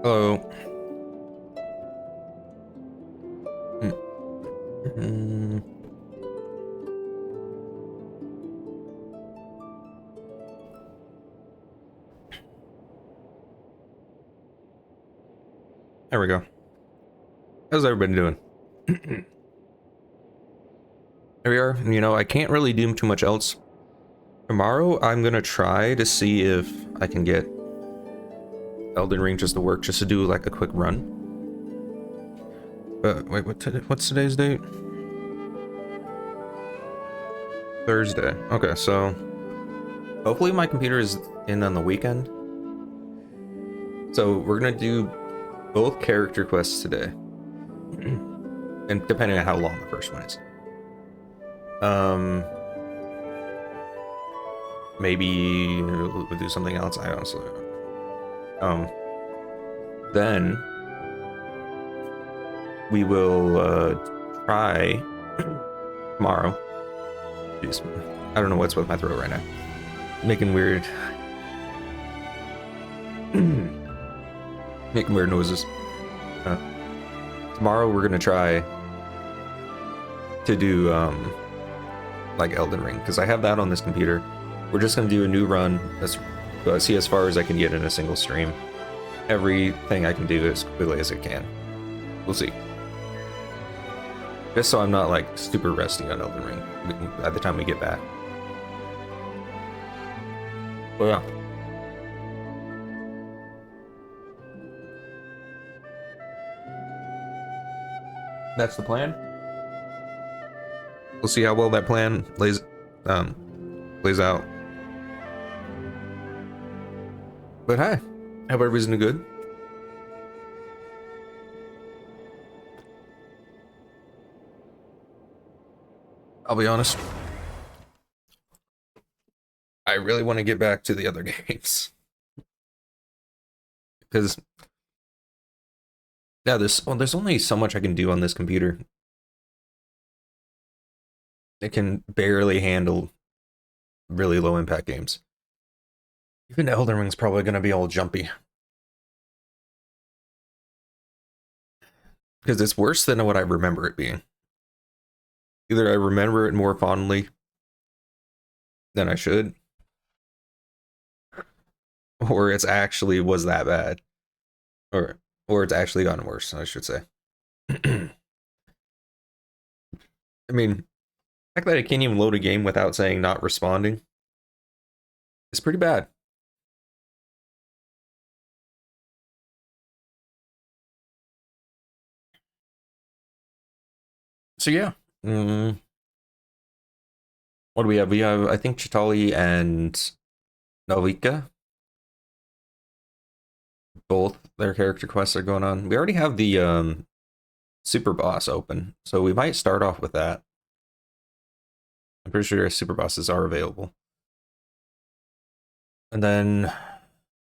Hello. Mm. There we go. How's everybody doing? There we are. You know, I can't really do too much else. Tomorrow, I'm gonna try to see if I can get Elden Ring just to work, just to do like a quick run. But wait, what's today's date? Thursday. Okay, so hopefully my computer is in on the weekend. So we're gonna do both character quests today, and depending on how long the first one is. Maybe we'll do something else. I honestly, then we will try tomorrow. Jeez, I don't know what's with my throat right now. Making weird, making weird noises. Tomorrow we're gonna try to do like Elden Ring, because I have that on this computer. We're just gonna do a new run, see as far as I can get in a single stream. Everything I can do as quickly as I can. We'll see. Just so I'm not like super rusty on Elden Ring at the time we get back. Well, yeah. That's the plan. We'll see how well that plan plays out. But hi, hope everybody's doing good. I'll be honest, I really want to get back to the other games, because yeah, there's only so much I can do on this computer. It can barely handle really low impact games. Even Elden Ring's probably gonna be all jumpy, because it's worse than what I remember it being. Either I remember it more fondly than I should, or it's actually was that bad, or it's actually gotten worse, I should say. I mean, the fact that I can't even load a game without saying not responding is pretty bad. So yeah, what do we have? We have, I think, Citlali and Novika. Both their character quests are going on. We already have the super boss open, so we might start off with that. I'm pretty sure super bosses are available. And then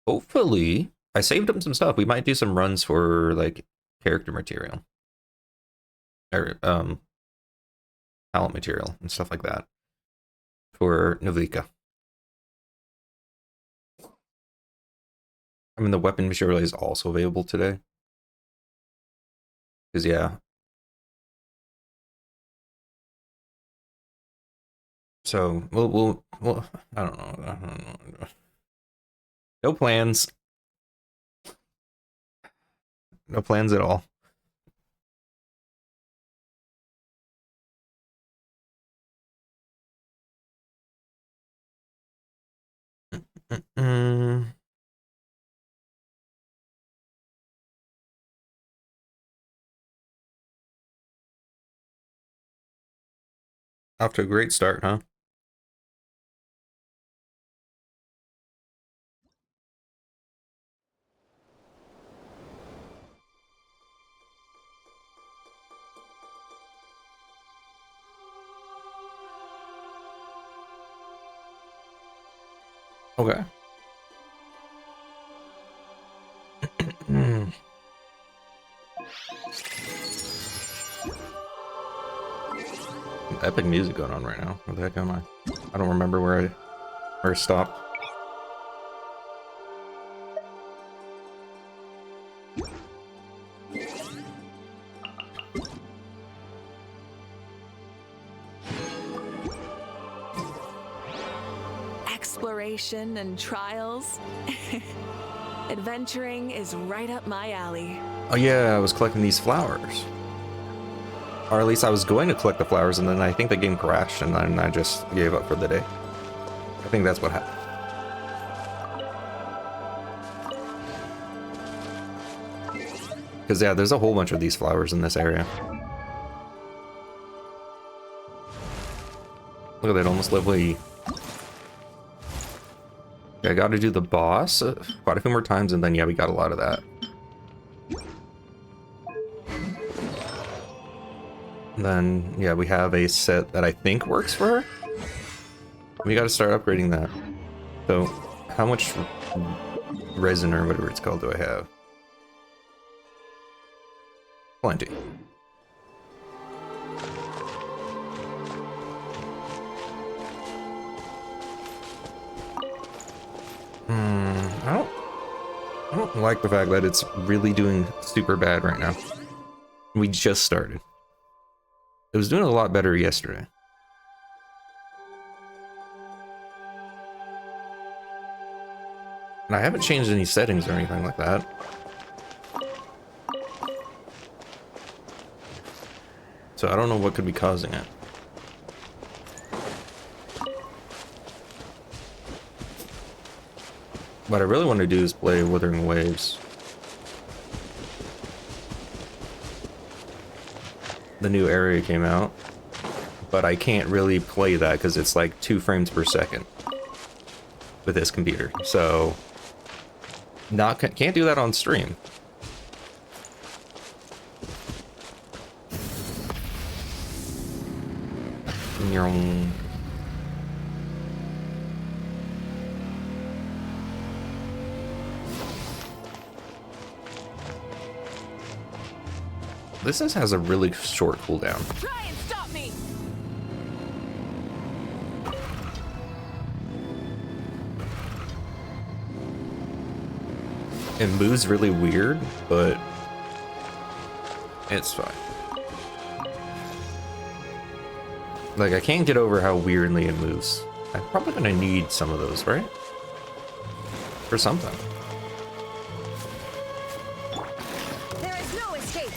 hopefully I saved up some stuff. We might do some runs for like character material, or talent material and stuff like that for Novika. I mean, the weapon material is also available today. Because yeah. So we'll I don't know. No plans. No plans at all. Off to a great start, huh? Okay. Epic music going on right now. Where the heck am I? I don't remember where I stopped. Exploration and trials. Adventuring is right up my alley. Oh yeah, I was collecting these flowers. Or at least I was going to collect the flowers, and then I think the game crashed, and then I just gave up for the day. I think that's what happened. Because yeah, there's a whole bunch of these flowers in this area. Look at that, almost level 80. I got to do the boss quite a few more times, and then yeah, we got a lot of that. And then yeah, we have a set that I think works for her. We got to start upgrading that. So how much resin or whatever it's called do I have? Plenty. I don't like the fact that it's really doing super bad right now. We just started. It was doing a lot better yesterday. And I haven't changed any settings or anything like that. So I don't know what could be causing it. What I really want to do is play Wuthering Waves. The new area came out, but I can't really play that because it's like 2 frames per second with this computer. So can't do that on stream. This has a really short cooldown. Try and stop me. It moves really weird, but it's fine. Like, I can't get over how weirdly it moves. I'm probably gonna need some of those, right? For something. There is no escape.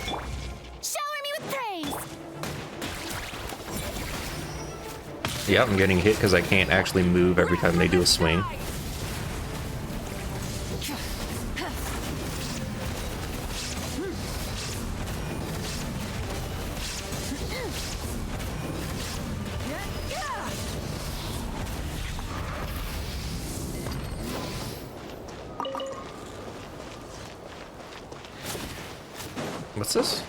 Shower me with praise. Yeah, I'm getting hit because I can't actually move every time they do a swing. What's this?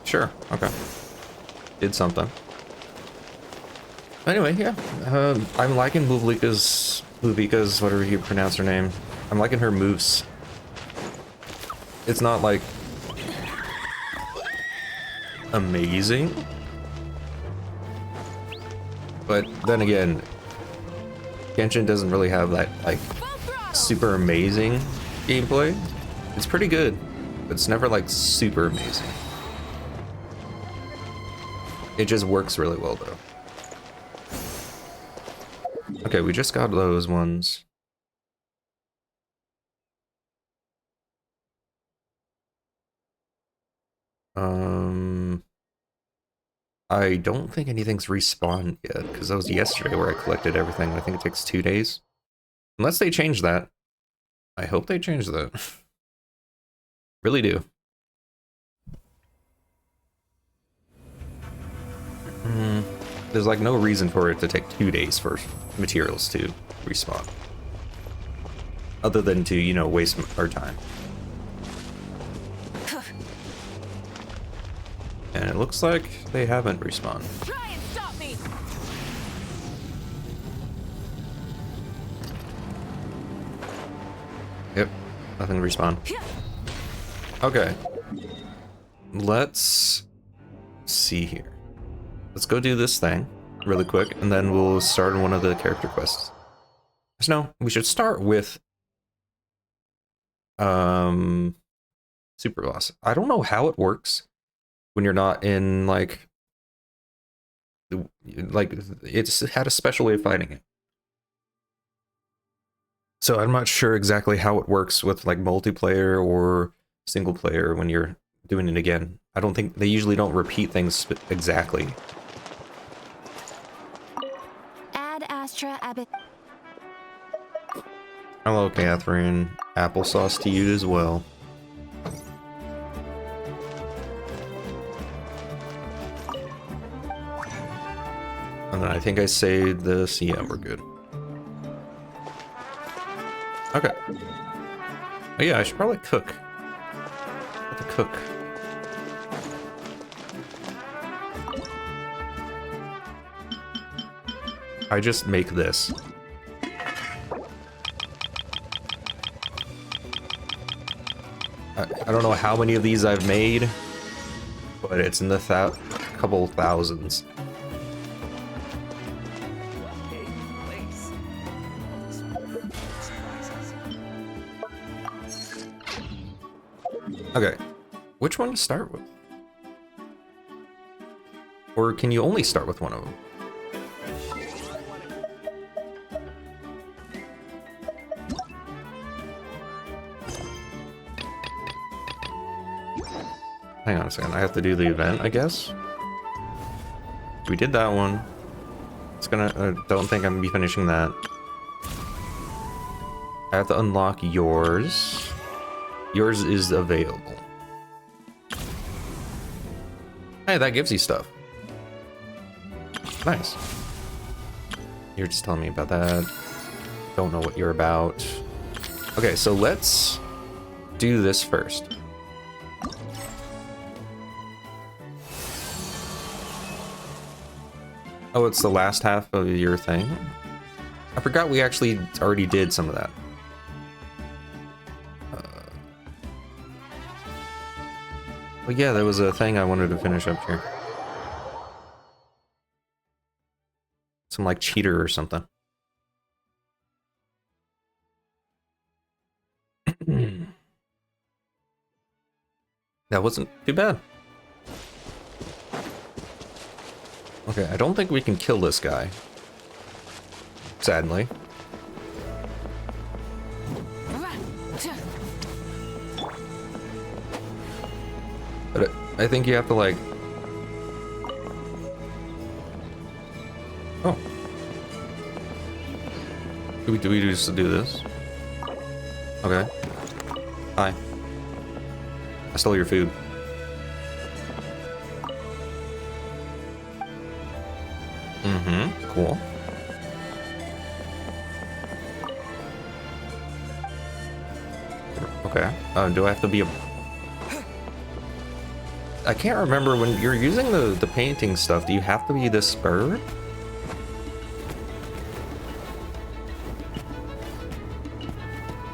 Sure, okay. Did something. Anyway, yeah. I'm liking Muvika's, whatever you pronounce her name. I'm liking her moves. It's not like amazing. But then again, Genshin doesn't really have that, like, super amazing gameplay. It's pretty good, but it's never, like, super amazing. It just works really well, though. Okay, we just got those ones. I don't think anything's respawned yet, because that was yesterday where I collected everything. I think it takes 2 days. Unless they change that. I hope they change that. Really do. There's like no reason for it to take 2 days for materials to respawn. Other than to, you know, waste our time. And it looks like they haven't respawned. Try and stop me. Yep, nothing respawned. Okay. Let's see here. Let's go do this thing. really quick, and then we'll start on one of the character quests. So no, we should start with Super Boss. I don't know how it works when you're not in like it's had a special way of fighting it. So I'm not sure exactly how it works with like multiplayer or single player when you're doing it again. I don't think they usually don't repeat things exactly. Ad Astra Abbott. Hello, Catherine. Applesauce to you as well. And then I think I saved this. Yeah, we're good. Okay. Oh yeah, I should probably cook. Have to cook. I just make this. I don't know how many of these I've made, but it's in the couple thousands. Okay, which one to start with? Or can you only start with one of them? Hang on a second, I have to do the event, I guess? We did that one. It's gonna, I don't think I'm gonna be finishing that. I have to unlock yours. Yours is available. Hey, that gives you stuff. Nice. You're just telling me about that. Don't know what you're about. Okay, so let's do this first. Oh, it's the last half of your thing? I forgot we actually already did some of that. Well, yeah, there was a thing I wanted to finish up here. Some, like, cheater or something. That wasn't too bad. Okay, I don't think we can kill this guy. Sadly. But I think you have to, like... Oh. Do we just do this? Okay. Hi. I stole your food. Mm-hmm. Cool. Okay. Do I have to be a... I can't remember when you're using the painting stuff. Do you have to be this bird?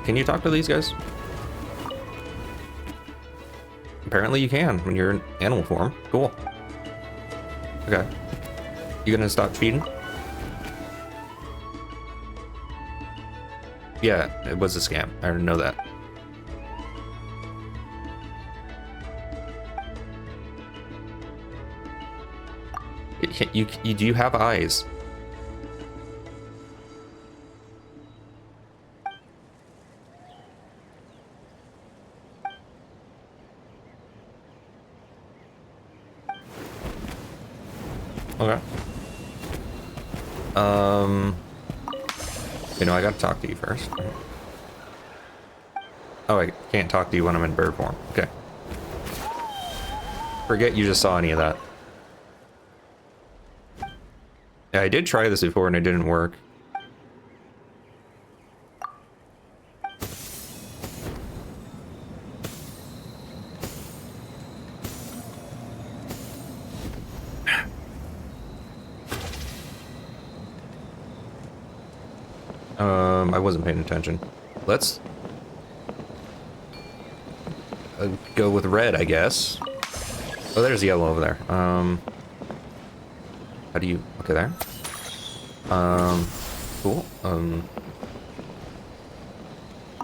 Can you talk to these guys? Apparently you can when you're in animal form. Cool. Okay. You gonna stop cheating? Yeah, it was a scam. I already know that. Do you have eyes? Okay. You know, I gotta talk to you first. Oh, I can't talk to you when I'm in bird form. Okay. Forget you just saw any of that. Yeah, I did try this before and it didn't work. I wasn't paying attention. Let's go with red, I guess. Oh, there's yellow over there. How do you... Okay, there. Cool.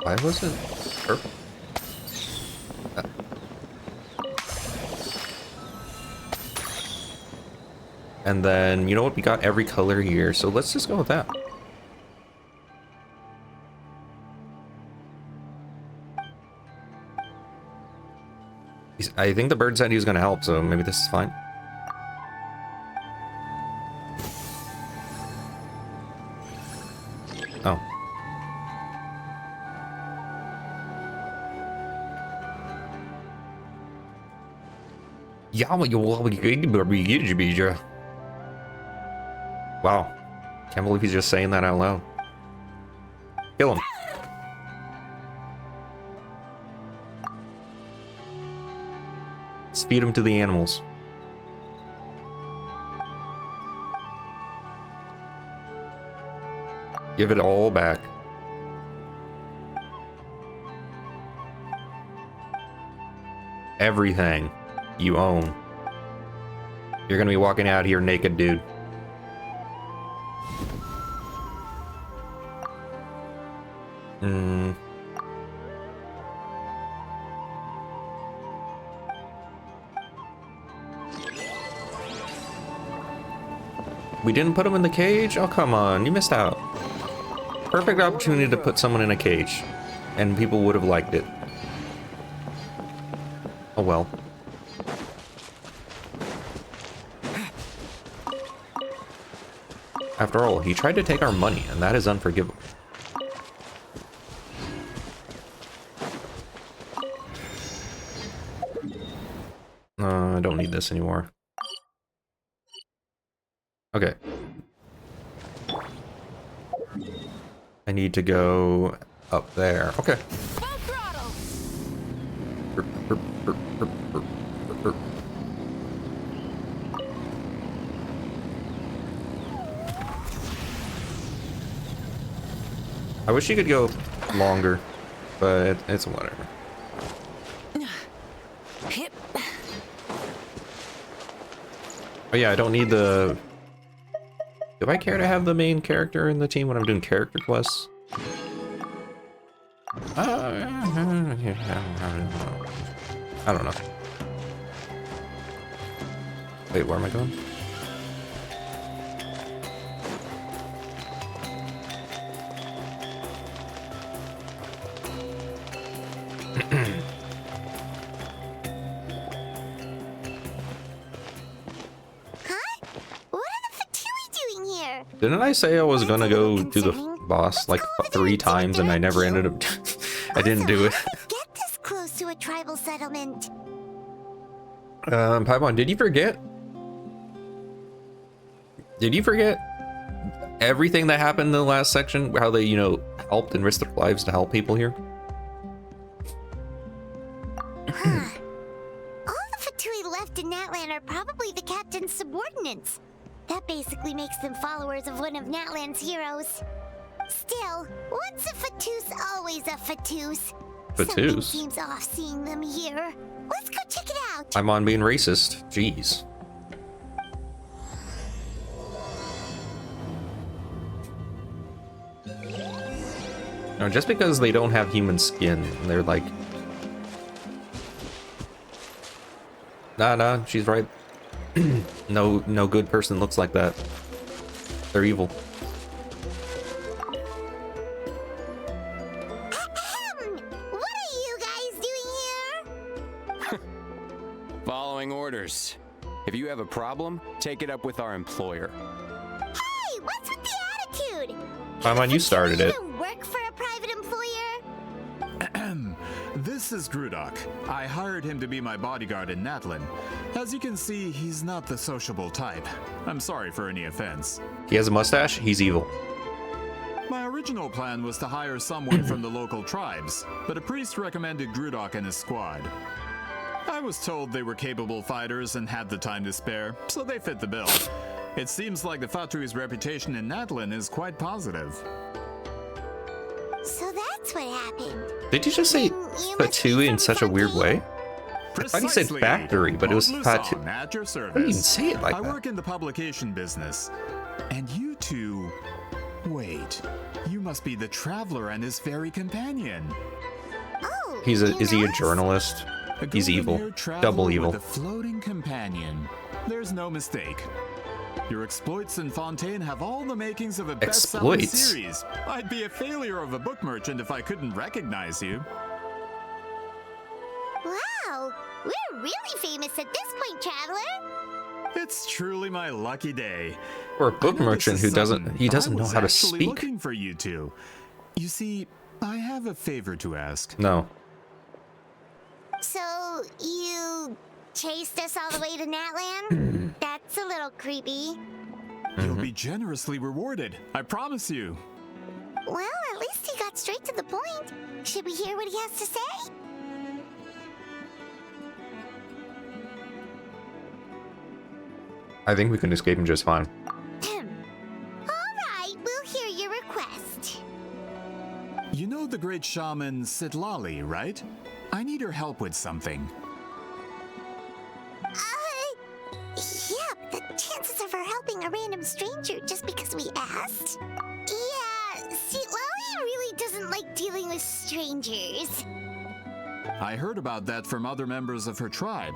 Why was it purple? And then, you know what? We got every color here, so let's just go with that. I think the bird said he was going to help, so maybe this is fine. Oh. Wow. Can't believe he's just saying that out loud. Kill him. Let's feed him to the animals. Give it all back. Everything you own. You're gonna be walking out here naked, dude. We didn't put him in the cage? Oh, come on. You missed out. Perfect opportunity to put someone in a cage. And people would have liked it. Oh, well. After all, he tried to take our money, and that is unforgivable. I don't need this anymore. Okay. I need to go up there. Okay. Full throttle. I wish you could go longer, but it's whatever. Hip. Oh yeah, I don't need the... Do I care to have the main character in the team when I'm doing character quests? I don't know. Wait, where am I going? Didn't I say I was gonna go do the boss like 3 times and I never ended up... I didn't do it. Get this close to a tribal settlement. Paimon, did you forget? Did you forget everything that happened in the last section? How they, you know, helped and risked their lives to help people here? All the Fatui left in Natlan are probably the captain's subordinates. That basically makes them followers of one of Natlan's heroes. Still, once a Fatus, always a Fatus. Something Fatus? seems off seeing them here. Let's go check it out. I'm on being racist. Jeez. No, just because they don't have human skin, they're like... Nah, she's right. No good person looks like that. They're evil. What are you guys doing here? Following orders. If you have a problem, take it up with our employer. Hey, what's with the attitude? Paimon, you started it. You work for a private employer? This is Grudok. I hired him to be my bodyguard in Natlan. As you can see, he's not the sociable type. I'm sorry for any offense. He has a mustache, he's evil. My original plan was to hire someone from the local tribes, but a priest recommended Grudok and his squad. I was told they were capable fighters and had the time to spare, so they fit the bill. It seems like the Fatui's reputation in Natlan is quite positive. So that's what happened. Did you just say Fatui in such a weird way? I thought he said factory, but it was tattoo. At your I service. didn't even say it like I that. work in the publication business. And you two... Wait. You must be the traveler and his fairy companion. Oh, Is he a us? journalist? A He's evil. golden-haired traveler Double evil. With a floating companion. There's no mistake. Your exploits in Fontaine have all the makings of a best-selling Exploits? series. I'd be a failure of a book merchant if I couldn't recognize you. Wow, we're really famous at this point, Traveler. It's truly my lucky day. Or a I book know merchant this who is doesn't sudden, he but I doesn't know was how to actually speak. looking for you two. You see, I have a favor to ask. No. So, you chased us all the way to Natlan? That's a little creepy. You'll be generously rewarded, I promise you. Well, at least he got straight to the point. Should we hear what he has to say? I think we can escape him just fine. Alright, we'll hear your request. You know the great shaman Citlali, right? I need her help with something. Yeah, the chances of her helping a random stranger just because we asked? Yeah, Citlali really doesn't like dealing with strangers. I heard about that from other members of her tribe,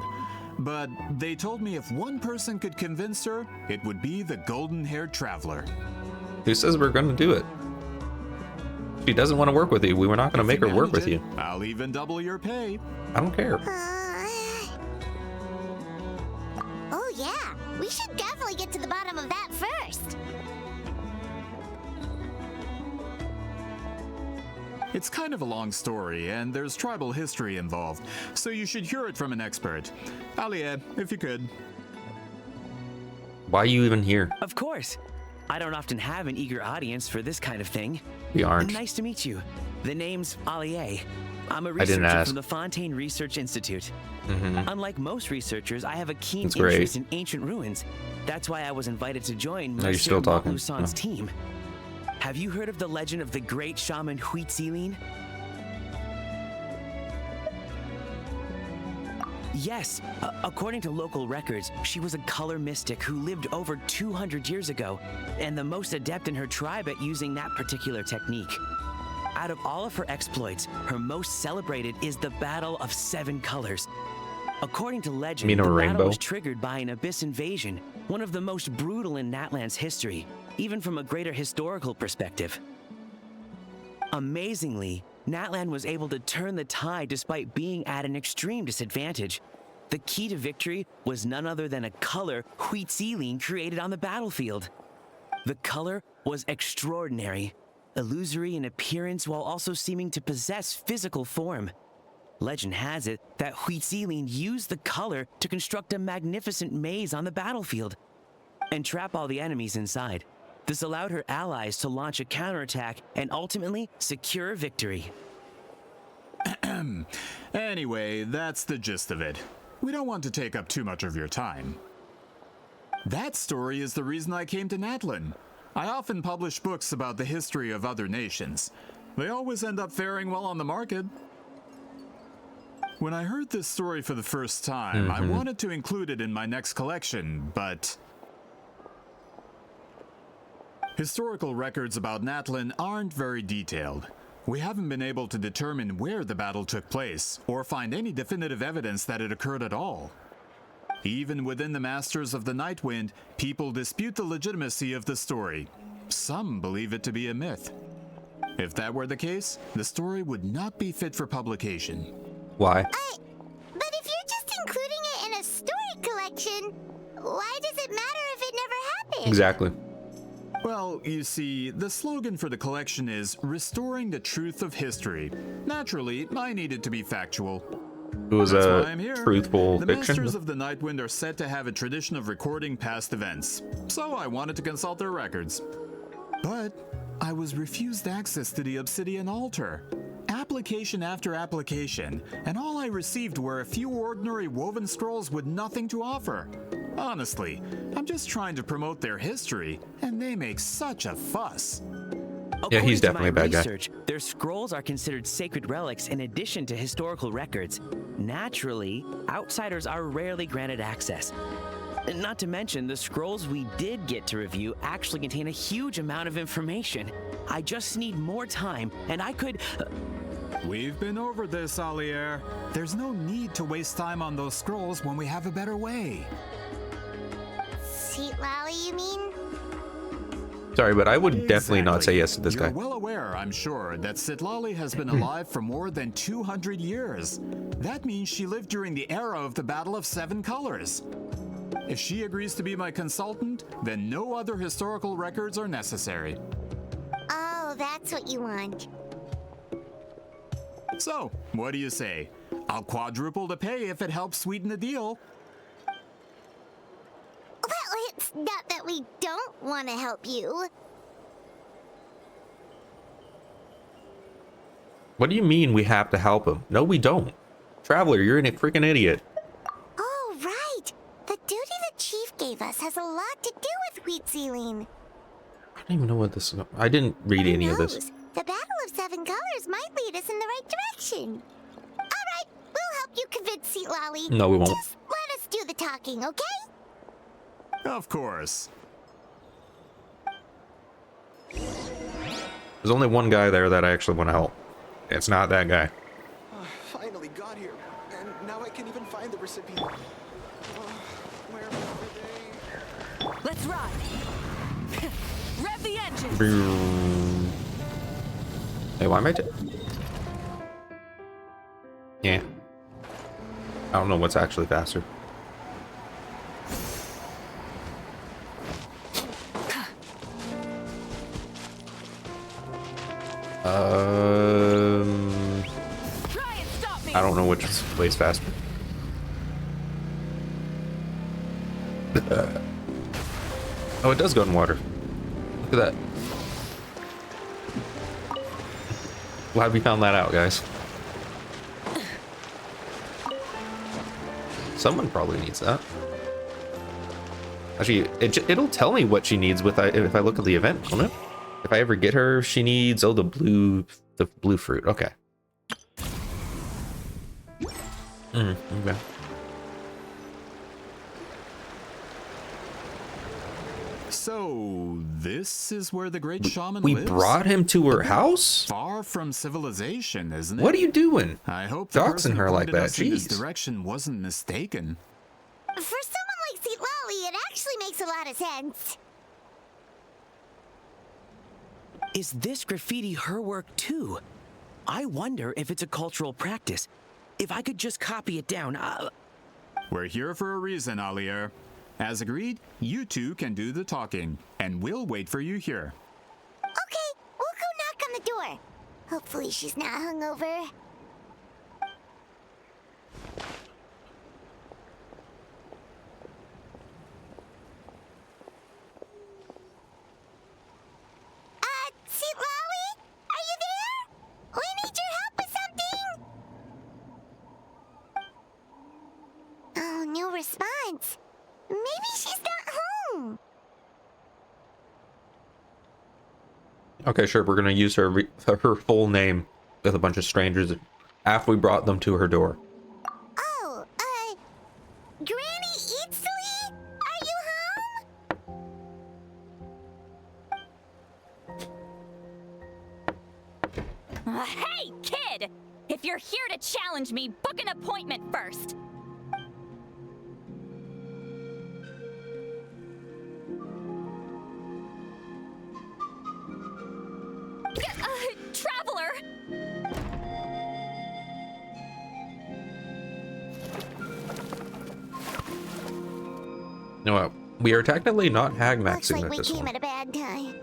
but they told me if one person could convince her, it would be the golden-haired traveler. Who says we're gonna do it? She doesn't want to work with you. We were not gonna make her work with you. I'll even double your pay. I don't care. Oh yeah, we should definitely get to the bottom of that first. It's kind of a long story, and there's tribal history involved, so you should hear it from an expert. Alie, if you could. Why are you even here? Of course. I don't often have an eager audience for this kind of thing. We aren't. Nice to meet you. The name's Alie. I'm a I didn't researcher ask. from the Fontaine Research Institute. Mm-hmm. Unlike most researchers, I have a keen That's great. interest in ancient ruins. That's why I was invited to join No, you're still talking. Montluçon's Oh. team. Have you heard of the legend of the great shaman Citlali? Yes, according to local records, she was a color mystic who lived over 200 years ago, and the most adept in her tribe at using that particular technique. Out of all of her exploits, her most celebrated is the Battle of Seven Colors. According to legend, mean a the rainbow? battle was triggered by an abyss invasion, one of the most brutal in Natlan's history, even from a greater historical perspective. Amazingly, Natlan was able to turn the tide despite being at an extreme disadvantage. The key to victory was none other than a color Citlali created on the battlefield. The color was extraordinary, illusory in appearance while also seeming to possess physical form. Legend has it that Citlali used the color to construct a magnificent maze on the battlefield and trap all the enemies inside. This allowed her allies to launch a counterattack and ultimately secure victory. Anyway, that's the gist of it. We don't want to take up too much of your time. That story is the reason I came to Natlan. I often publish books about the history of other nations. They always end up faring well on the market. When I heard this story for the first time, I wanted to include it in my next collection, but... Historical records about Natlan aren't very detailed. We haven't been able to determine where the battle took place, or find any definitive evidence that it occurred at all. Even within the Masters of the Night Wind, people dispute the legitimacy of the story. Some believe it to be a myth. If that were the case, the story would not be fit for publication. Why? But if you're just including it in a story collection, why does it matter if it never happened? Exactly. Well, you see, the slogan for the collection is Restoring the Truth of History. Naturally, I needed to be factual. It was That's why a I'm here. truthful The fiction. Masters of the Nightwind are said to have a tradition of recording past events, so I wanted to consult their records. But I was refused access to the Obsidian Altar. Application after application, and all I received were a few ordinary woven scrolls with nothing to offer. Honestly, I'm just trying to promote their history, and they make such a fuss. Yeah, he's According to definitely a my bad guy. research, their scrolls are considered sacred relics in addition to historical records. Naturally, outsiders are rarely granted access. Not to mention, the scrolls we did get to review actually contain a huge amount of information. I just need more time, and I could... We've been over this, Alier. There's no need to waste time on those scrolls when we have a better way. Citlali, you mean? Sorry, but I would definitely not say Exactly. yes to this You're guy. well aware, I'm sure, that Citlali has been alive for more than 200 years. That means she lived during the era of the Battle of Seven Colors. If she agrees to be my consultant, then no other historical records are necessary. Oh, that's what you want. So, what do you say? I'll quadruple the pay if it helps sweeten the deal. Well, it's not that we don't want to help you. What do you mean we have to help him? No, we don't. Traveler, you're a freaking idiot. Oh, right. The duty the chief gave us has a lot to do with wheat sealing. I don't even know what this is. I didn't read any of this. Who knows? The Battle of Seven Colors might lead us in the right direction. All right, we'll help you convince Citlali. No, we won't. Just let us do the talking, okay? Of course. There's only one guy there that I actually want to help. It's not that guy. Finally got here, and now I can even find the recipient. Where are they? Let's ride. Rev the engine. Hey, why am I Yeah. I don't know what's actually faster. Try and stop me. I don't know which way's faster. Oh, it does go in water. Look at that. Glad we found that out, guys. Someone probably needs that. Actually, it'll tell me what she needs if I look at the event, won't it? If I ever get her, she needs the blue fruit. Okay. Okay. So, this is where the great shaman We lives? brought him to her house? Far from civilization, isn't it? What are you doing? I hope the Doxing person who her like pointed that, us in this jeez. direction wasn't mistaken. For someone like Citlali, it actually makes a lot of sense. Is this graffiti her work too? I wonder if it's a cultural practice. If I could just copy it down, We're here for a reason, Alier. As agreed, you two can do the talking, and we'll wait for you here. Okay, we'll go knock on the door. Hopefully she's not hungover. Citlali? Are you there? We need your help with something. Oh, no response. Maybe she's not home. Okay, sure. We're gonna use her full name with a bunch of strangers after we brought them to her door. Oh, Granny Citlali? Are you home? Hey, kid! If you're here to challenge me, book an appointment first. Traveler! No, we are technically not hag Looks maxing like at we this came one. at a bad time.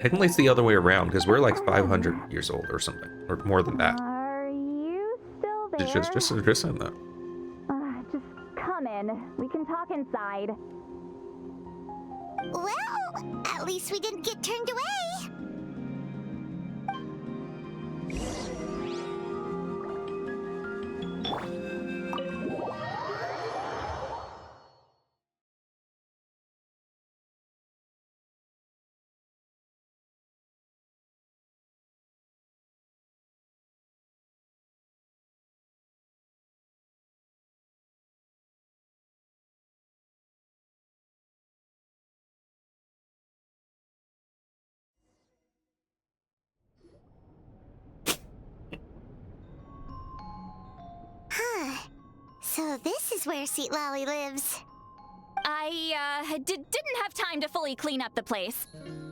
Technically, it's the other way around because we're like 500 years old or something, or more than that. Are you still there? Just in that. Just come in. We can talk inside. Well, at least we didn't get turned away. So this is where Citlali lives. I didn't have time to fully clean up the place.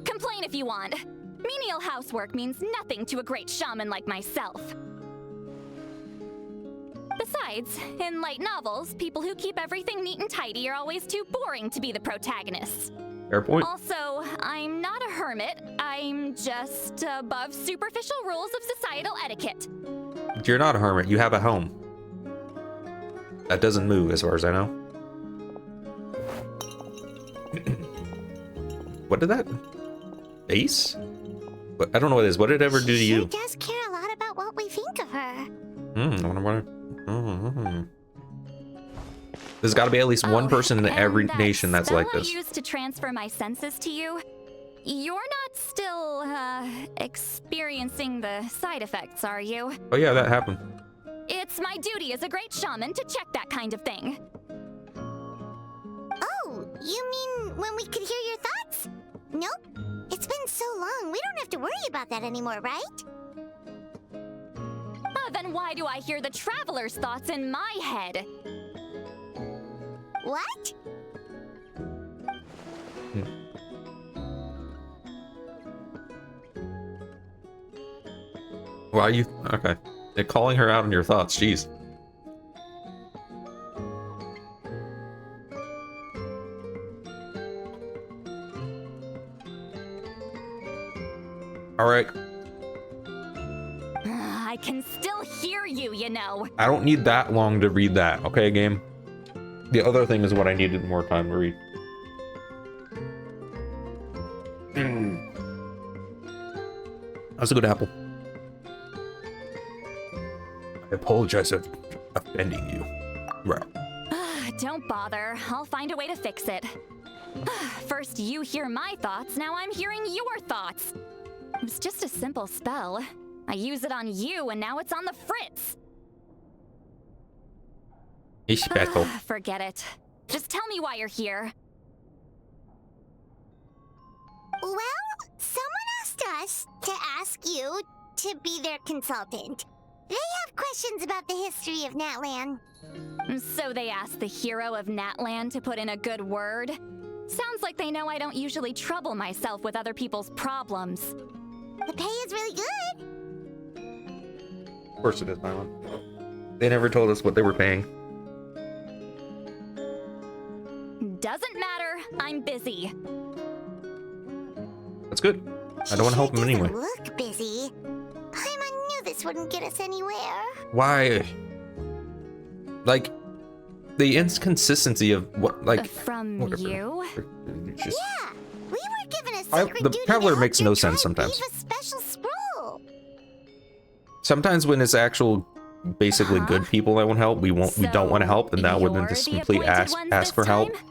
Complain if you want. Menial housework means nothing to a great shaman like myself. Besides, in light novels, people who keep everything neat and tidy are always too boring to be the protagonists. Fair point. Also, I'm not a hermit. I'm just above superficial rules of societal etiquette. You're not a hermit. You have a home. That doesn't move, as far as I know. What did that? Face? But I don't know what it is. What did it ever do to She you? sure does care a lot about what we think of her. I wonder what. There's got to be at least one person in every nation that's like this. I used to transfer my senses to you. You're not still experiencing the side effects, are you? Oh yeah, that happened. It's my duty as a great shaman to check that kind of thing. Oh, you mean when we could hear your thoughts? Nope. It's been so long, we don't have to worry about that anymore, right? Then why do I hear the traveler's thoughts in my head? What? Why are you... Okay. They're calling her out on your thoughts. Jeez. Alright. I can still hear you, you know. I don't need that long to read that, okay, game? The other thing is what I needed more time to read. That's a good apple. I apologize for offending you. Right. Don't bother. I'll find a way to fix it. First you hear my thoughts, now I'm hearing your thoughts. It was just a simple spell. I use it on you, and now it's on the fritz. Ich battle. Forget it. Just tell me why you're here. Well, someone asked us to ask you to be their consultant. They have questions about the history of Natlan. So they asked the hero of Natlan to put in a good word? Sounds like they know I don't usually trouble myself with other people's problems. The pay is really good. Of course it is, Nylon. They never told us what they were paying. Doesn't matter. I'm busy. That's good. I don't want to help him anyway. Look busy. Paimon knew this wouldn't get us anywhere. Why? Like, the inconsistency of what, like... From whatever. you? Just, Yeah, we were given a secret the duty Traveler to makes help no your sense tribe sometimes. weave a special scroll. Sometimes when it's actual, basically good people that want help, we don't want to help, and now when it's you're complete the appointed ones ask for this help, time?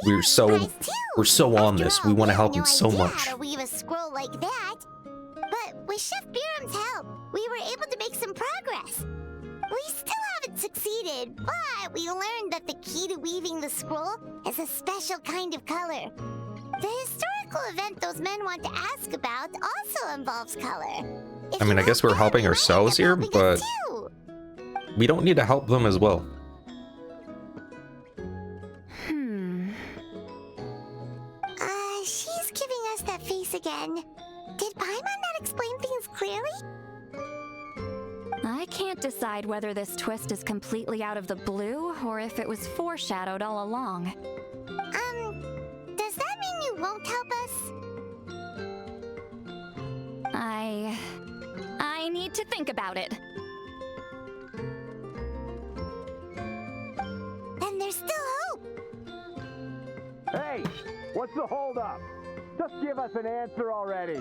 we're so on After this. all, We want to help had them so no idea much. how to weave a scroll like that. But with Chef Biram's help, we were able to make some progress. We still haven't succeeded, but we learned that the key to weaving the scroll is a special kind of color. The historical event those men want to ask about also involves color. If I mean, you I guess help we're them, helping you might ourselves end here, up helping but us too. we don't need to help them as well. She's giving us that face again. Did Paimon not explain things clearly? I can't decide whether this twist is completely out of the blue or if it was foreshadowed all along. Does that mean you won't help us? I need to think about it. Then there's still hope. Hey, what's the holdup? Just give us an answer already.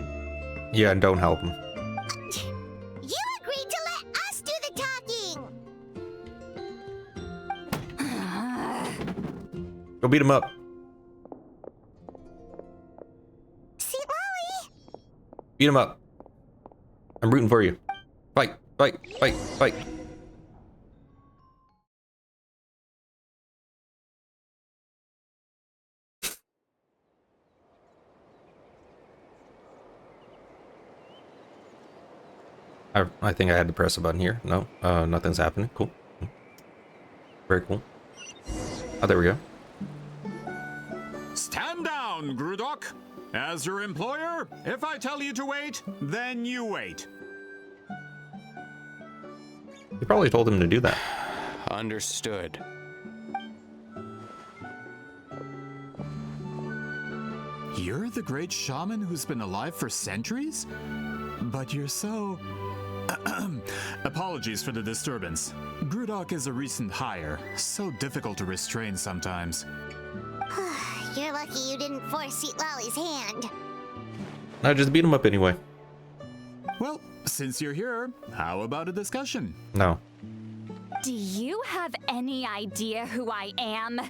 Yeah, and don't help them. You agreed to let us do the talking. Go beat them up. Citlali? Beat them up. I'm rooting for you. Fight, fight, fight, fight. I think I had to press a button here. No, nothing's happening. Cool. Very cool. Oh, there we go. Stand down, Grudok. As your employer, if I tell you to wait, then you wait. You probably told him to do that. Understood. You're the great shaman who's been alive for centuries? But you're so... Apologies for the disturbance. Grudok is a recent hire, so difficult to restrain sometimes. You're lucky you didn't force Citlali's hand. No, just beat him up anyway. Well, since you're here, how about a discussion? No. Do you have any idea who I am?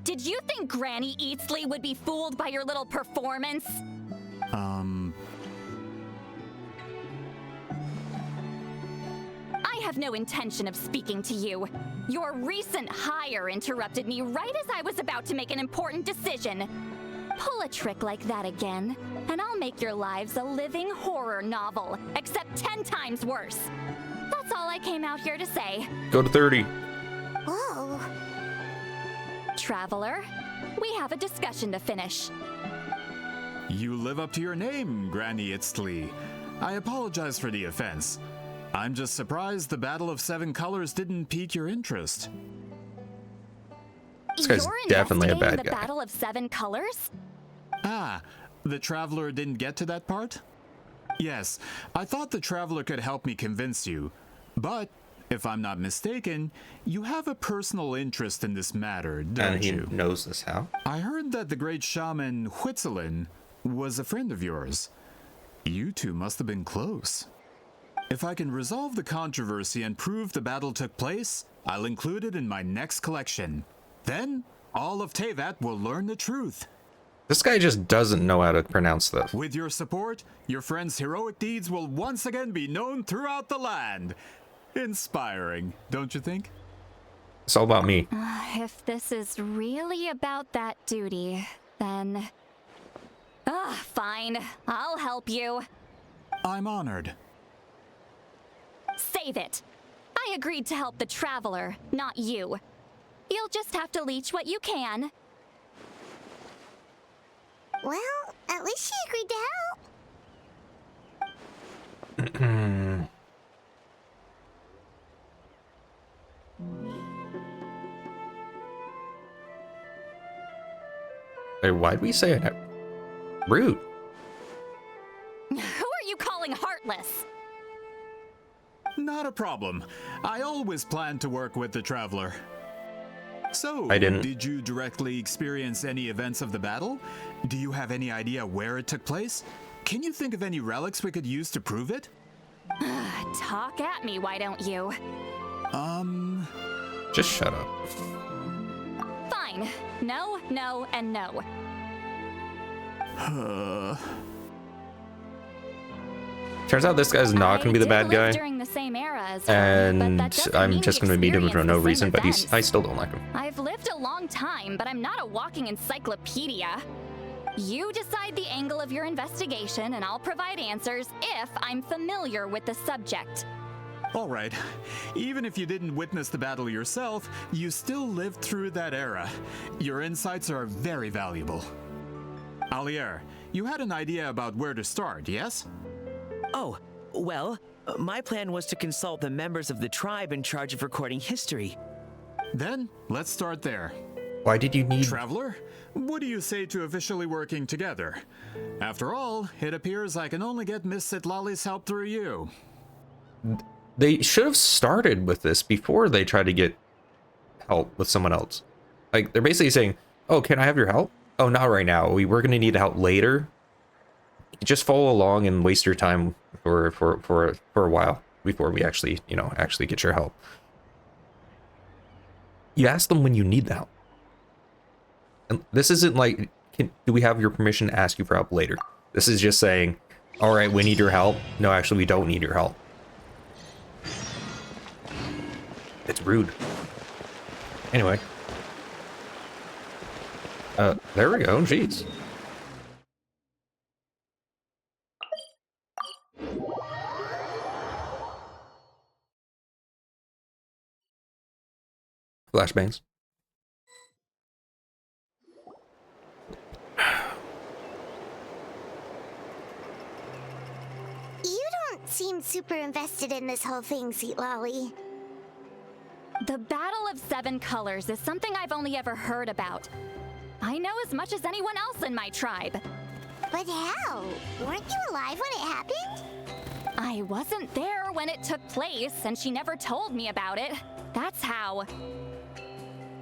Did you think Granny Eatsley would be fooled by your little performance? I have no intention of speaking to you. Your recent hire interrupted me right as I was about to make an important decision. Pull a trick like that again, and I'll make your lives a living horror novel, except 10 times worse. That's all I came out here to say. Go to 30. Whoa. Traveler, we have a discussion to finish. You live up to your name, Granny Itztli. I apologize for the offense. I'm just surprised the Battle of Seven Colors didn't pique your interest. This guy's You're definitely a investigating bad the guy. Battle of Seven Colors? Ah, the Traveler didn't get to that part? Yes, I thought the Traveler could help me convince you. But, if I'm not mistaken, you have a personal interest in this matter, don't And he you? knows this how? I heard that the great shaman Huitzilin was a friend of yours. You two must have been close. If I can resolve the controversy and prove the battle took place, I'll include it in my next collection. Then, all of Tevat will learn the truth. This guy just doesn't know how to pronounce this. With your support, your friend's heroic deeds will once again be known throughout the land. Inspiring, don't you think? It's all about me. If this is really about that duty, then... fine. I'll help you. I'm honored. Save it. I agreed to help the Traveler, not you. You'll just have to leech what you can. Well, at least she agreed to help. Wait, why'd we say it? Rude. Who are you calling heartless? Not a problem. I always planned to work with the Traveler. So, I didn't. Did you directly experience any events of the battle? Do you have any idea where it took place? Can you think of any relics we could use to prove it? Talk at me, why don't you? Just shut up. Fine. No, no, and no. Turns out this guy's not going to be the bad guy. During the same era as her, And but that doesn't I'm mean just we going to beat him for experienced no the same reason, but events. I still don't like him. I've lived a long time, but I'm not a walking encyclopedia. You decide the angle of your investigation, and I'll provide answers if I'm familiar with the subject. All right. Even if you didn't witness the battle yourself, you still lived through that era. Your insights are very valuable. Alier, you had an idea about where to start, yes? Oh, well, my plan was to consult the members of the tribe in charge of recording history. Then, let's start there. Why did you need... Traveler, what do you say to officially working together? After all, it appears I can only get Miss Citlali's help through you. They should have started with this before they tried to get help with someone else. Like, they're basically saying, oh, can I have your help? Oh, not right now. We're going to need help later. Just follow along and waste your time for a while before we actually, actually get your help. You ask them when you need the help. And this isn't like, do we have your permission to ask you for help later? This is just saying, all right, we need your help. No, actually, we don't need your help. It's rude. Anyway. There we go. Jeez. Flashbangs. You don't seem super invested in this whole thing, Citlali. The Battle of Seven Colors is something I've only ever heard about. I know as much as anyone else in my tribe. But how? Weren't you alive when it happened? I wasn't there when it took place, and she never told me about it. That's how.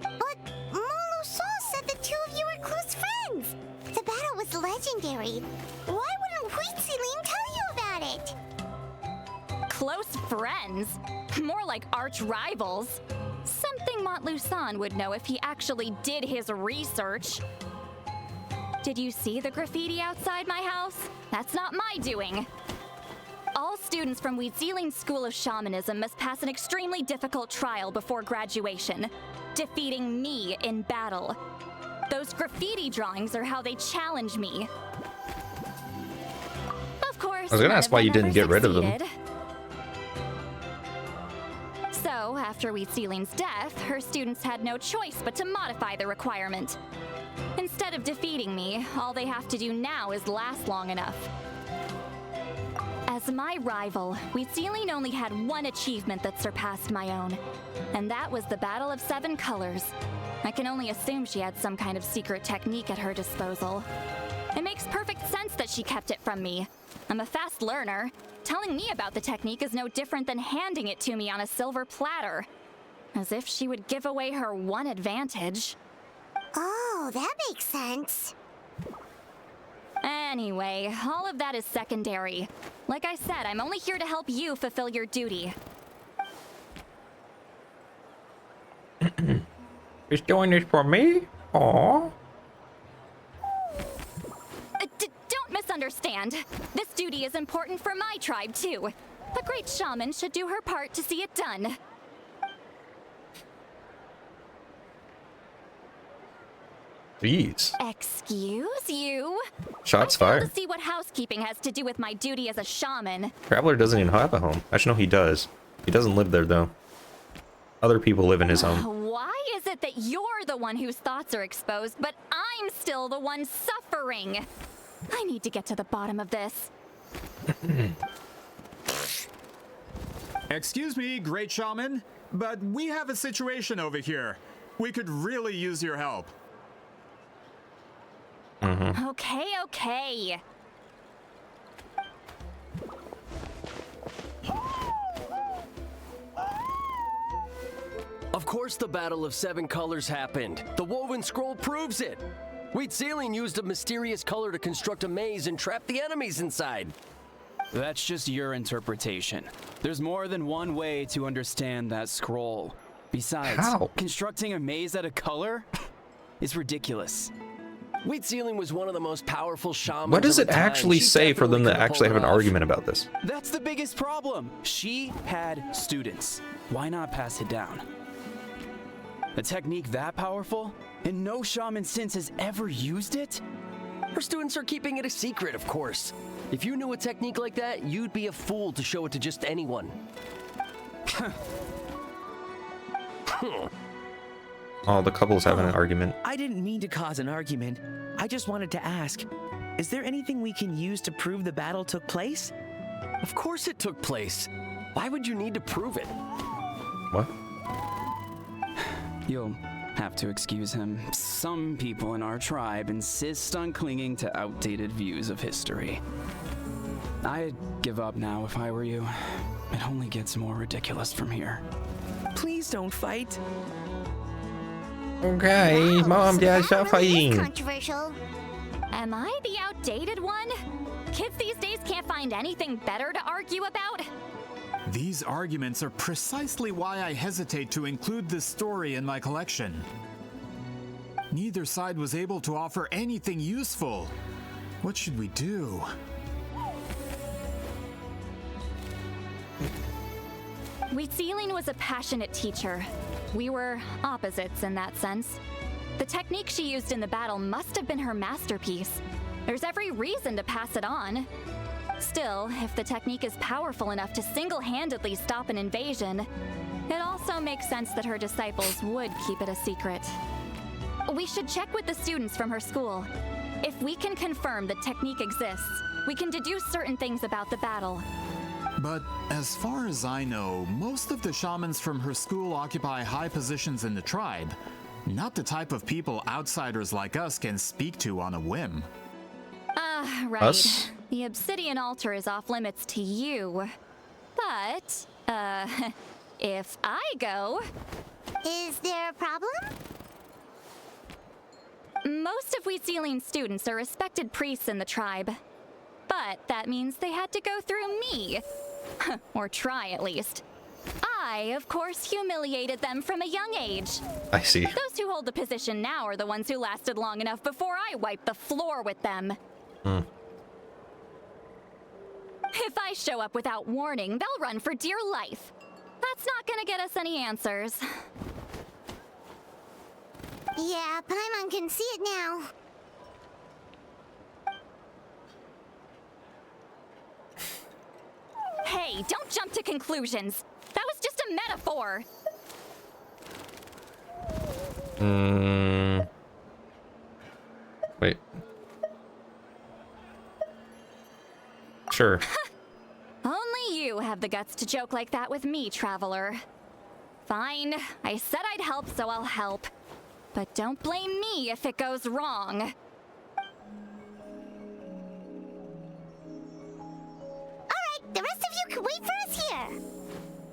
But Molusol said the two of you were close friends. The battle was legendary. Why wouldn't Citlali tell you about it? Close friends? More like arch rivals. Something Montluçon would know if he actually did his research. Did you see the graffiti outside my house? That's not my doing. All students from Citlali's School of Shamanism must pass an extremely difficult trial before graduation, defeating me in battle. Those graffiti drawings are how they challenge me. Of course, I was gonna ask why you didn't get rid of them. succeeded. So, after Citlali's death, her students had no choice but to modify the requirement. Instead of defeating me, all they have to do now is last long enough. As my rival, Citlali only had one achievement that surpassed my own, and that was the Battle of Seven Colors. I can only assume she had some kind of secret technique at her disposal. It makes perfect sense that she kept it from me. I'm a fast learner. Telling me about the technique is no different than handing it to me on a silver platter. As if she would give away her one advantage. Oh, that makes sense. Anyway, all of that is secondary. Like I said, I'm only here to help you fulfill your duty. He's doing this for me? Aww. Don't misunderstand. This duty is important for my tribe, too. A great shaman should do her part to see it done. Jeez. Excuse you? Shots I fail fired. to see what housekeeping has to do with my duty as a shaman. Traveler doesn't even have a home. Actually, no, he does. He doesn't live there, though. Other people live in his home. Why is it that you're the one whose thoughts are exposed, but I'm still the one suffering? I need to get to the bottom of this. Excuse me, great shaman, but we have a situation over here. We could really use your help. Okay. Of course the Battle of Seven Colors happened. The woven scroll proves it. Citlali used a mysterious color to construct a maze and trap the enemies inside. That's just your interpretation. There's more than one way to understand that scroll. Besides, How? constructing a maze out of color is ridiculous. Citlali was one of the most powerful shamans. What does of it her time. actually She say for them definitely to could have actually have pulled an it off. argument about this? That's the biggest problem. She had students. Why not pass it down? A technique that powerful, and no shaman since has ever used it? Her students are keeping it a secret, of course. If you knew a technique like that, you'd be a fool to show it to just anyone. Oh, the couple's having an argument. I didn't mean to cause an argument. I just wanted to ask, is there anything we can use to prove the battle took place? Of course it took place. Why would you need to prove it? What? You'll have to excuse him. Some people in our tribe insist on clinging to outdated views of history. I'd give up now if I were you. It only gets more ridiculous from here. Please don't fight. Okay, Mom, Dad, stop That really is fighting. controversial. Am I the outdated one? Kids these days can't find anything better to argue about? These arguments are precisely why I hesitate to include this story in my collection. Neither side was able to offer anything useful. What should we do? Citlali was a passionate teacher. We were opposites in that sense. The technique she used in the battle must have been her masterpiece. There's every reason to pass it on. Still, if the technique is powerful enough to single-handedly stop an invasion, It also makes sense that her disciples would keep it a secret. We should check with the students from her school. If we can confirm the technique exists, we can deduce certain things about the battle. But as far as I know, most of the shamans from her school occupy high positions in the tribe. Not the type of people outsiders like us can speak to on a whim. Right. Us? The obsidian altar is off limits to you. But, if I go... Is there a problem? Most of Wheatsealing students are respected priests in the tribe. But that means they had to go through me. Or try, at least. I, of course, humiliated them from a young age. I see. Those who hold the position now are the ones who lasted long enough before I wiped the floor with them. If I show up without warning, they'll run for dear life. That's not gonna get us any answers. Yeah, Paimon can see it now. Hey, don't jump to conclusions. That was just a metaphor. Wait. Sure. Only you have the guts to joke like that with me, traveler. Fine, I said I'd help, so I'll help. But don't blame me if it goes wrong. The rest of you can wait for us here.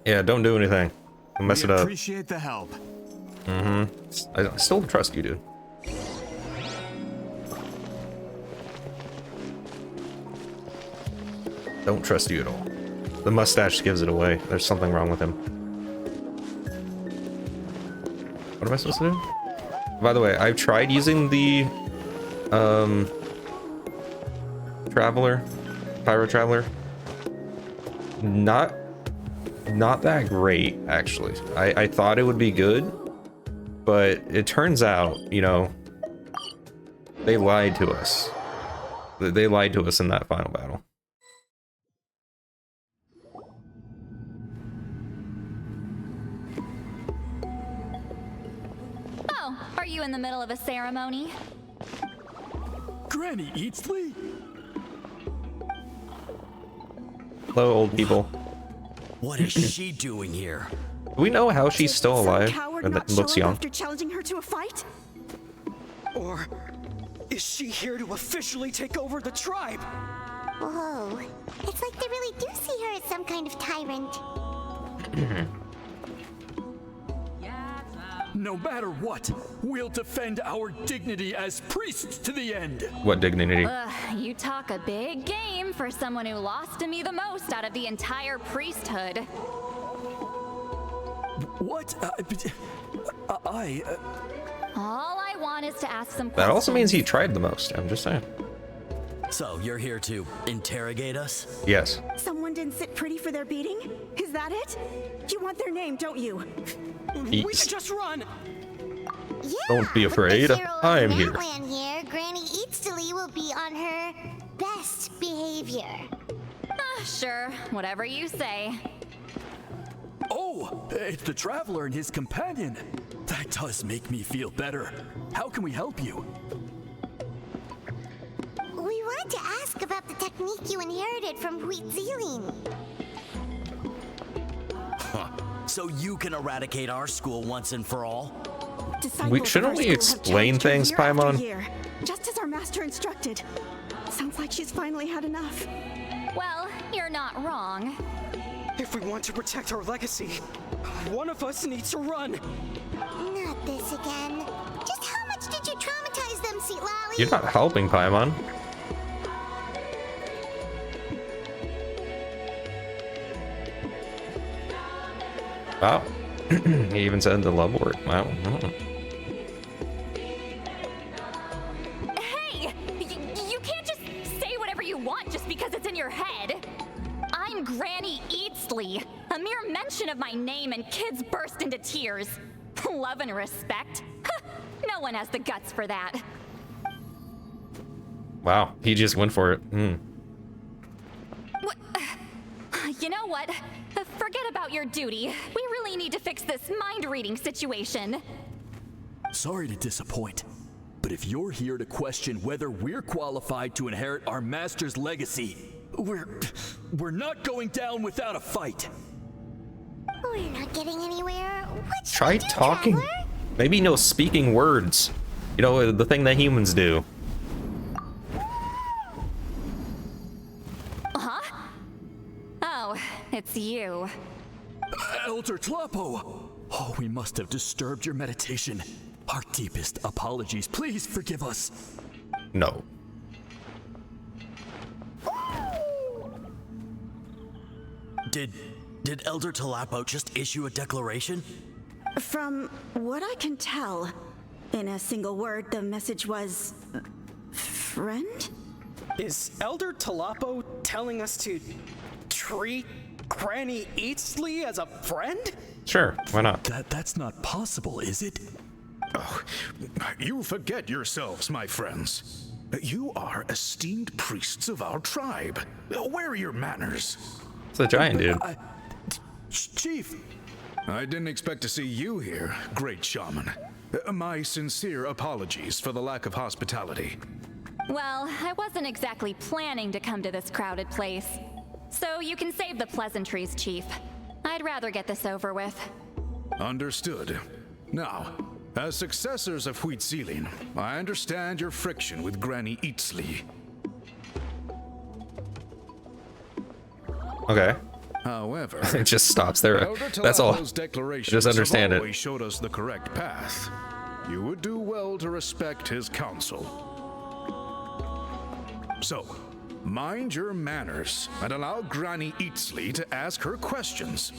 Yeah, don't do anything. Don't mess it up. Appreciate the help. I still don't trust you, dude. Don't trust you at all. The mustache gives it away. There's something wrong with him. What am I supposed to do? By the way, I've tried using the Pyro Traveler. Not that great, actually. I thought it would be good, but it turns out, you know, they lied to us. They lied to us in that final battle. Oh, are you in the middle of a ceremony? Granny Eatsley? Hello, old people. What is she doing here? Do we know how she's still alive? Or that looks young? After challenging her to a fight? Or is she here to officially take over the tribe? Whoa. It's like they really do see her as some kind of tyrant. No matter what, we'll defend our dignity as priests to the end. What dignity? You talk a big game for someone who lost to me the most out of the entire priesthood. What? All I want is to ask some questions. That also means he tried the most. I'm just saying. So, you're here to interrogate us? Yes. Someone didn't sit pretty for their beating? Is that it? You want their name, don't you? We could just run! Yeah, Don't be afraid. I am here. Natlan here, Granny Eatsley will be on her best behavior. Sure, whatever you say. Oh, it's the traveler and his companion. That does make me feel better. How can we help you? We wanted to ask about the technique you inherited from Wheatsealing. So you can eradicate our school once and for all? Shouldn't we explain things, Paimon? Just as our master instructed. Sounds like she's finally had enough. Well, you're not wrong. If we want to protect our legacy, one of us needs to run. Not this again. Just how much did you traumatize them, Citlali? You're not helping, Paimon. Wow. He even said the love word. Wow. Hey! You can't just say whatever you want just because it's in your head. I'm Granny Eatsley. A mere mention of my name and kids burst into tears. Love and respect? No one has the guts for that. Wow. He just went for it. What? You know what? Forget about your duty. We really need to fix this mind-reading situation. Sorry to disappoint, but if you're here to question whether we're qualified to inherit our master's legacy, we're not going down without a fight. We're not getting anywhere. What should Try we do, talking. Traveler? Maybe no speaking words. You know, the thing that humans do. Huh? Oh, it's you. Elder Tlapo! Oh, we must have disturbed your meditation. Our deepest apologies. Please forgive us. No. Did Elder Tlapo just issue a declaration? From what I can tell, in a single word, the message was... friend? Is Elder Tlapo telling us to treat Granny Eatsley as a friend? Sure, why not? That's not possible, is it? Oh, you forget yourselves, my friends. You are esteemed priests of our tribe. Where are your manners? It's a giant dude. Chief! I didn't expect to see you here, great shaman. My sincere apologies for the lack of hospitality. Well, I wasn't exactly planning to come to this crowded place. So you can save the pleasantries, Chief. I'd rather get this over with. Understood. Now, as successors of Citlali, I understand your friction with Granny Eatsley. Okay. However, it just stops there. Elder That's all. Tlapo's declarations Just understand have it. always showed us the correct path. You would do well to respect his counsel. So, mind your manners and allow Granny Eatsley to ask her questions.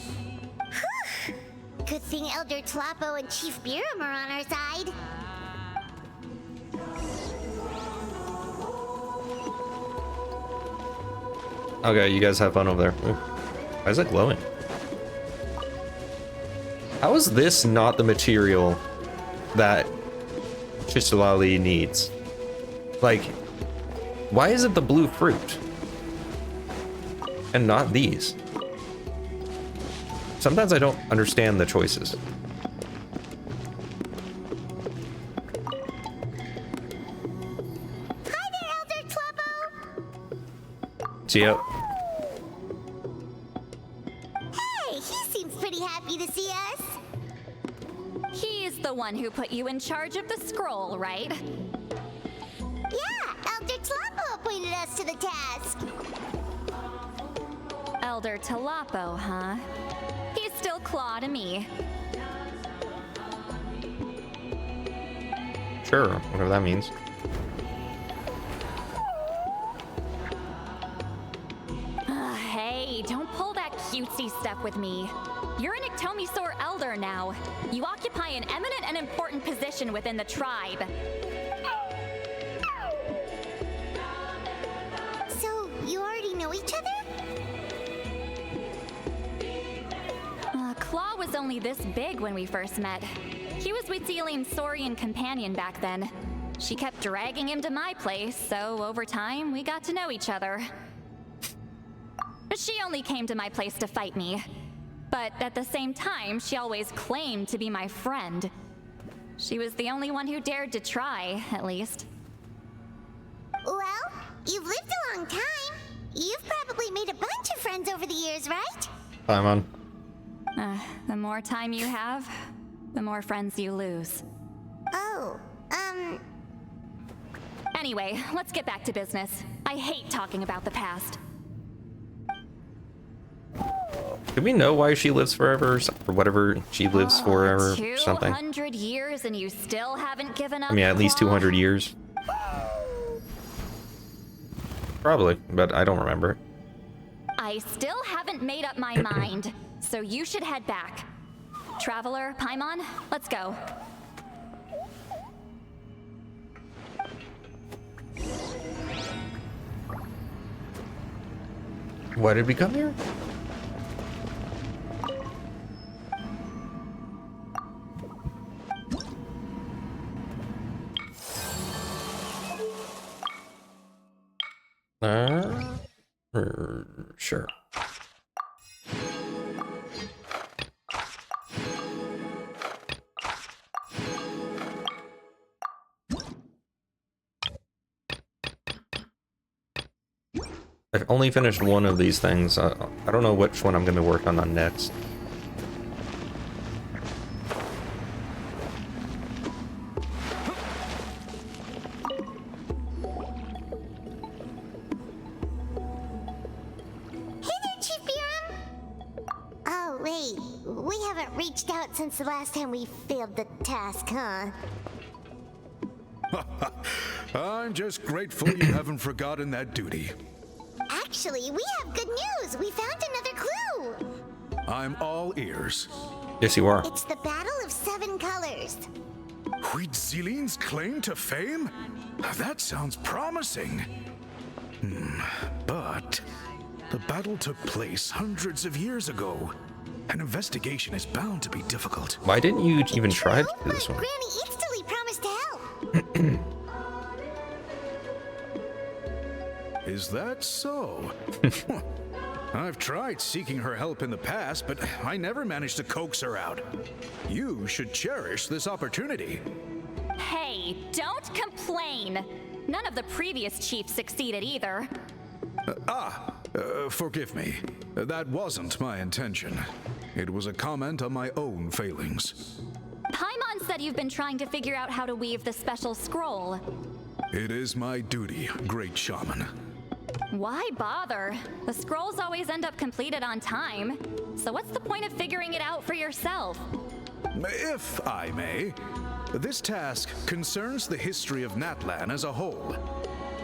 Good thing Elder Tlapo and Chief Biram are on our side. Okay, you guys have fun over there. Ooh. Why is it glowing? How is this not the material that Citlali needs? Like, why is it the blue fruit? And not these? Sometimes I don't understand the choices. Hi there, Elder Tlapo! See ya. Hey, he seems pretty happy to see us. He's the one who put you in charge of the scroll, right? Yeah, Elder Tlapo appointed us to the task. Elder Tlapo, huh? He's still Claw to me. Sure, whatever that means. Hey, don't pull that cutesy stuff with me. You're an Iktomi-Sor elder now. You occupy an eminent and important position within the tribe. So, you already know each other? Claw was only this big when we first met. He was with Celine's Saurian companion back then. She kept dragging him to my place, so over time, we got to know each other. She only came to my place to fight me. But at the same time, she always claimed to be my friend. She was the only one who dared to try, at least. Well, you've lived a long time. You've probably made a bunch of friends over the years, right? Paimon. The more time you have, the more friends you lose. Oh, Anyway, let's get back to business. I hate talking about the past. Do we know why she lives forever or whatever she lives forever or something? 200 years and you still haven't given up? I mean, at least 200 years. Probably, but I don't remember. I still haven't made up my mind, so you should head back. Traveler, Paimon, let's go. Why did we come here? Sure. only finished one of these things. I don't know which one I'm going to work on next. Since the last time we failed the task, huh? I'm just grateful you haven't forgotten that duty. Actually, we have good news. We found another clue. I'm all ears. Yes, you are. It's the Battle of 7 Colors. Huitzilin's claim to fame? That sounds promising. But the battle took place hundreds of years ago. An investigation is bound to be difficult. Why didn't you even try to do this one? Granny Eatsley promised to help. Is that so? I've tried seeking her help in the past, but I never managed to coax her out. You should cherish this opportunity. Hey, don't complain. None of the previous chiefs succeeded either. Forgive me. That wasn't my intention. It was a comment on my own failings. Paimon said you've been trying to figure out how to weave the special scroll. It is my duty, great shaman. Why bother? The scrolls always end up completed on time. So what's the point of figuring it out for yourself? If I may, this task concerns the history of Natlan as a whole.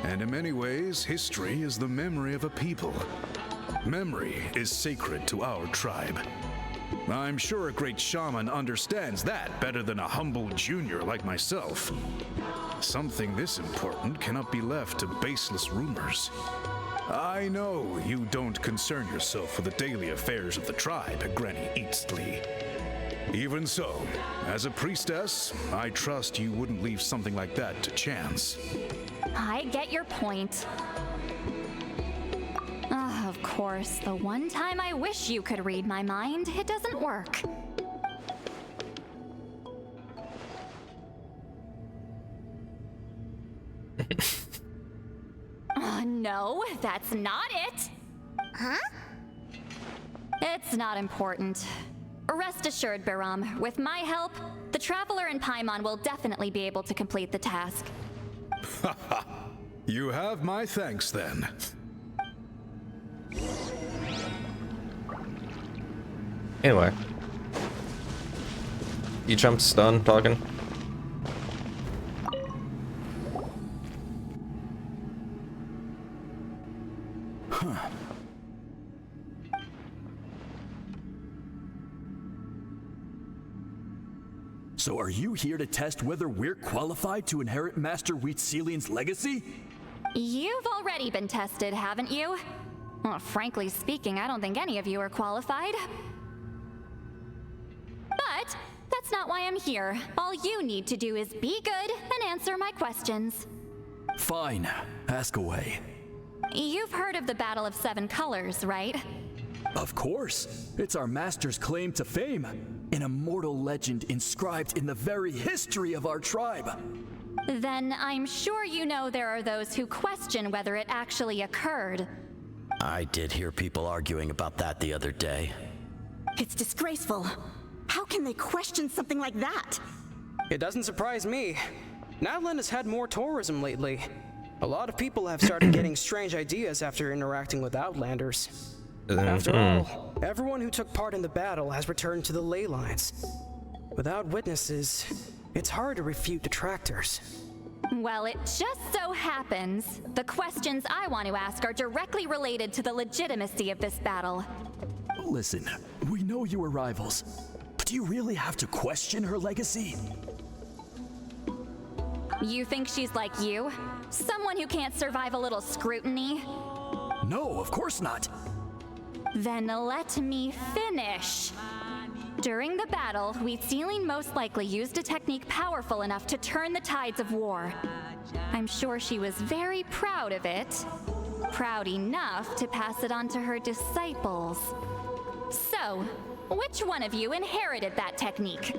And in many ways, history is the memory of a people. Memory is sacred to our tribe. I'm sure a great shaman understands that better than a humble junior like myself. Something this important cannot be left to baseless rumors. I know you don't concern yourself with the daily affairs of the tribe, Granny Eatsley. Even so, as a priestess, I trust you wouldn't leave something like that to chance. I get your point. Of course, the one time I wish you could read my mind, it doesn't work. No, that's not it. Huh? It's not important. Rest assured, Biram, with my help, the Traveler and Paimon will definitely be able to complete the task. You have my thanks then. Anyway. You jumped stun talking? So are you here to test whether we're qualified to inherit Master Huitzilin's legacy? You've already been tested, haven't you? Well, frankly speaking, I don't think any of you are qualified. But that's not why I'm here. All you need to do is be good and answer my questions. Fine. Ask away. You've heard of the Battle of 7 Colors, right? Of course. It's our master's claim to fame. An immortal legend inscribed in the very history of our tribe. Then I'm sure you know there are those who question whether it actually occurred. I did hear people arguing about that the other day. It's disgraceful. How can they question something like that? It doesn't surprise me. Natlan has had more tourism lately. A lot of people have started getting strange ideas after interacting with Outlanders. After all, everyone who took part in the battle has returned to the ley lines. Without witnesses, it's hard to refute detractors. Well, it just so happens the questions I want to ask are directly related to the legitimacy of this battle. Listen, we know you were rivals, but do you really have to question her legacy? You think she's like you? Someone who can't survive a little scrutiny? No, of course not. Then let me finish. During the battle, Huitzilin most likely used a technique powerful enough to turn the tides of war. I'm sure she was very proud of it. Proud enough to pass it on to her disciples. So, which one of you inherited that technique?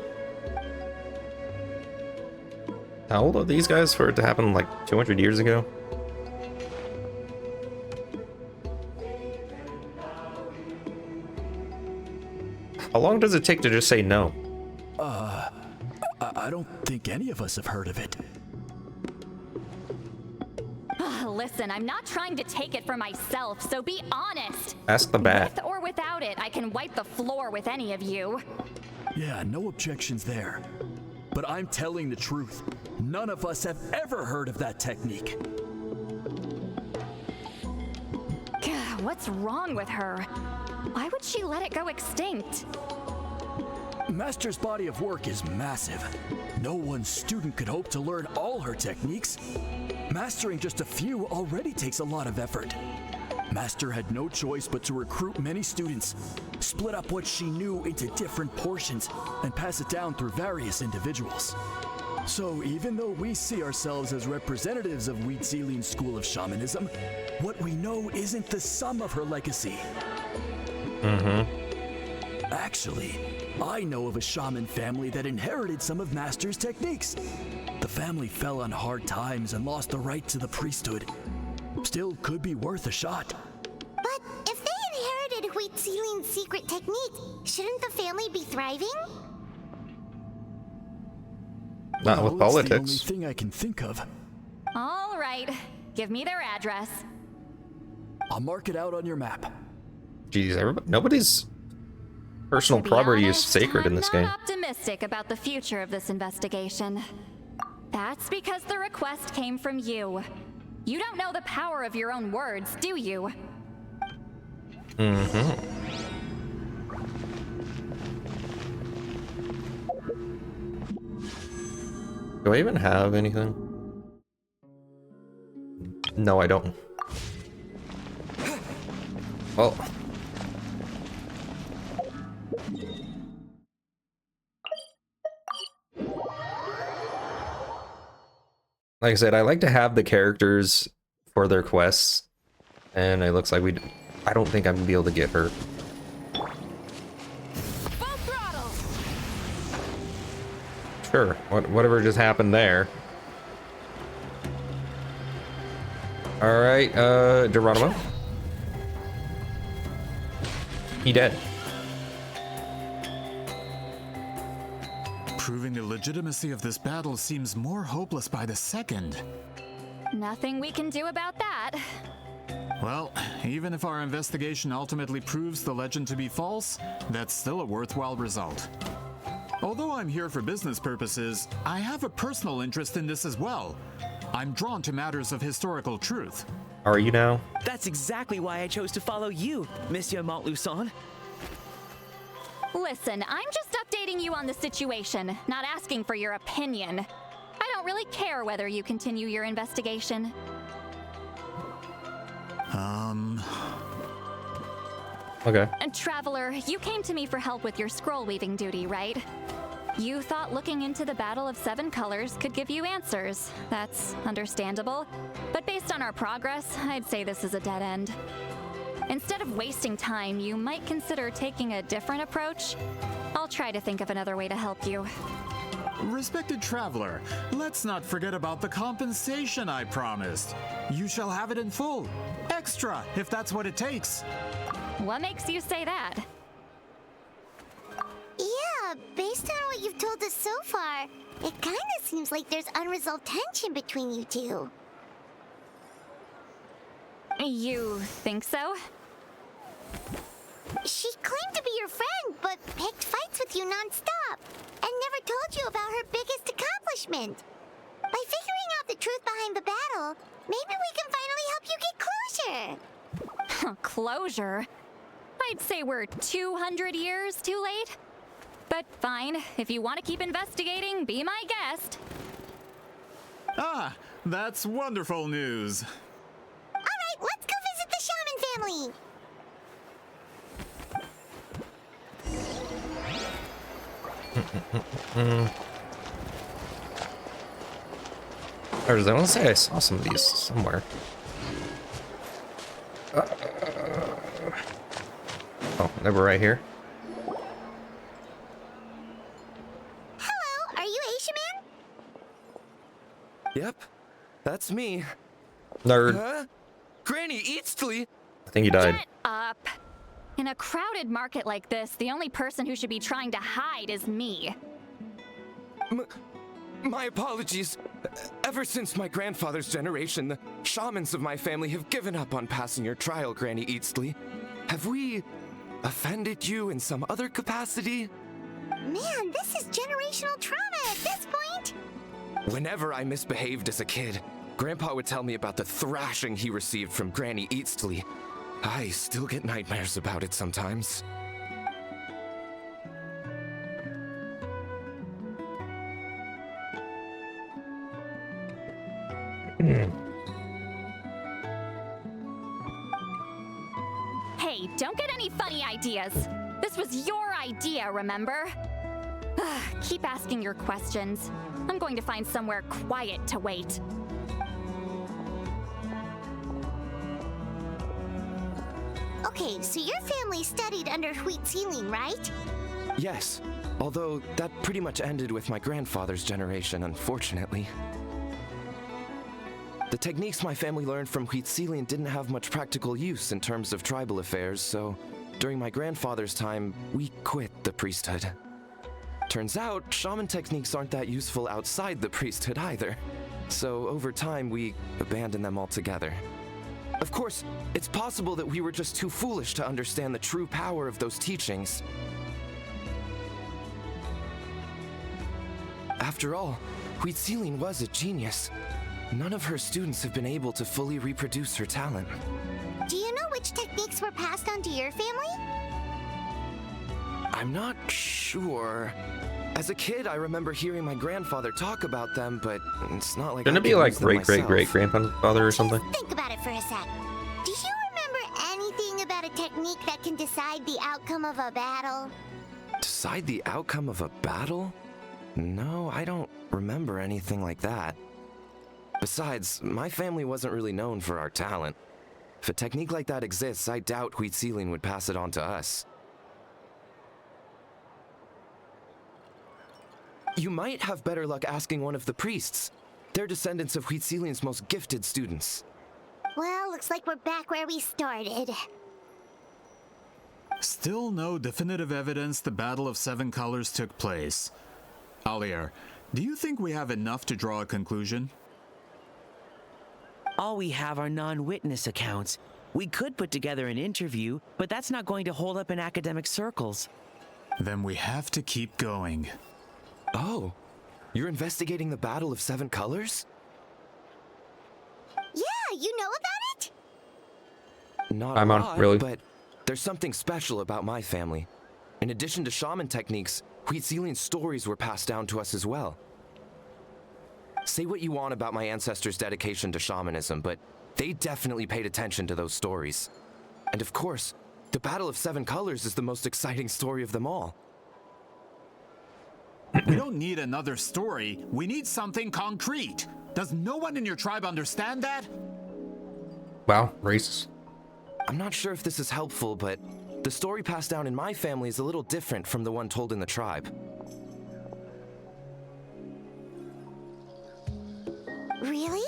How old are these guys for it to happen like 200 years ago? How long does it take to just say no? I don't think any of us have heard of it. Listen, I'm not trying to take it for myself, so be honest. Ask the bat. With or without it, I can wipe the floor with any of you. Yeah, no objections there. But I'm telling the truth. None of us have ever heard of that technique. What's wrong with her? Why would she let it go extinct? Master's body of work is massive. No one student could hope to learn all her techniques. Mastering just a few already takes a lot of effort. Master had no choice but to recruit many students, split up what she knew into different portions, and pass it down through various individuals. So even though we see ourselves as representatives of Wheat Zealin's school of shamanism, what we know isn't the sum of her legacy. Actually, I know of a shaman family that inherited some of Master's techniques. The family fell on hard times and lost the right to the priesthood. Still could be worth a shot. But if they inherited Wheat Zealin's secret technique, shouldn't the family be thriving? Not with politics. It's the only thing I can think of. All right, give me their address. I'll mark it out on your map. Jeez, nobody's personal property is sacred in this game. I'm not optimistic about the future of this investigation. That's because the request came from you. You don't know the power of your own words, do you? Do I even have anything? No, I don't. Well. Like I said, I like to have the characters for their quests, and it looks like I don't think I'm gonna be able to get her. Sure, whatever just happened there. Alright, Geronimo. He dead. Proving the legitimacy of this battle seems more hopeless by the second. Nothing we can do about that. Well, even if our investigation ultimately proves the legend to be false, that's still a worthwhile result. Although I'm here for business purposes, I have a personal interest in this as well. I'm drawn to matters of historical truth. Are you now? That's exactly why I chose to follow you, Monsieur Montluçon. Listen, I'm just updating you on the situation, not asking for your opinion. I don't really care whether you continue your investigation. Okay. And Traveler, you came to me for help with your scroll weaving duty, right? You thought looking into the Battle of Seven Colors could give you answers. That's understandable. But based on our progress, I'd say this is a dead end. Instead of wasting time, you might consider taking a different approach. I'll try to think of another way to help you. Respected Traveler, let's not forget about the compensation I promised. You shall have it in full. Extra, if that's what it takes. What makes you say that? Yeah, based on what you've told us so far, it kinda seems like there's unresolved tension between you two. You think so? She claimed to be your friend, but picked fights with you non-stop, and never told you about her biggest accomplishment. By figuring out the truth behind the battle, maybe we can finally help you get closure. Closure? I'd say we're 200 years too late. But fine, if you want to keep investigating, be my guest. Ah, that's wonderful news. Alright, let's go visit the shaman family. I want to say I saw some of these somewhere. Oh, they were right here. Hello, are you Asia Man? Yep, that's me. Nerd. Huh? Granny Eastly? I think he died. Get up. In a crowded market like this, the only person who should be trying to hide is me. My apologies. Ever since my grandfather's generation, the shamans of my family have given up on passing your trial, Granny Eastly. Have we offended you in some other capacity? Man, this is generational trauma at this point! Whenever I misbehaved as a kid, Grandpa would tell me about the thrashing he received from Granny Eastly. I still get nightmares about it sometimes. Hey, don't get any funny ideas. This was your idea, remember? Keep asking your questions. I'm going to find somewhere quiet to wait. Okay, so your family studied under Wheat Ceiling, right? Yes, although that pretty much ended with my grandfather's generation, unfortunately. The techniques my family learned from Wheat Ceiling didn't have much practical use in terms of tribal affairs, so during my grandfather's time, we quit the priesthood. Turns out, shaman techniques aren't that useful outside the priesthood either. So over time, we abandoned them altogether. Of course, it's possible that we were just too foolish to understand the true power of those teachings. After all, Wheat Ceiling was a genius. None of her students have been able to fully reproduce her talent. Do you know which techniques were passed on to your family? I'm not sure. As a kid, I remember hearing my grandfather talk about them, but it's not like Shouldn't it be like great-great-great-grandfather or something? Think about it for a sec. Do you remember anything about a technique that can decide the outcome of a battle? Decide the outcome of a battle? No, I don't remember anything like that. Besides, my family wasn't really known for our talent. If a technique like that exists, I doubt Wheat Ceiling would pass it on to us. You might have better luck asking one of the priests. They're descendants of Wheat Ceiling's most gifted students. Well, looks like we're back where we started. Still no definitive evidence the Battle of Seven Colors took place. Alier, do you think we have enough to draw a conclusion? All we have are non-witness accounts. We could put together an interview, but that's not going to hold up in academic circles. Then we have to keep going. Oh, you're investigating the Battle of Seven Colors? Yeah, you know about it? Not I'm a on, lot, really? but there's something special about my family. In addition to shaman techniques, Wheat Ceiling's stories were passed down to us as well. Say what you want about my ancestors' dedication to shamanism, but they definitely paid attention to those stories. And of course, the Battle of Seven Colors is the most exciting story of them all. We don't need another story. We need something concrete. Does no one in your tribe understand that? Wow, racist. I'm not sure if this is helpful, but the story passed down in my family is a little different from the one told in the tribe. Really?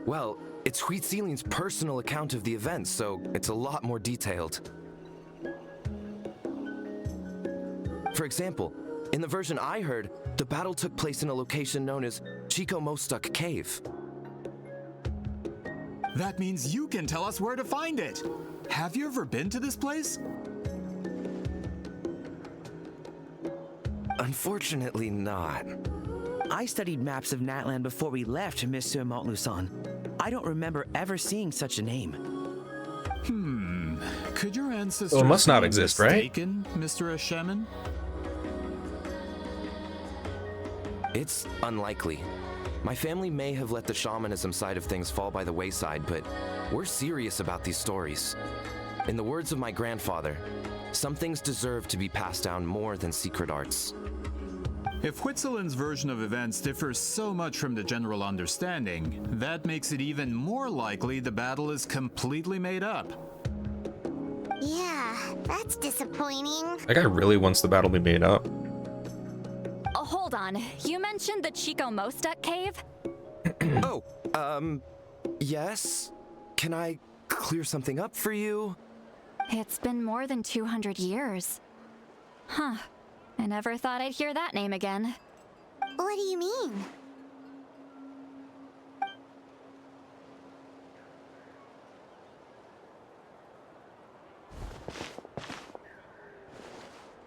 Well, it's Wheat Ceiling's personal account of the event, so it's a lot more detailed. For example, in the version I heard, the battle took place in a location known as Chico Mostuk Cave. That means you can tell us where to find it. Have you ever been to this place? Unfortunately not. I studied maps of Natlan before we left, Monsieur Montluçon. I don't remember ever seeing such a name. Could your ancestors Well, it must not be exist, right? mistaken, Mr. Shaman? It's unlikely. My family may have let the shamanism side of things fall by the wayside, but we're serious about these stories. In the words of my grandfather, some things deserve to be passed down more than secret arts. If Whitzelin's version of events differs so much from the general understanding, that makes it even more likely the battle is completely made up. Yeah, that's disappointing. That guy really wants the battle to be made up. Hold on. You mentioned the Chico Mostuk cave? Yes? Can I clear something up for you? It's been more than 200 years. Huh. I never thought I'd hear that name again. What do you mean?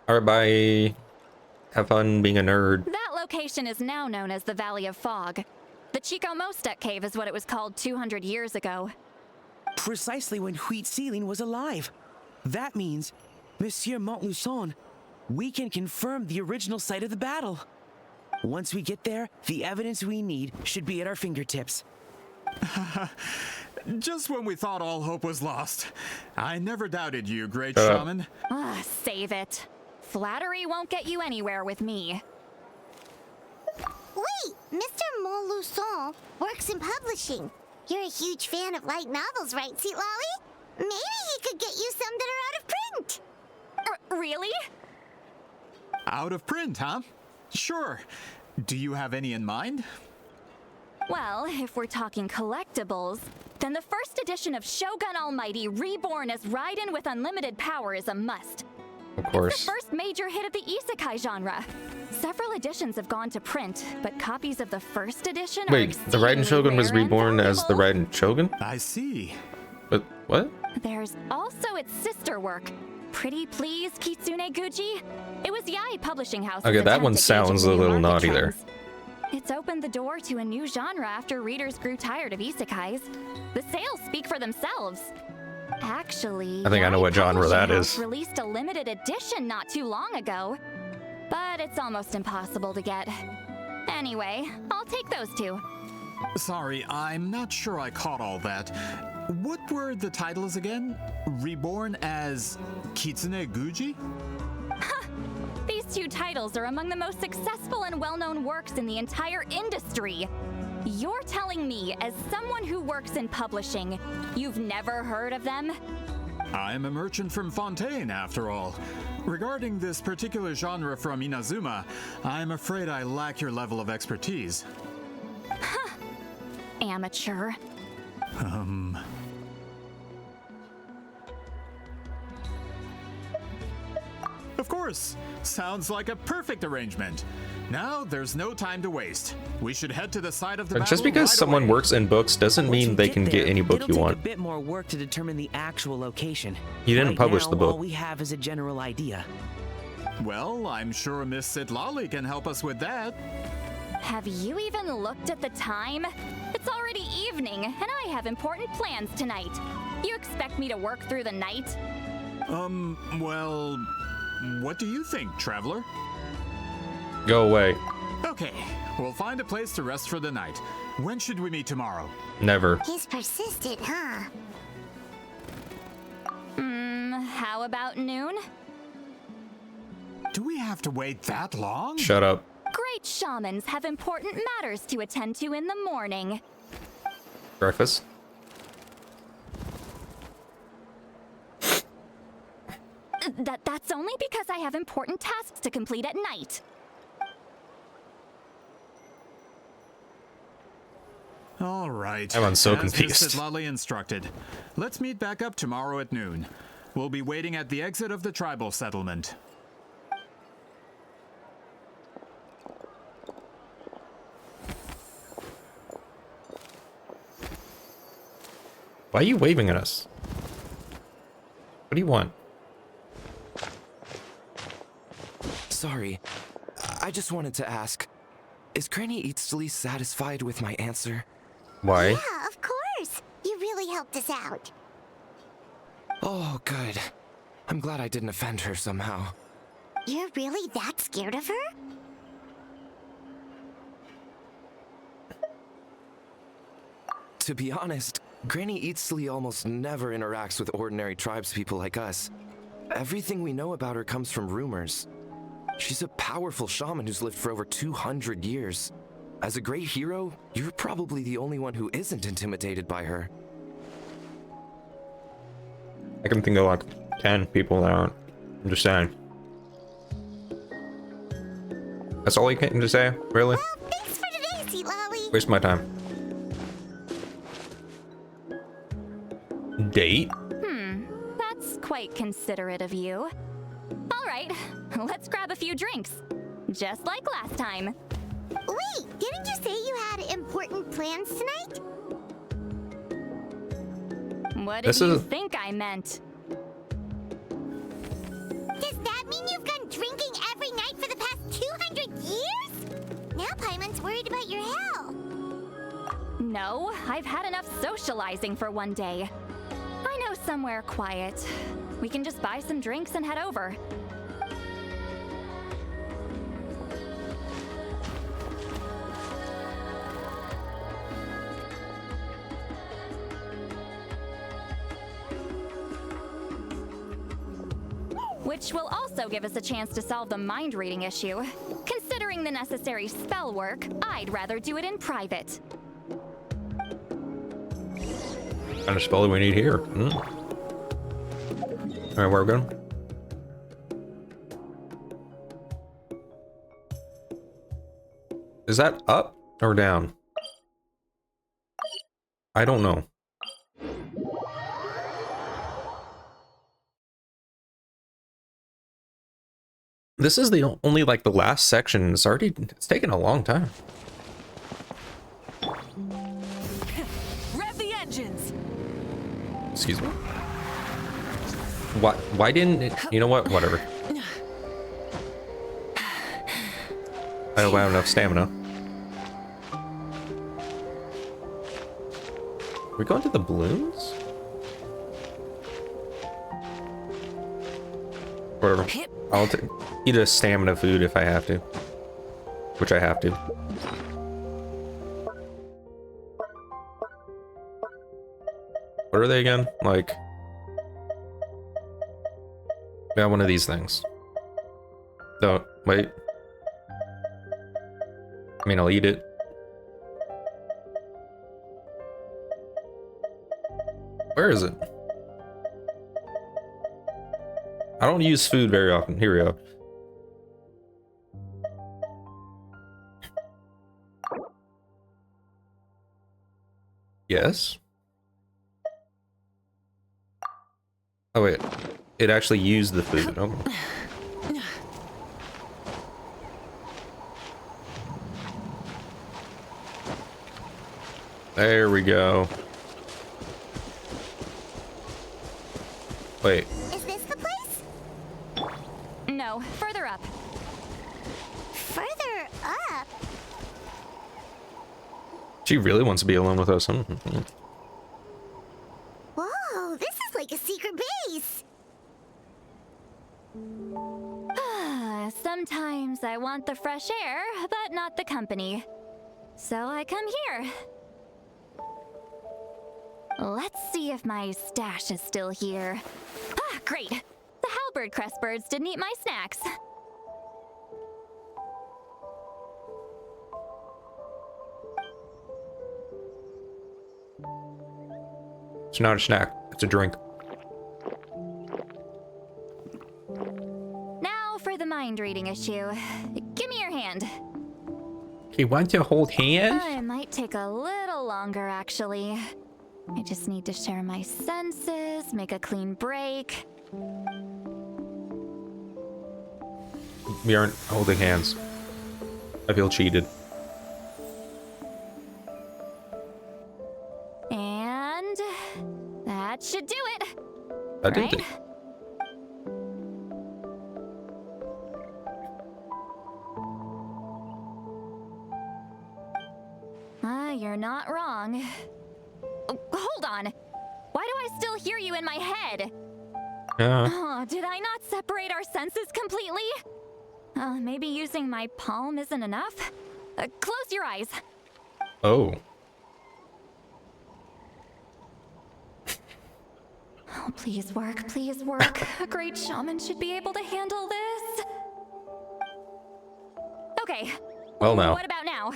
Alright, bye. Have fun being a nerd. That location is now known as the Valley of Fog. The Chico Mostek Cave is what it was called 200 years ago. Precisely when Wheat Ceiling was alive. That means, Monsieur Montluçon, we can confirm the original site of the battle. Once we get there, the evidence we need should be at our fingertips. Just when we thought all hope was lost. I never doubted you, great shaman. Save it. Flattery won't get you anywhere with me. Wait, Mr. Montluçon works in publishing. You're a huge fan of light novels, right, Citlali? Maybe he could get you some that are out of print. Really? Out of print, huh? Sure. Do you have any in mind? Well, if we're talking collectibles, then the first edition of Shogun Almighty reborn as Raiden with unlimited power is a must. Of course. It's the first major hit of the isekai genre. Several editions have gone to print, but copies of the first edition are Wait, the Raiden Shogun was reborn as the Raiden Shogun? I see. But what? There's also its sister work, Pretty Please Kitsune Guji. It was Yae Publishing House. Okay, that one sounds a little naughty there. It's opened the door to a new genre after readers grew tired of isekais. The sales speak for themselves. Actually, I think I know what genre that is. Released a limited edition not too long ago, but it's almost impossible to get. Anyway, I'll take those two. Sorry, I'm not sure I caught all that. What were the titles again? Reborn as Kitsune Guji? These two titles are among the most successful and well-known works in the entire industry. You're telling me, as someone who works in publishing, you've never heard of them? I'm a merchant from Fontaine, after all. Regarding this particular genre from Inazuma, I'm afraid I lack your level of expertise. Amateur. Of course. Sounds like a perfect arrangement. Now, there's no time to waste. We should head to the site of the battle. Just because someone works in books doesn't mean they can get any book you want. It'll take a bit more work to determine the actual location. You didn't publish the book. All we have is a general idea. Well, I'm sure Miss Citlali can help us with that. Have you even looked at the time? It's already evening, and I have important plans tonight. You expect me to work through the night? Well, what do you think, traveler? Go away. Okay, we'll find a place to rest for the night. When should we meet tomorrow? Never. He's persistent, huh? How about noon? Do we have to wait that long? Shut up. Great shamans have important matters to attend to in the morning. Breakfast. That's only because I have important tasks to complete at night. All right. I'm so As Miss confused. Citlali instructed. Let's meet back up tomorrow at noon. We'll be waiting at the exit of the tribal settlement. Why are you waving at us? What do you want? Sorry. I just wanted to ask, is Granny Eatsley satisfied with my answer? Why? Yeah, of course. You really helped us out. Oh, good. I'm glad I didn't offend her somehow. You're really that scared of her? To be honest, Granny Eatsley almost never interacts with ordinary tribespeople like us. Everything we know about her comes from rumors. She's a powerful shaman who's lived for over 200 years. As a great hero, you're probably the only one who isn't intimidated by her. I can think of like 10 people that aren't. I'm just saying. That's all you came to say? Really? Well, thanks for today, Citlali. Waste my time. Date? That's quite considerate of you. All right, let's grab a few drinks. Just like last time. Wait, didn't you say you had important plans tonight? What did you think I meant? Does that mean you've gone drinking every night for the past 200 years? Now Paimon's worried about your health. No, I've had enough socializing for one day. I know somewhere quiet. We can just buy some drinks and head over. Which will also give us a chance to solve the mind reading issue. Considering the necessary spell work, I'd rather do it in private. What kind of spell do we need here? Alright, where are we going? Is that up or down? I don't know. This is the only, like, the last section. It's taken a long time. Rev the engines. Excuse me? Why didn't it? You know what? Whatever. I don't have enough stamina. Are we going to the balloons? Whatever. I'll eat a stamina food if I have to. Which I have to. What are they again? Like... Yeah, one of these things. Don't, wait. I mean, I'll eat it. Where is it? I don't use food very often. Here we go. Yes. Oh wait, it actually used the food. Oh. There we go. Wait. Is this the place? No, further up. Further up? She really wants to be alone with us. Whoa, this is like a secret base. Sometimes I want the fresh air, but not the company. So I come here. Let's see if my stash is still here. Ah, great! The halberd crest birds didn't eat my snacks. It's not a snack, it's a drink. Now for the mind reading issue. Give me your hand. He wants to hold hands? It might take a little longer, actually. I just need to share my senses, make a clean break. We aren't holding hands. I feel cheated. And that should do it. That did it. You're not wrong. Oh, hold on. Why do I still hear you in my head? Oh, did I not separate our senses completely? Maybe using my palm isn't enough? Close your eyes. Oh. Oh, please work, please work. A great shaman should be able to handle this. Okay. Well, now. What about now?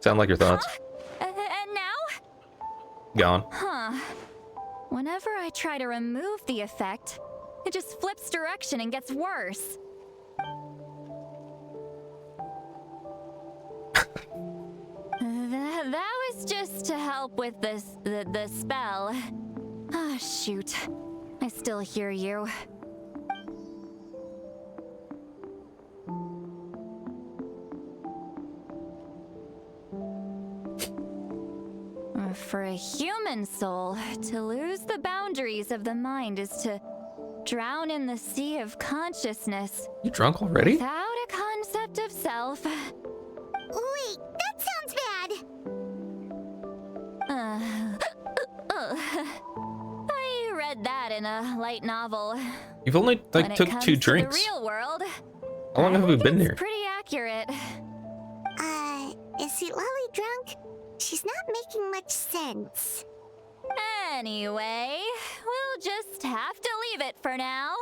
Sound like your thoughts. And now? Gone. Huh. Whenever I try to remove the effect, it just flips direction and gets worse. That It's just to help with the spell. Ah, shoot. I still hear you. For a human soul, to lose the boundaries of the mind is to drown in the sea of consciousness. You drunk already? Without a concept of self. Wait, that sounds bad. I read that in a light novel. You've only When like it took comes 2 to drinks. the real world, How long have we been here? pretty accurate. Is Citlali drunk? She's not making much sense. Anyway, we'll just have to leave it for now.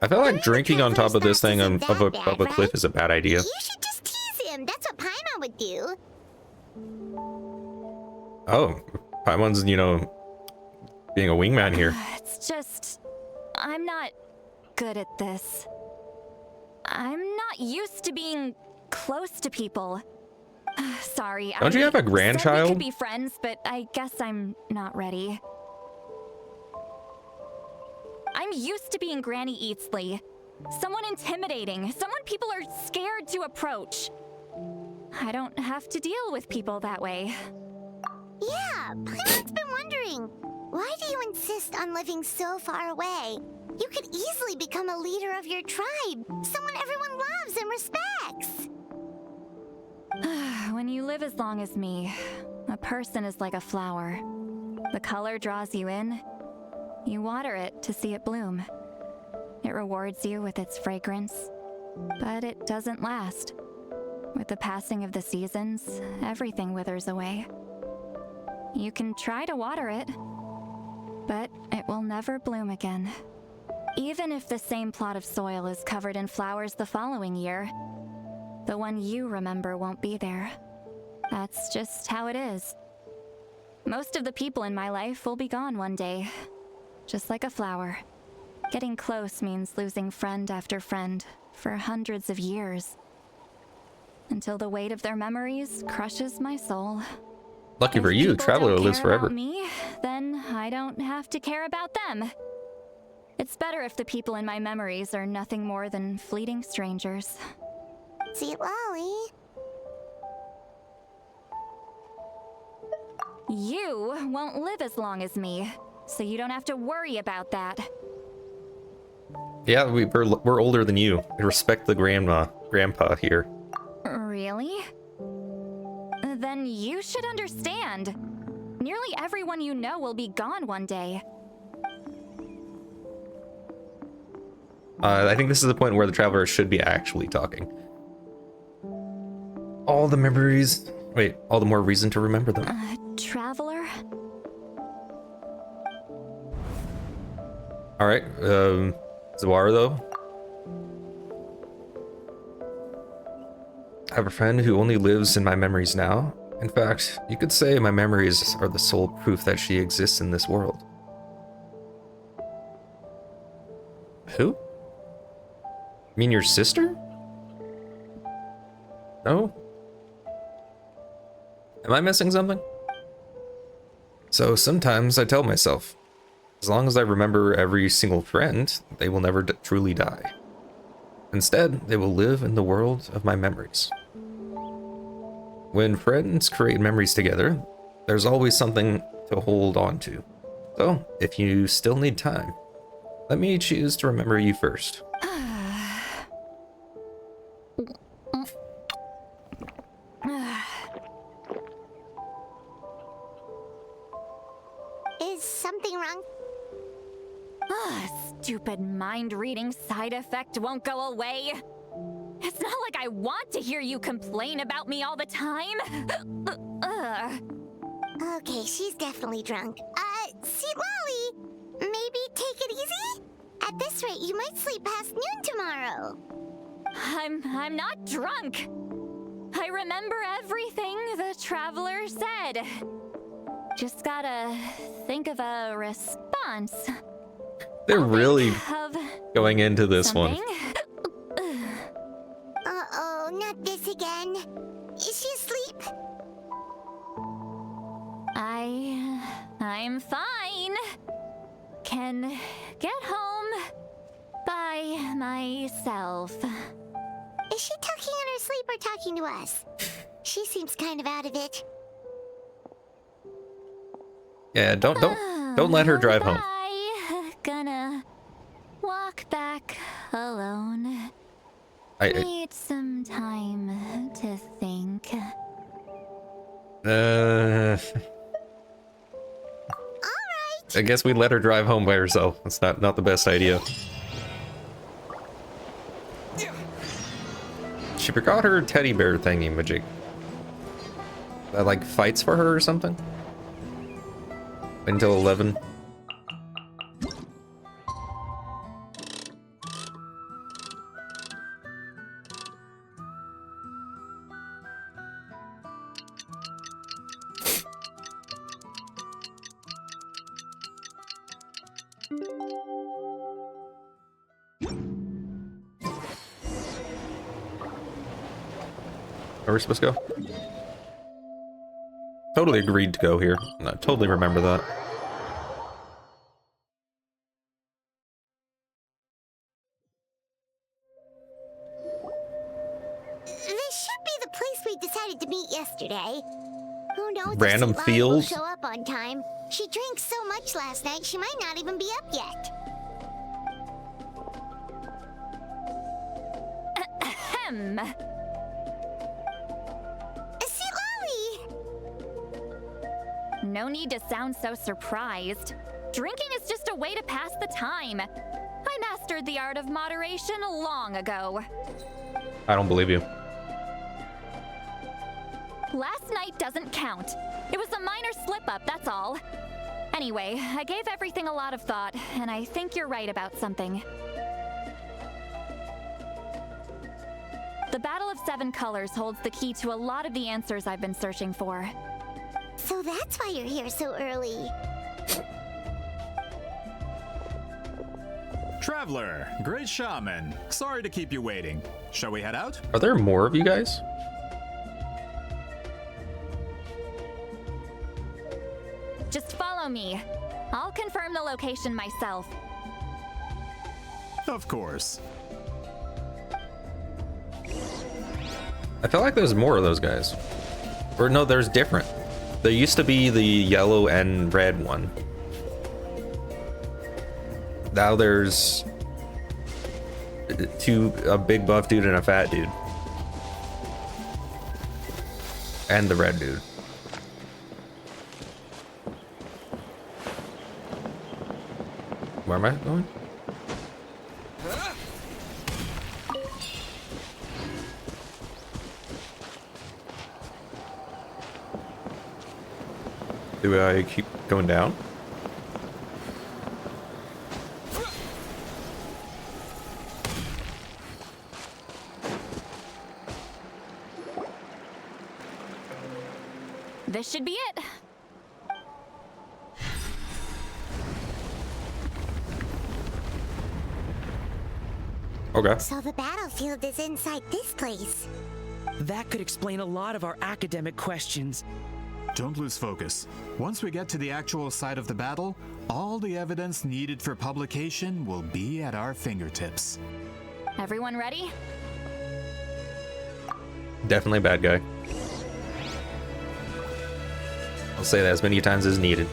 I feel like drinking on top of this thing of a cliff is a bad idea. You should just tease him. That's what Paimon would do. Oh, Paimon's, you know, being a wingman here. It's just, I'm not good at this. I'm not used to being close to people. Sorry. Don't you have a said we grandchild? could be friends, but I guess I'm not ready. I'm used to being Granny Eatsley. Someone intimidating, someone people are scared to approach. I don't have to deal with people that way. Yeah, Paimon's been wondering. Why do you insist on living so far away? You could easily become a leader of your tribe. Someone everyone loves and respects. When you live as long as me, a person is like a flower. The color draws you in. You water it to see it bloom. It rewards you with its fragrance, but it doesn't last. With the passing of the seasons, everything withers away. You can try to water it, but it will never bloom again. Even if the same plot of soil is covered in flowers the following year, the one you remember won't be there. That's just how it is. Most of the people in my life will be gone one day, just like a flower. Getting close means losing friend after friend for hundreds of years, until the weight of their memories crushes my soul. Lucky for you, Traveler lives forever. About me, then I don't have to care about them. It's better if the people in my memories are nothing more than fleeting strangers. Citlali. You won't live as long as me, so you don't have to worry about that. Yeah, we're older than you. I respect the grandpa here. Really? Then you should understand. Nearly everyone you know will be gone one day. I think this is the point where the Traveler should be actually talking. All the memories. Wait, all the more reason to remember them. Traveler? Alright, Zawara though. I have a friend who only lives in my memories now. In fact, you could say my memories are the sole proof that she exists in this world. Who? You mean your sister? No? Am I missing something? So sometimes I tell myself, as long as I remember every single friend, they will never truly die. Instead, they will live in the world of my memories. When friends create memories together, there's always something to hold on to. So, if you still need time, let me choose to remember you first. Is something wrong? Stupid mind-reading side effect won't go away. It's not like I want to hear you complain about me all the time. Okay, she's definitely drunk. Citlali, maybe take it easy? At this rate, you might sleep past noon tomorrow. I'm not drunk. I remember everything the Traveler said. Just gotta think of a response. They're really going into this one. Uh-oh, not this again. Is she asleep? I'm fine. Can get home by myself. Is she talking in her sleep or talking to us? She seems kind of out of it. Yeah, don't let her drive home. Gonna walk back alone. I Need some time to think. I guess we let her drive home by herself. That's not the best idea. She forgot her teddy bear thingy magic. That like fights for her or something? Until 11. Where are we supposed to go? Totally agreed to go here. I totally remember that. This should be the place we decided to meet yesterday. Who knows Random if Citlali will fields? show up on time. She drank so much last night, she might not even be up yet. Ahem. Citlali! No need to sound so surprised. Drinking is just a way to pass the time. I mastered the art of moderation long ago. I don't believe you. Last night doesn't count. It was a minor slip-up, that's all. Anyway, I gave everything a lot of thought, and I think you're right about something. The Battle of Seven Colors holds the key to a lot of the answers I've been searching for. So that's why you're here so early. Traveler, great shaman. Sorry to keep you waiting. Shall we head out? Are there more of you guys? Just follow me. I'll confirm the location myself. Of course. I feel like there's more of those guys. Or no, there's different. There used to be the yellow and red one. Now there's a big buff dude and a fat dude. And the red dude. Where am I going? Do I keep going down? This should be it. Okay. So the battlefield is inside this place. That could explain a lot of our academic questions. Don't lose focus. Once we get to the actual site of the battle, all the evidence needed for publication will be at our fingertips. Everyone ready? Definitely a bad guy. I'll say that as many times as needed.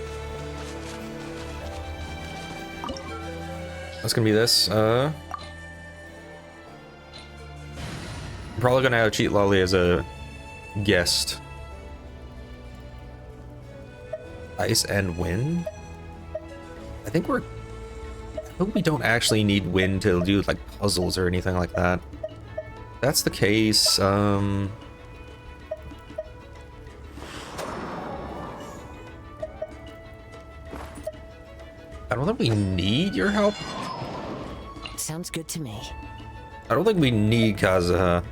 That's gonna be this. I'm probably gonna have Citlali as a guest. Ice and wind? I hope we don't actually need wind to do like puzzles or anything like that. If that's the case, I don't think we need your help. Sounds good to me. I don't think we need Kazuha.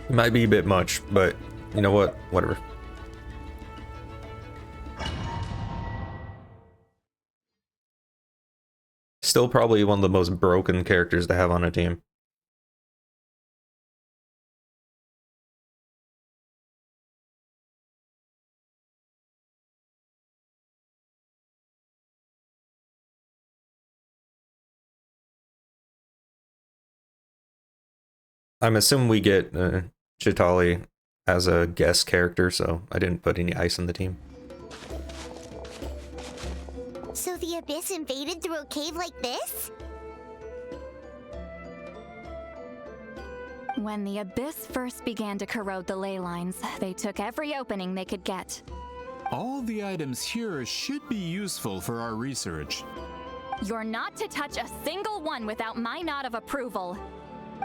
It might be a bit much, but you know what? Whatever. Still probably one of the most broken characters to have on a team. I'm assuming we get Citlali as a guest character, so I didn't put any ice in the team. So the Abyss invaded through a cave like this? When the Abyss first began to corrode the ley lines, they took every opening they could get. All the items here should be useful for our research. You're not to touch a single one without my nod of approval.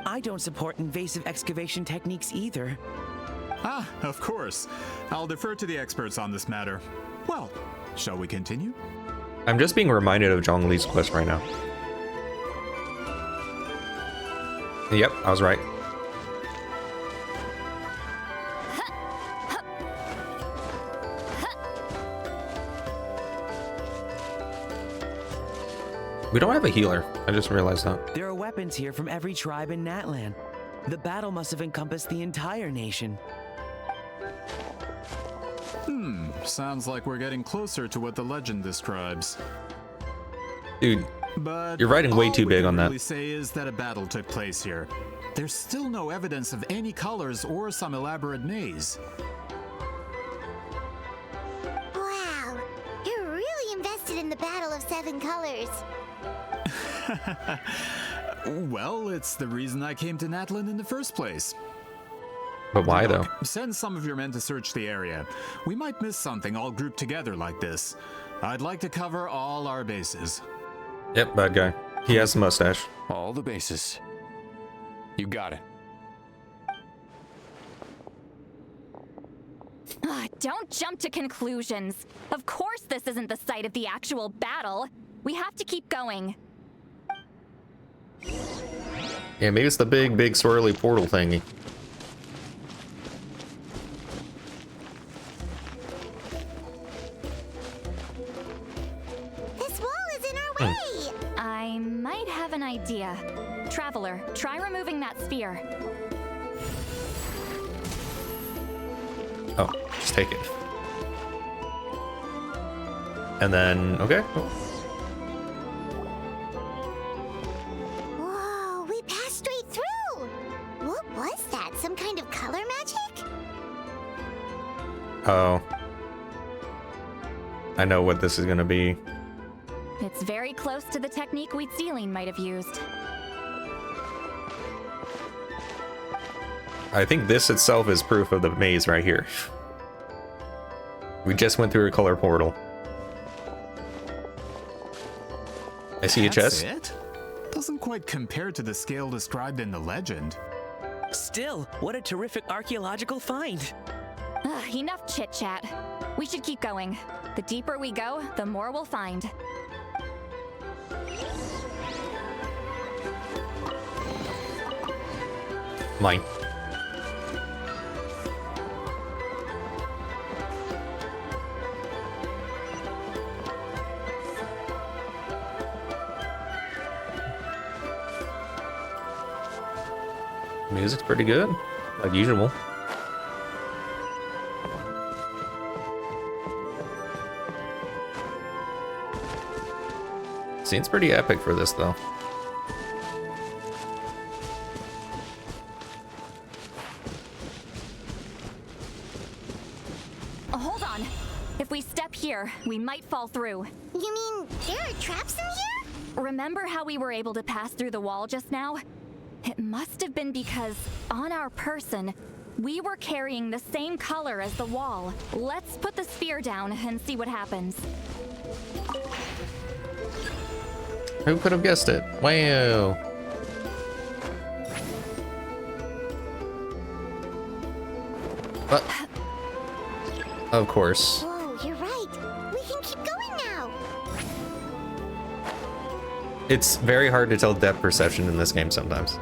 I don't support invasive excavation techniques either. Ah, of course. I'll defer to the experts on this matter. Well, shall we continue? I'm just being reminded of Zhongli's quest right now. Yep, I was right. We don't have a healer. I just realized that. There are weapons here from every tribe in Natlan. The battle must have encompassed the entire nation. Sounds like we're getting closer to what the legend describes. Dude, but you're writing way too big on that. All we can really say is that a battle took place here. There's still no evidence of any colors or some elaborate maze. Wow, you're really invested in the Battle of Seven Colors. Well, it's the reason I came to Natlan in the first place. But why though? Send some of your men to search the area. We might miss something all grouped together like this. I'd like to cover all our bases. Yep, bad guy. He has a mustache. All the bases. You got it. Don't jump to conclusions. Of course this isn't the site of the actual battle. We have to keep going. Yeah, maybe it's the big swirly portal thingy. This wall is in our way! I might have an idea. Traveler, try removing that sphere. Oh, just take it. And then, okay. Whoa, we passed straight through! What was that? Some kind of color magic? Oh. I know what this is gonna be. It's very close to the technique Citlali might have used. I think this itself is proof of the maze right here. We just went through a color portal. I see a chest. That's it? Doesn't quite compare to the scale described in the legend. Still, what a terrific archaeological find. Enough chit-chat. We should keep going. The deeper we go, the more we'll find. Mine. Music's pretty good, like usual. Scene's pretty epic for this, though. Hold on. If we step here, we might fall through. You mean there are traps in here? Remember how we were able to pass through the wall just now? It must have been because, on our person, we were carrying the same color as the wall. Let's put the sphere down and see what happens. Who could have guessed it? Wow. But of course. Whoa, you're right. We can keep going now. It's very hard to tell depth perception in this game sometimes.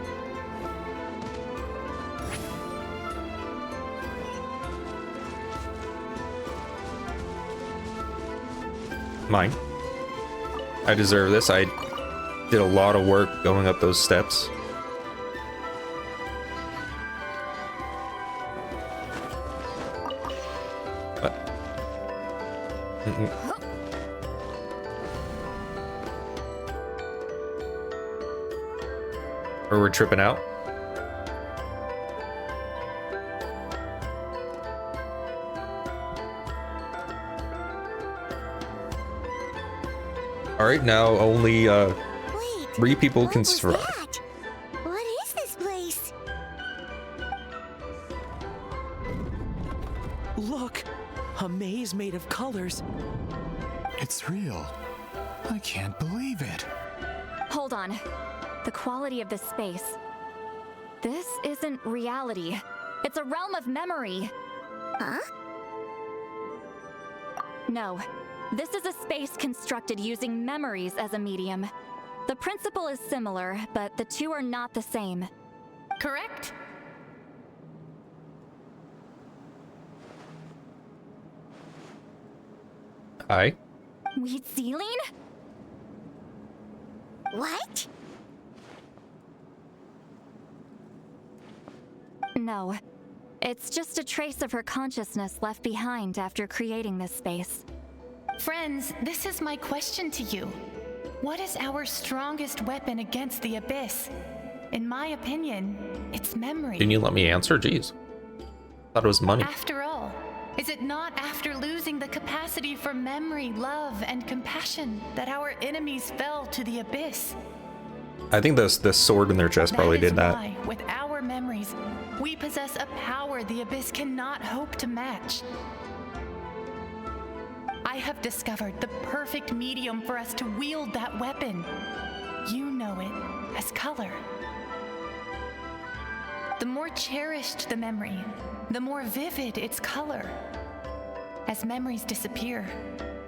Mine. I deserve this. I did a lot of work going up those steps. What? Or we're tripping out? Alright, now only 3 people can survive. What is this place? Look! A maze made of colors. It's real. I can't believe it. Hold on. The quality of this space. This isn't reality. It's a realm of memory. Huh? No. This is a space constructed using memories as a medium. The principle is similar, but the two are not the same. Correct? Hi. Wheat ceiling? What? No. It's just a trace of her consciousness left behind after creating this space. Friends, this is my question to you. What is our strongest weapon against the Abyss? In my opinion, it's memory. Didn't you let me answer? Jeez. Thought it was money. After all, is it not after losing the capacity for memory, love, and compassion that our enemies fell to the Abyss? I think the sword in their chest probably did that. Why, with our memories, we possess a power the Abyss cannot hope to match. I have discovered the perfect medium for us to wield that weapon. You know it as color. The more cherished the memory, the more vivid its color. As memories disappear,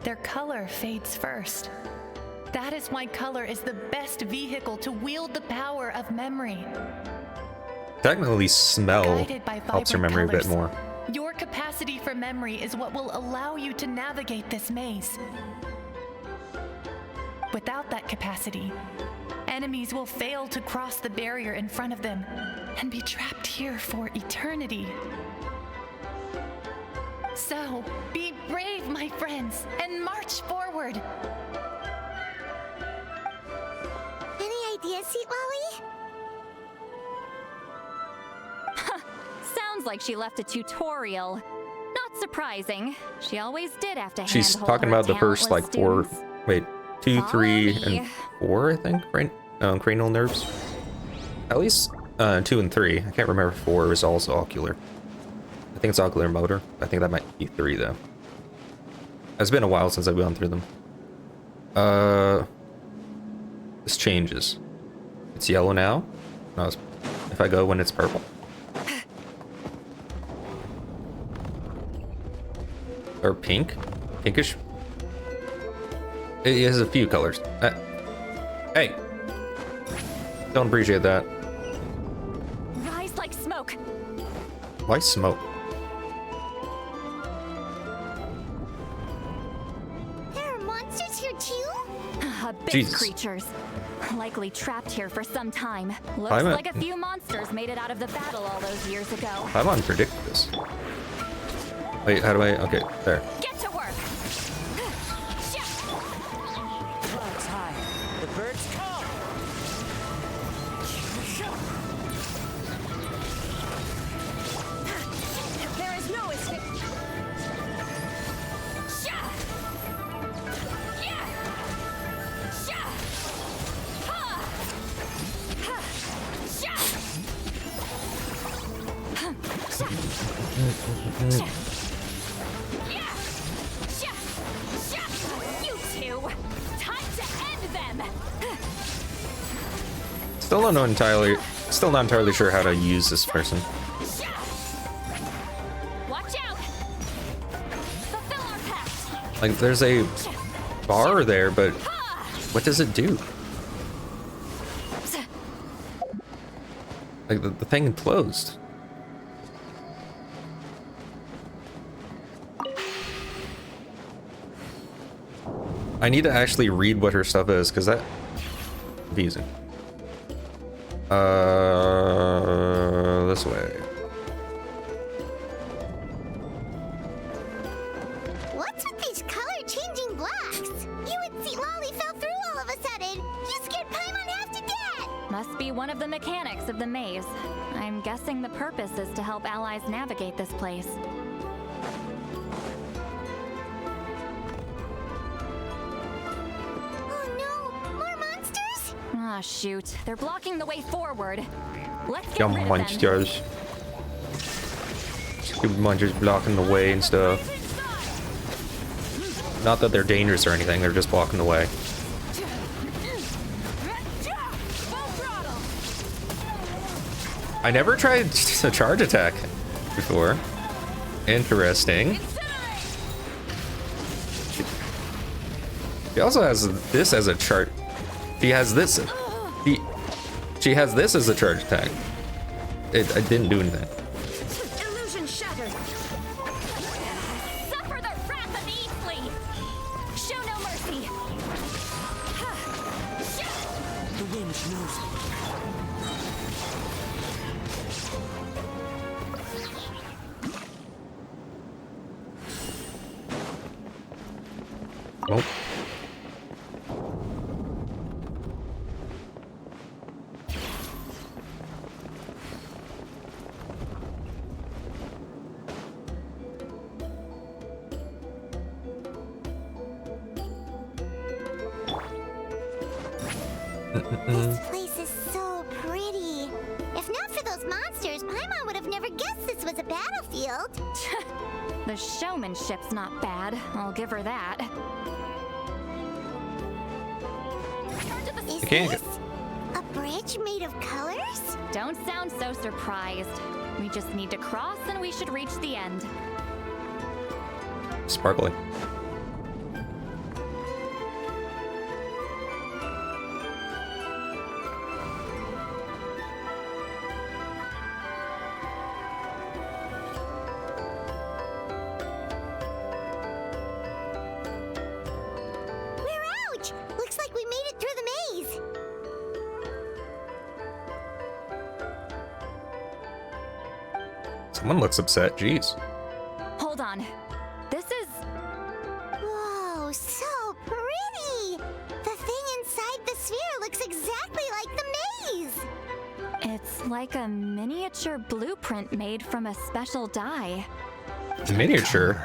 their color fades first. That is why color is the best vehicle to wield the power of memory. Technically, smell helps your memory a bit more. Your capacity for memory is what will allow you to navigate this maze. Without that capacity, enemies will fail to cross the barrier in front of them and be trapped here for eternity. So, be brave, my friends, and march forward. Any ideas, Citlali? Sounds like she left a tutorial. Not surprising. She always did have to She's handhold talking her about the first like talentless 4, students. wait, 2, 3, Follow me. and 4, I think, right? Cranial nerves. At least 2 and 3. I can't remember if 4 is also ocular. I think it's ocular motor. I think that might be 3 though. It's been a while since I've gone through them. This changes. It's yellow now. No, if I go when it's purple. Or pink? Pinkish? It has a few colors. Hey! Don't appreciate that. Rise like smoke. Why smoke? There are monsters here too? Abyss Jesus. creatures. Likely trapped here for some time. Looks I'm like a few monsters made it out of the battle all those years ago. I'm on predict this. Wait, how do I? Okay, there. Get to work! Clouds high. The birds come. There is no escape. You two! Time to end them! Still not entirely sure how to use this person. Watch out! Fulfill our pact! Like, there's a bar there, but what does it do? Like, the thing closed. I need to actually read what her stuff is, because that... confusing. This way. What's with these color-changing blocks? You and Citlali fell through all of a sudden. You scared Paimon half to death. Must be one of the mechanics of the maze. I'm guessing the purpose is to help allies navigate this place. Oh Ah, shoot. They're blocking the way forward. Let's get Dumb rid of them. monsters. Stupid monsters blocking the way and stuff. Not that they're dangerous or anything, they're just blocking the way. I never tried a charge attack before. Interesting. She also has this as a chart. She has this. She has this as a charge attack. It didn't do anything. Illusion shattered. Suffer the wrath of Eastly. Show no mercy. The wind knows it. Oh. This place is so pretty. If not for those monsters, Paimon would have never guessed this was a battlefield. The showmanship's not bad. I'll give her that. Is can't this a bridge made of colors? Don't sound so surprised. We just need to cross and we should reach the end. Sparkly. We're out! Looks like we made it through the maze. Someone looks upset. Jeez. Hold on. This is... Whoa, so pretty! The thing inside the sphere looks exactly like the maze! It's like a miniature blueprint made from a special dye. Miniature.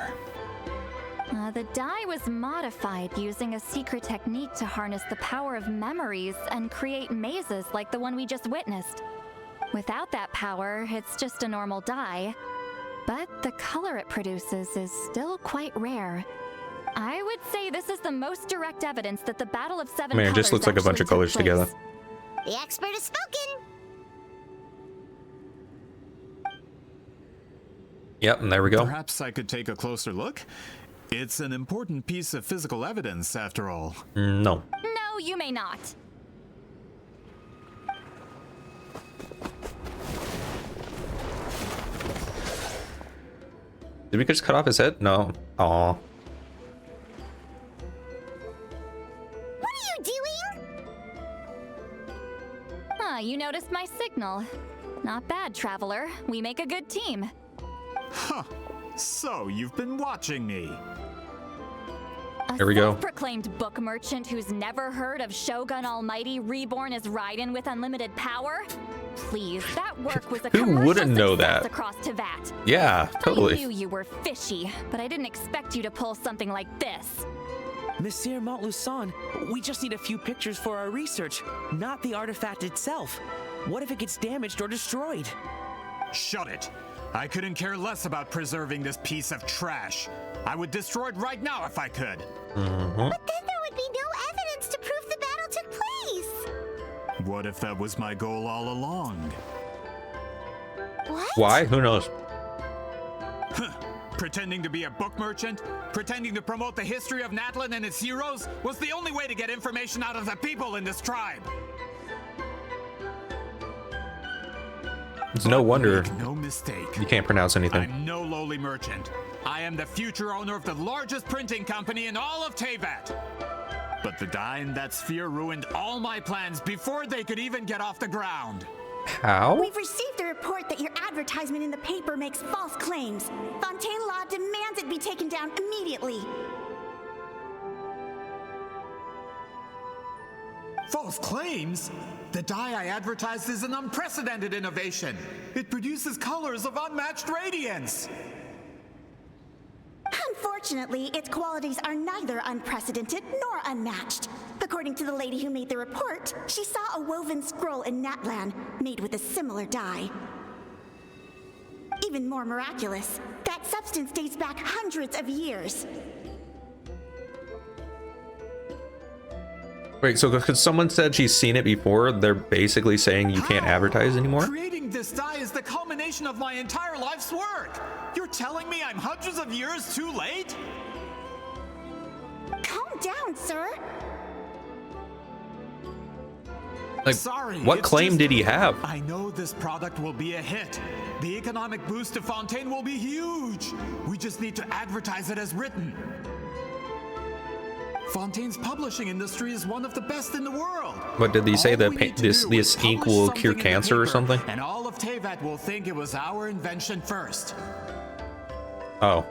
The dye was modified using a secret technique to harness the power of memories and create mazes like the one we just witnessed. Without that power, it's just a normal dye. But the color it produces is still quite rare. I would say this is the most direct evidence that the Battle of Seven Man, it Colors just looks like a bunch of actually colors took together. place. The expert has spoken! Yep, and there we go. Perhaps I could take a closer look? It's an important piece of physical evidence, after all. No. No, you may not. Did we just cut off his head? No. Aw. What are you doing? Ah, you noticed my signal. Not bad, Traveler. We make a good team. Huh. So, you've been watching me. There we go. Proclaimed book merchant who's never heard of Shogun Almighty reborn as Raiden with unlimited power? Please, that work was a Who commercial wouldn't know success that? across Tevat. Yeah, I totally. knew you were fishy, but I didn't expect you to pull something like this. Monsieur Montluçon, we just need a few pictures for our research, not the artifact itself. What if it gets damaged or destroyed? Shut it! I couldn't care less about preserving this piece of trash. I would destroy it right now if I could. But then there would be no evidence to prove the battle took place! What if that was my goal all along? What? Why? Who knows? Huh. Pretending to be a book merchant, pretending to promote the history of Natlan and its heroes, was the only way to get information out of the people in this tribe. It's no wonder Make no mistake. you can't pronounce anything. I'm no lowly merchant. I am the future owner of the largest printing company in all of Tevat. But the dye in that sphere ruined all my plans before they could even get off the ground. How? We've received a report that your advertisement in the paper makes false claims. Fontaine Law demands it be taken down immediately. False claims? The dye I advertised is an unprecedented innovation. It produces colors of unmatched radiance. Unfortunately, its qualities are neither unprecedented nor unmatched. The According to the lady who made the report, she saw a woven scroll in Natlan made with a similar dye. Even more miraculous, that substance dates back hundreds of years. Wait, so because someone said she's seen it before, they're basically saying you can't advertise anymore? Creating this dye is the culmination of my entire life's work. You're telling me I'm hundreds of years too late? Calm down, sir. Like, Sorry, what claim did he have? I know this product will be a hit. The economic boost to Fontaine will be huge. We just need to advertise it as written. Fontaine's publishing industry is one of the best in the world. What did he say? That this ink will cure cancer or something? And all of Teyvat will think it was our invention first. Oh.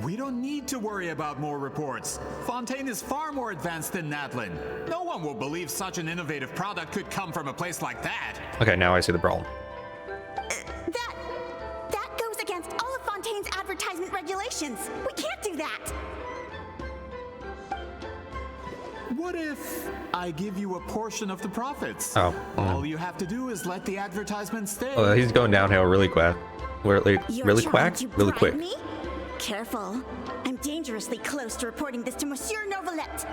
We don't need to worry about more reports. Fontaine is far more advanced than Natlan. No one will believe such an innovative product could come from a place like that. Okay, now I see the problem. That goes against all of Fontaine's advertisement regulations. We can't do that. What if I give you a portion of the profits? Oh. All you have to do is let the advertisement stay. Oh, he's going downhill really quick. Really quick? Really quick. Me? Careful. I'm dangerously close to reporting this to Monsieur Novelette.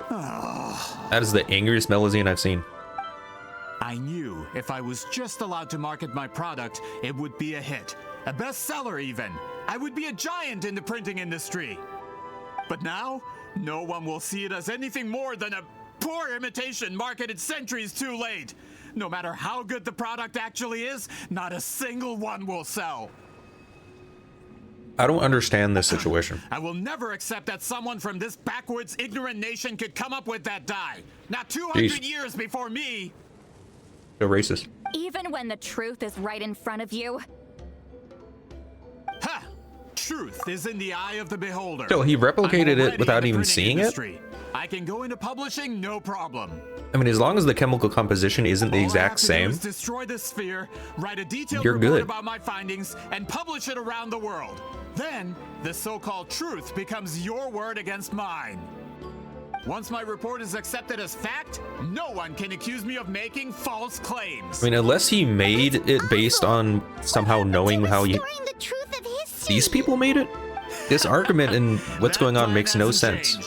That is the angriest Melusine I've seen. I knew if I was just allowed to market my product, it would be a hit. A bestseller even. I would be a giant in the printing industry. But now, no one will see it as anything more than a poor imitation marketed centuries too late. No matter how good the product actually is, not a single one will sell. I don't understand this situation. I will never accept that someone from this backwoods, ignorant nation could come up with that dye. Not 200 years before me. So racist. Even when the truth is right in front of you. Ha! Truth is in the eye of the beholder. So he replicated it without even seeing it? I can go into publishing, no problem. I mean, as long as the chemical composition isn't the exact same, destroy the sphere, write a detailed you're report good. about my findings, and publish it around the world. Then, the so-called truth becomes your word against mine. Once my report is accepted as fact, no one can accuse me of making false claims. I mean, unless he made it based on somehow knowing how these people made it, this argument and what's going on makes no sense.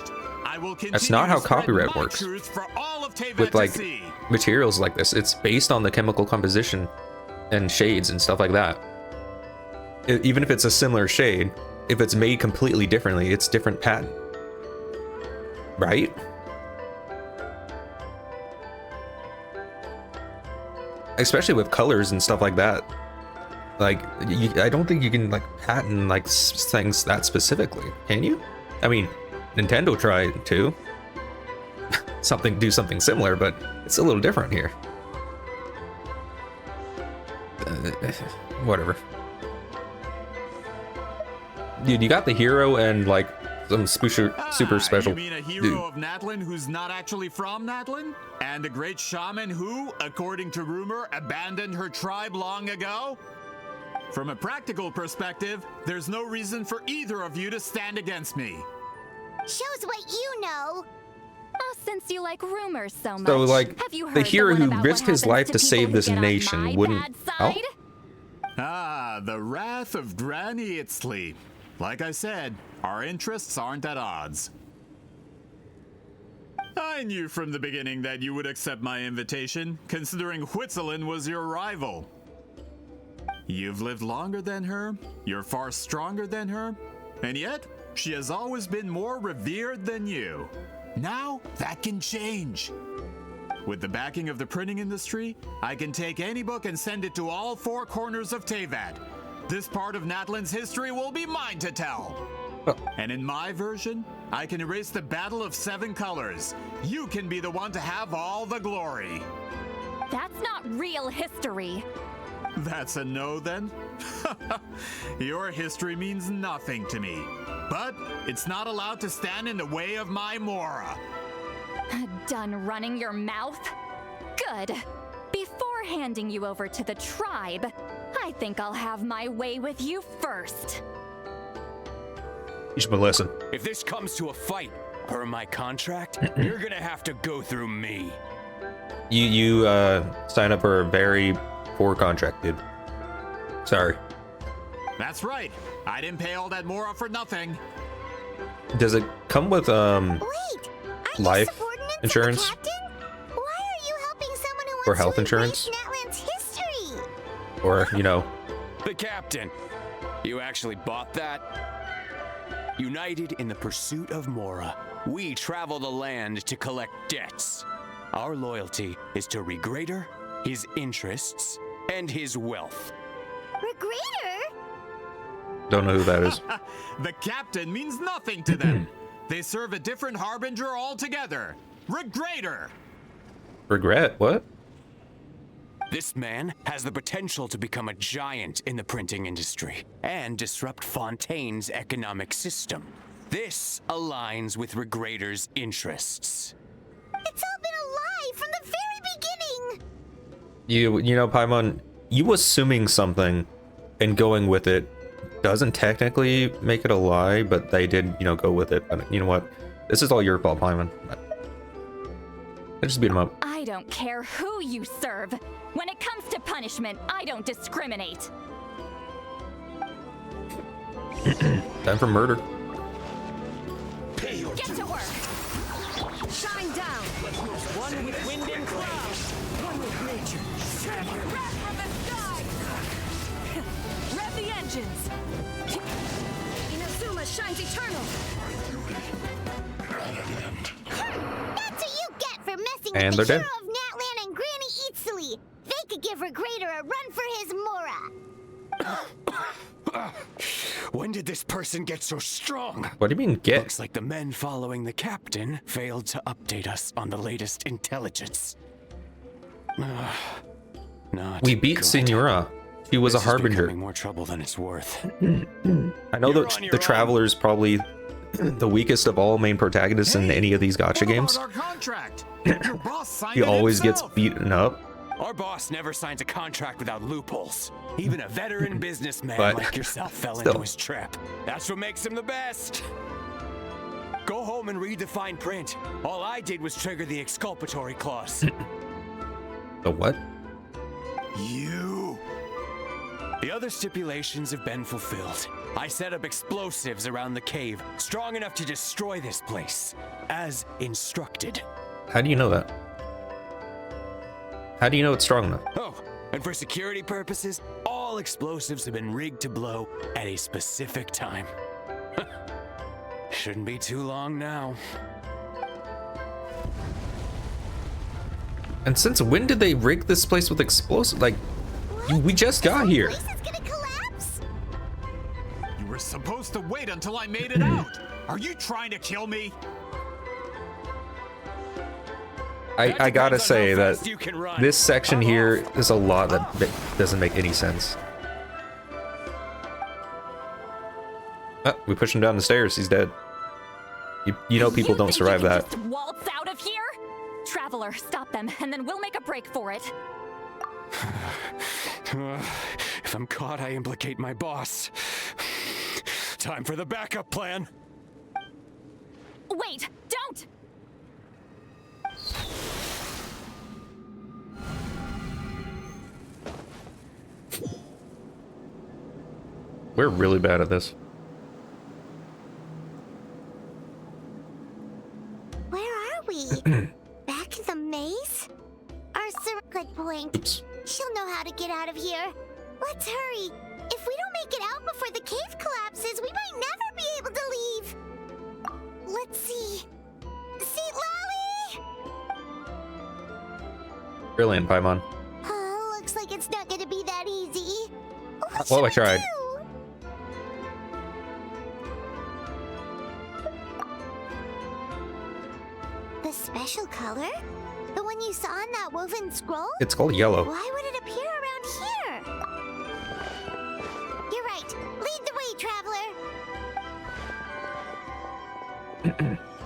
That's not how copyright works. With like materials like this, it's based on the chemical composition and shades and stuff like that. Even if it's a similar shade, if it's made completely differently, it's different patent. Right? Especially with colors and stuff like that. Like, I don't think you can like patent like things that specifically, can you? I mean, Nintendo tried to do something similar, but it's a little different here. Whatever. Dude, you got the hero and like some super special. You mean a hero of Natlan who's not actually from Natlan? And a great shaman who, according to rumor, abandoned her tribe long ago? From a practical perspective, there's no reason for either of you to stand against me. Shows what you know. Oh, since you like rumors so much, So like have you heard the hero one who about risked what his happens life to to people save who this get on nation my wouldn't bad help? side? Ah, the wrath of Granny Citlali. Like I said, our interests aren't at odds. I knew from the beginning that you would accept my invitation, considering Huitzilin was your rival. You've lived longer than her, you're far stronger than her, and yet, she has always been more revered than you. Now, that can change. With the backing of the printing industry, I can take any book and send it to all four corners of Teyvat. This part of Natlan's history will be mine to tell. And in my version, I can erase the Battle of 7 Colors. You can be the one to have all the glory. That's not real history. That's a no then? Your history means nothing to me. But it's not allowed to stand in the way of my Mora. Done running your mouth? Good. Before handing you over to the tribe, I think I'll have my way with you first. You should listen. If this comes to a fight, Per my contract, you're gonna have to go through me. You sign up for a very poor contract, dude. Sorry. That's right. I didn't pay all that Mora for nothing. Does it come with life insurance Why are you helping someone who wants or health to insurance, erase Natlan's history? or you know? The captain. You actually bought that? United in the pursuit of Mora, we travel the land to collect debts. Our loyalty is to Regrader, his interests, and his wealth. Regrader? Don't know who that is. The captain means nothing to them. They serve a different harbinger altogether. Regrader. Regret? What? This man has the potential to become a giant in the printing industry and disrupt Fontaine's economic system. This aligns with Regrader's interests. It's all been a lie from the very beginning. You know, Paimon, you assuming something and going with it doesn't technically make it a lie, but they did, you know, go with it. But you know what? This is all your fault, Paimon. I just beat him up. I don't care who you serve. When it comes to punishment, I don't discriminate. Time for murder. Get to work. Shine down. One with wind and cloud. One with nature. Wrath from the sky! Rev the engines! Inazuma shines eternal! That's what you get for messing And with the they're hero dead. of Natlan and Granny Eatsley. They could give Regrader a run for his Mora. When did this person get so strong? What do you mean get? Looks like the men following the captain failed to update us on the latest intelligence. Not We beat good. Senora. She was This a is harbinger. becoming more trouble than it's worth. I know You're that on your the own. Traveler's probably the weakest of all main protagonists in any of these gacha games. Our contract. Your boss signed He it always gets himself. beaten up. Our boss never signs a contract without loopholes. Even a veteran businessman But like yourself fell still. into his trap. That's what makes him the best. Go home and read the fine print. All I did was trigger the exculpatory clause. The what? You. The other stipulations have been fulfilled. I set up explosives around the cave, strong enough to destroy this place, as instructed. How do you know that? How do you know it's strong enough? Oh, and for security purposes, all explosives have been rigged to blow at a specific time. Shouldn't be too long now. And since when did they rig this place with explosives? Like, we just got here. This is gonna collapse. You were supposed to wait until I made it out. Are you trying to kill me? I gotta say that fast you can run. this section here is a lot that doesn't make any sense. Ah, we pushed him down the stairs. He's dead. You know people don't survive that. Just waltz out of here? Traveler, stop them, and then we'll make a break for it. If I'm caught, I implicate my boss. Time for the backup plan. Wait, don't! We're really bad at this. Where are we? Back in the maze? Our good point. Oops. She'll know how to get out of here. Let's hurry. If we don't make it out before the cave collapses, we might never be able to leave. Let's see. Citlali! Brilliant, Paimon. Oh, looks like it's not gonna be that easy. What Well, I should we tried. do? The special color? The one you saw in that woven scroll? It's called yellow. Why would it appear around here? You're right. Lead the way, traveler.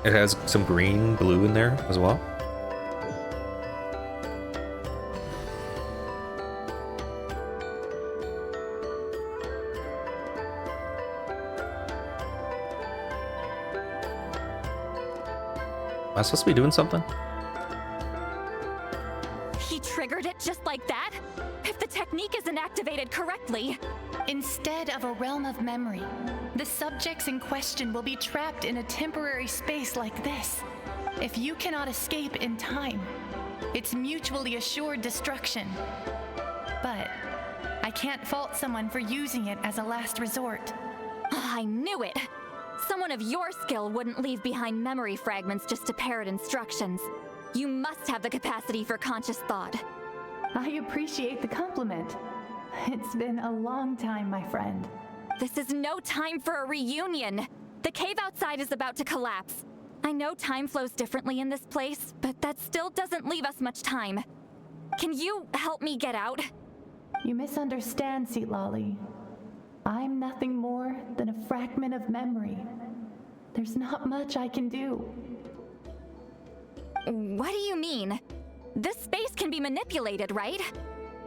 It has some green, blue in there as well. I supposed to be doing something? He triggered it just like that? If the technique isn't activated correctly... Instead of a realm of memory, the subjects in question will be trapped in a temporary space like this. If you cannot escape in time, it's mutually assured destruction. But I can't fault someone for using it as a last resort. I knew it! Someone of your skill wouldn't leave behind memory fragments just to parrot instructions. You must have the capacity for conscious thought. I appreciate the compliment. It's been a long time, my friend. This is no time for a reunion. The cave outside is about to collapse. I know time flows differently in this place, but that still doesn't leave us much time. Can you help me get out? You misunderstand, Citlali. I'm nothing more than a fragment of memory. There's not much I can do. What do you mean? This space can be manipulated, right?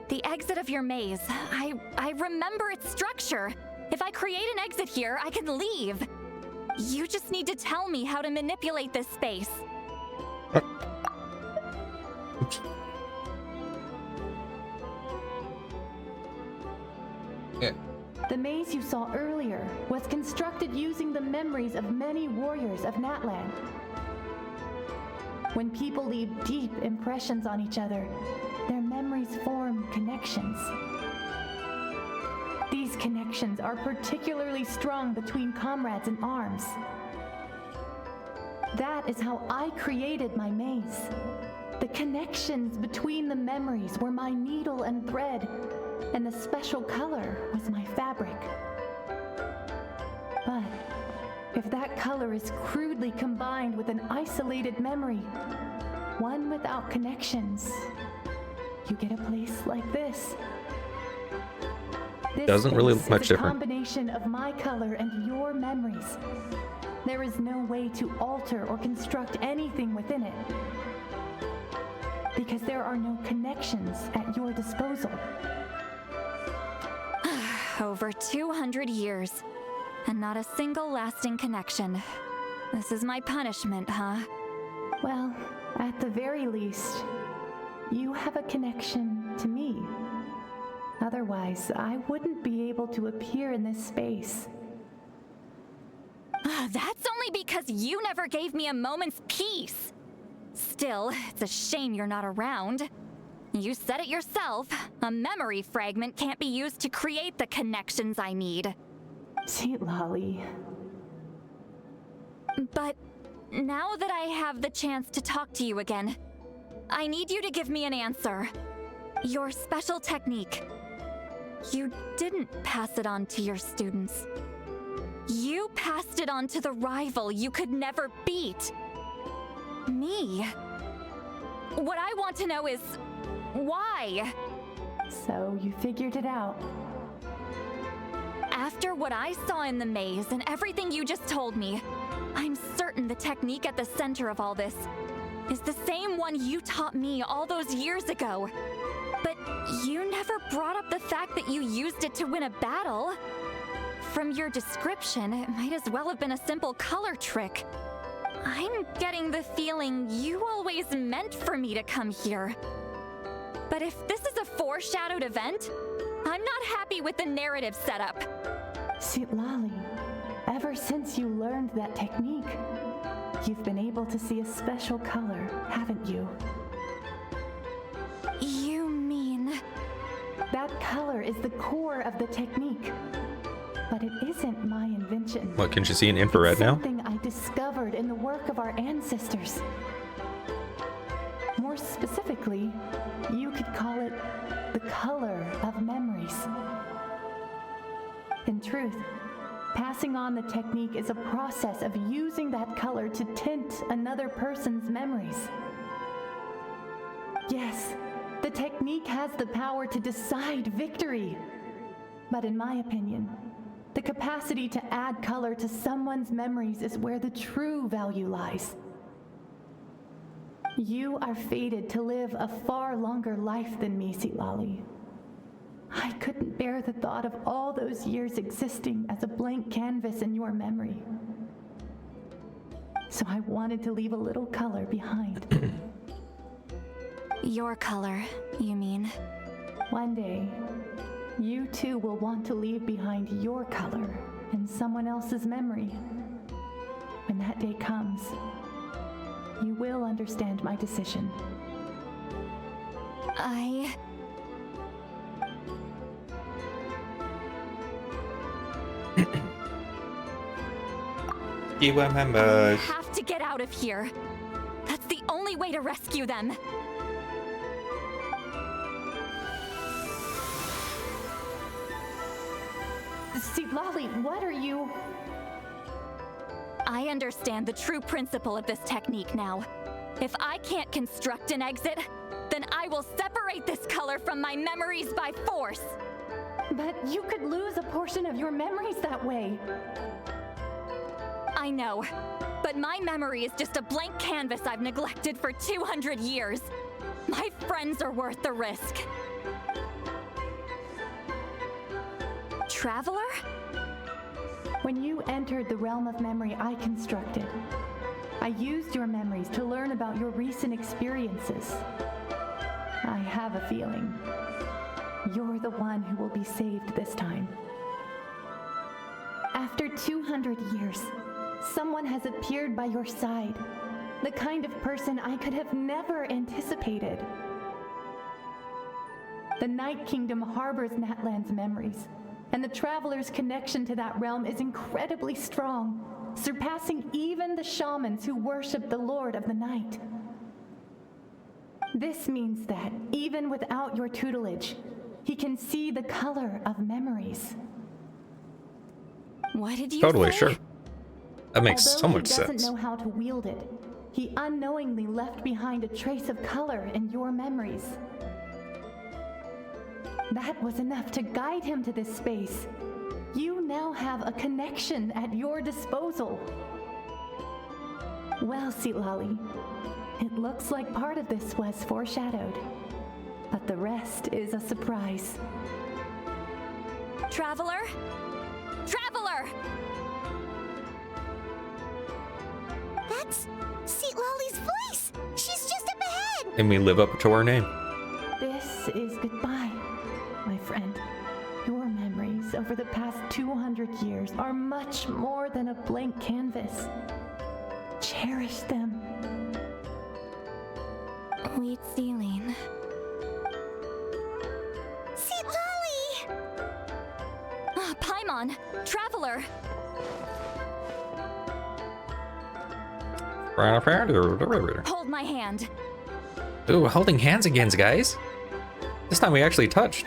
The exit of your maze. I remember its structure. If I create an exit here, I can leave. You just need to tell me how to manipulate this space. Oops. Yeah. The maze you saw earlier was constructed using the memories of many warriors of Natlan. When people leave deep impressions on each other, their memories form connections. These connections are particularly strong between comrades in arms. That is how I created my maze. The connections between the memories were my needle and thread, and the special color was my fabric. But if that color is crudely combined with an isolated memory, one without connections, you get a place like this. This doesn't really look much is a different. Combination of my color and your memories. There is no way to alter or construct anything within it, because there are no connections at your disposal. Over 200 years, and not a single lasting connection. This is my punishment, huh? Well, at the very least, you have a connection to me. Otherwise, I wouldn't be able to appear in this space. That's only because you never gave me a moment's peace. Still, it's a shame you're not around. You said it yourself. A memory fragment can't be used to create the connections I need. Citlali. But now that I have the chance to talk to you again, I need you to give me an answer. Your special technique. You didn't pass it on to your students. You passed it on to the rival you could never beat. Me. What I want to know is, why? So you figured it out. After what I saw in the maze and everything you just told me, I'm certain the technique at the center of all this is the same one you taught me all those years ago. But you never brought up the fact that you used it to win a battle. From your description, it might as well have been a simple color trick. I'm getting the feeling you always meant for me to come here. But if this is a foreshadowed event, I'm not happy with the narrative setup. Citlali, ever since you learned that technique, you've been able to see a special color, haven't you? You mean... That color is the core of the technique. But it isn't my invention. What, can you see an infrared it's now? Something I discovered in the work of our ancestors. More specifically, you could call it the color of memories. In truth, passing on the technique is a process of using that color to tint another person's memories. Yes, the technique has the power to decide victory. But in my opinion, the capacity to add color to someone's memories is where the true value lies. You are fated to live a far longer life than me, Citlali. I couldn't bear the thought of all those years existing as a blank canvas in your memory. So I wanted to leave a little color behind. Your color, you mean? One day, you too will want to leave behind your color and someone else's memory. When that day comes, you will understand my decision. You remember. I have to get out of here. That's the only way to rescue them. Citlali, what are you? I understand the true principle of this technique now. If I can't construct an exit, then I will separate this color from my memories by force. But you could lose a portion of your memories that way. I know, but my memory is just a blank canvas I've neglected for 200 years. My friends are worth the risk. Traveler? When you entered the realm of memory I constructed, I used your memories to learn about your recent experiences. I have a feeling you're the one who will be saved this time. After 200 years, someone has appeared by your side, the kind of person I could have never anticipated. The Night Kingdom harbors Natlan's memories, and the Traveler's connection to that realm is incredibly strong, surpassing even the shamans who worship the Lord of the Night. This means that, even without your tutelage, he can see the color of memories. What did you Totally, say? sure. That makes Although so much he sense. doesn't know how to wield it, he unknowingly left behind a trace of color in your memories. That was enough to guide him to this space. You now have a connection at your disposal. Well, Citlali, it looks like part of this was foreshadowed, but the rest is a surprise. Traveler? Traveler! That's Citlali's voice! She's just up ahead! And we live up to our name. This is goodbye, my friend. Your memories over the past 200 years are much more than a blank canvas. Cherish them. Wheat ceiling. Citlali! Paimon! Traveler! Hold my hand. Ooh, holding hands again, guys. This time we actually touched.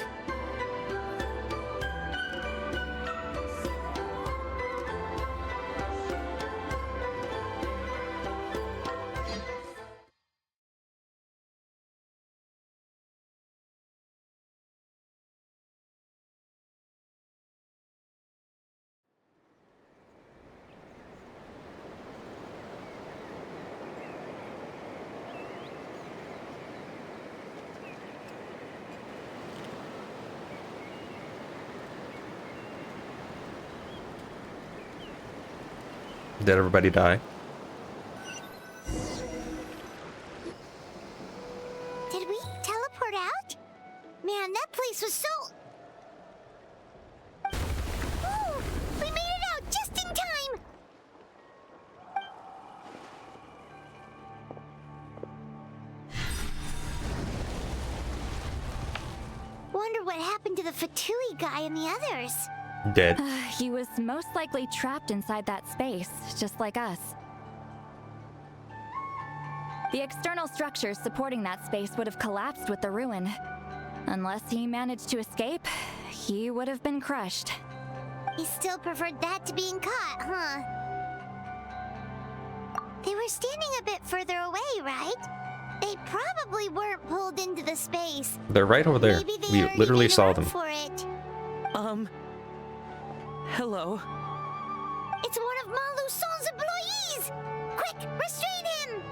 Did everybody die? Did we teleport out? Man, that place was so... Ooh, we made it out just in time! Wonder what happened to the Fatui guy and the others. Dead. He was most likely trapped inside that space, just like us. The external structures supporting that space would have collapsed with the ruin. Unless he managed to escape, he would have been crushed. He still preferred that to being caught, huh? They were standing a bit further away, right? They probably weren't pulled into the space. They're right over there. Maybe they We already literally made saw a run them. for it. Hello? It's one of Maluson's employees! Quick, restrain him!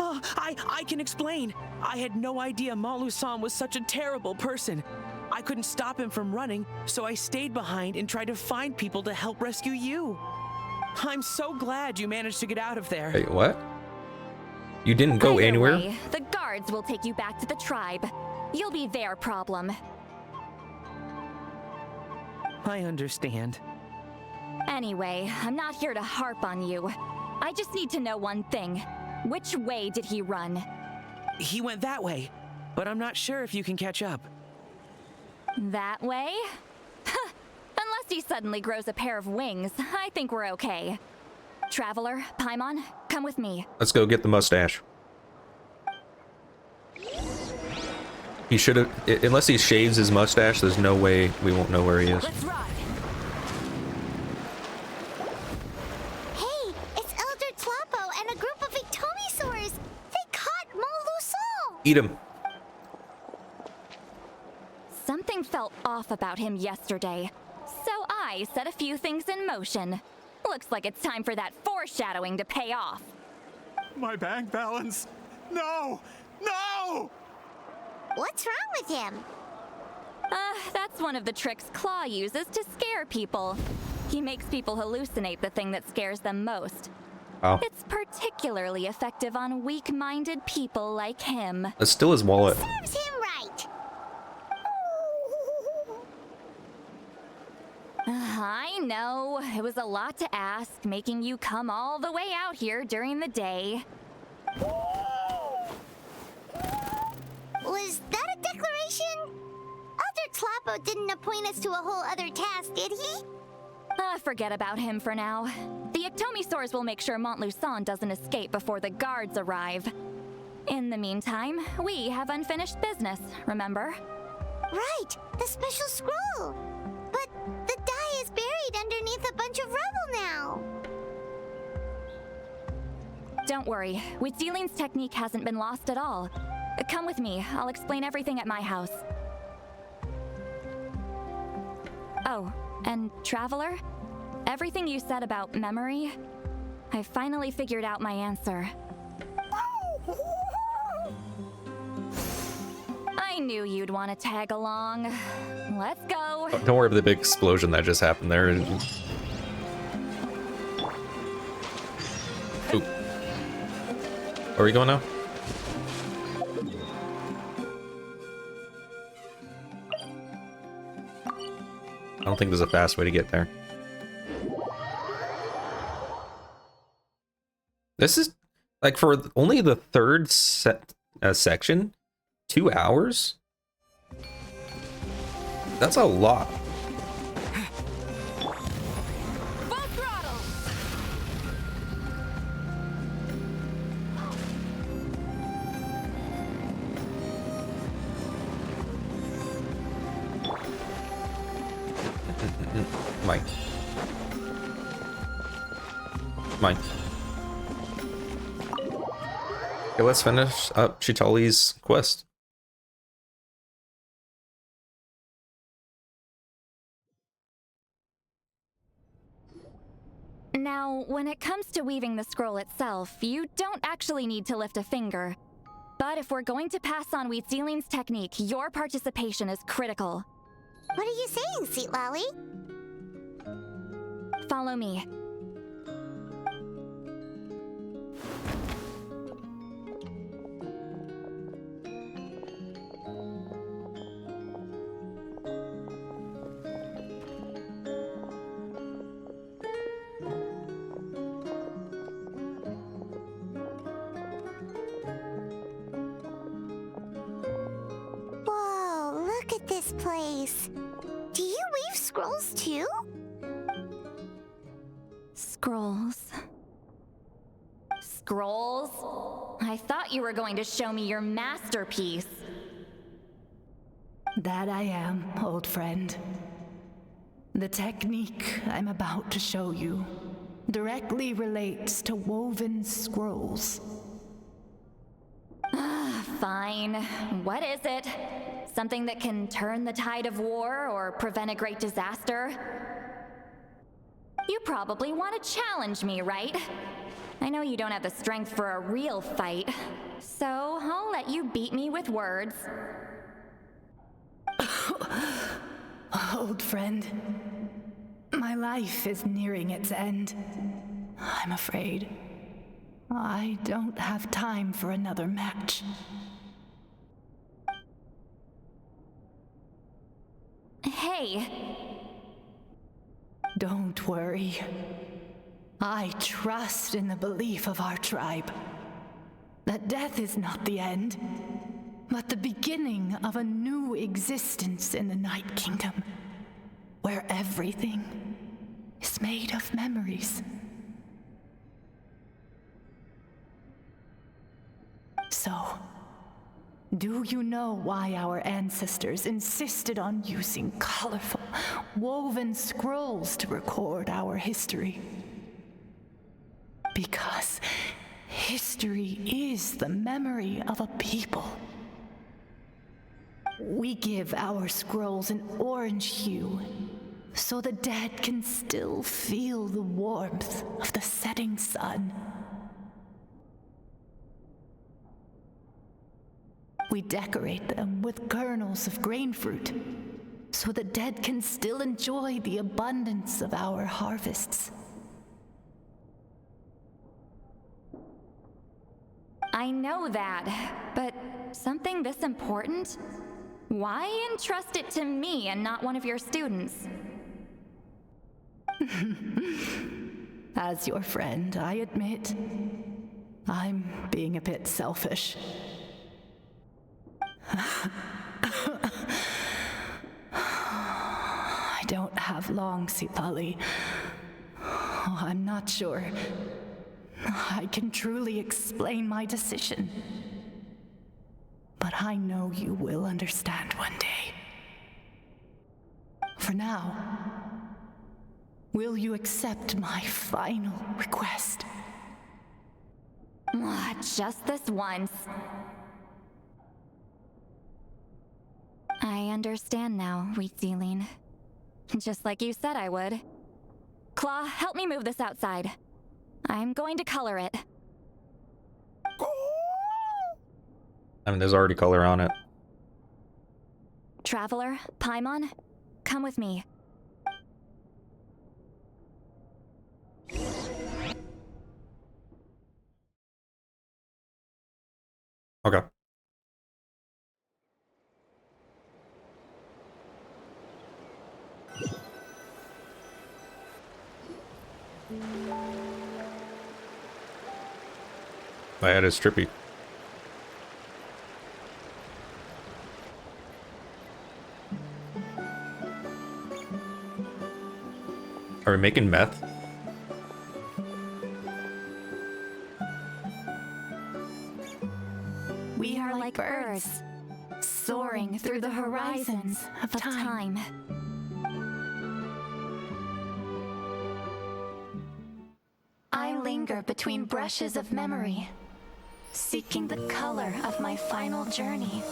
Oh, I can explain. I had no idea Malu-san was such a terrible person. I couldn't stop him from running, so I stayed behind and tried to find people to help rescue you. I'm so glad you managed to get out of there. Wait, what? You didn't go Either anywhere? way, the guards will take you back to the tribe. You'll be their problem. I understand. Anyway, I'm not here to harp on you. I just need to know one thing. Which way did he run? He went that way, but I'm not sure if you can catch up. That way? Unless he suddenly grows a pair of wings, I think we're okay. Traveler, Paimon, come with me. Let's go get the mustache. He should have, unless he shaves his mustache, there's no way we won't know where he is. Let's ride. Hey, it's Elder Tlapo and a group of Ictomisaurs. They caught Molusol. Eat him. Something felt off about him yesterday, so I set a few things in motion. Looks like it's time for that foreshadowing to pay off. My bank balance. No! No! What's wrong with him? That's one of the tricks Claw uses to scare people. He makes people hallucinate the thing that scares them most. Oh. It's particularly effective on weak-minded people like him. That's still his wallet. Serves him right. I know. It was a lot to ask, making you come all the way out here during the day. Was that a declaration? Elder Tlapo didn't appoint us to a whole other task, did he? Forget about him for now. The Ictomisaurs will make sure Montluçon doesn't escape before the guards arrive. In the meantime, we have unfinished business, remember? Right, the special scroll. But the die is buried underneath a bunch of rubble now. Don't worry, Citlali's technique hasn't been lost at all. Come with me, I'll explain everything at my house. Oh, and Traveler? Everything you said about memory, I finally figured out my answer. I knew you'd want to tag along. Let's go. Oh, don't worry about the big explosion that just happened there. Ooh. Where are we going now? I don't think there's a fast way to get there. This is like for only the third section, 2 hours? That's a lot. Full throttle. Mine. Mine. Okay, let's finish up Citlali's quest. Now, when it comes to weaving the scroll itself, you don't actually need to lift a finger. But if we're going to pass on Citlali's technique, your participation is critical. What are you saying, Citlali? Follow me. Whoa, look at this place. Do you weave scrolls too? Scrolls. Scrolls? I thought you were going to show me your masterpiece. That I am, old friend. The technique I'm about to show you directly relates to woven scrolls. Fine. What is it? Something that can turn the tide of war or prevent a great disaster? You probably want to challenge me, right? I know you don't have the strength for a real fight, so I'll let you beat me with words. Old friend, My life is nearing its end. I'm afraid. I don't have time for another match. Hey. Don't worry. I trust in the belief of our tribe that death is not the end, but the beginning of a new existence in the Night Kingdom, where everything is made of memories. So, do you know why our ancestors insisted on using colorful, woven scrolls to record our history? Because history is the memory of a people. We give our scrolls an orange hue, so the dead can still feel the warmth of the setting sun. We decorate them with kernels of grain fruit, so the dead can still enjoy the abundance of our harvests. I know that, but something this important? Why entrust it to me and not one of your students? As your friend, I admit, I'm being a bit selfish. I don't have long, Citlali. I'm not sure I can truly explain my decision. But I know you will understand one day. For now, will you accept my final request? Just this once. I understand now, Wheat Ceiling. Just like you said I would. Claw, help me move this outside. I'm going to color it. I mean, there's already color on it. Traveler, Paimon, come with me. Okay. My head is trippy. Are we making meth? We are like birds, soaring through the horizons of time. I linger between brushes of memory, seeking the color of my final journey.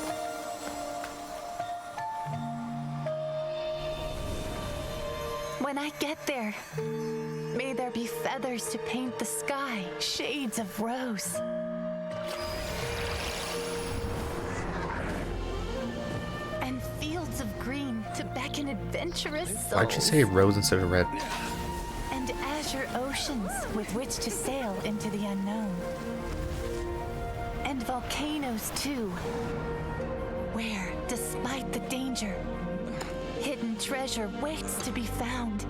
When I get there, may there be feathers to paint the sky, shades of rose. And fields of green to beckon adventurous souls. Why'd you say rose instead of red? And azure oceans with which to sail into the unknown. And volcanoes too, where, despite the danger, hidden treasure waits to be found.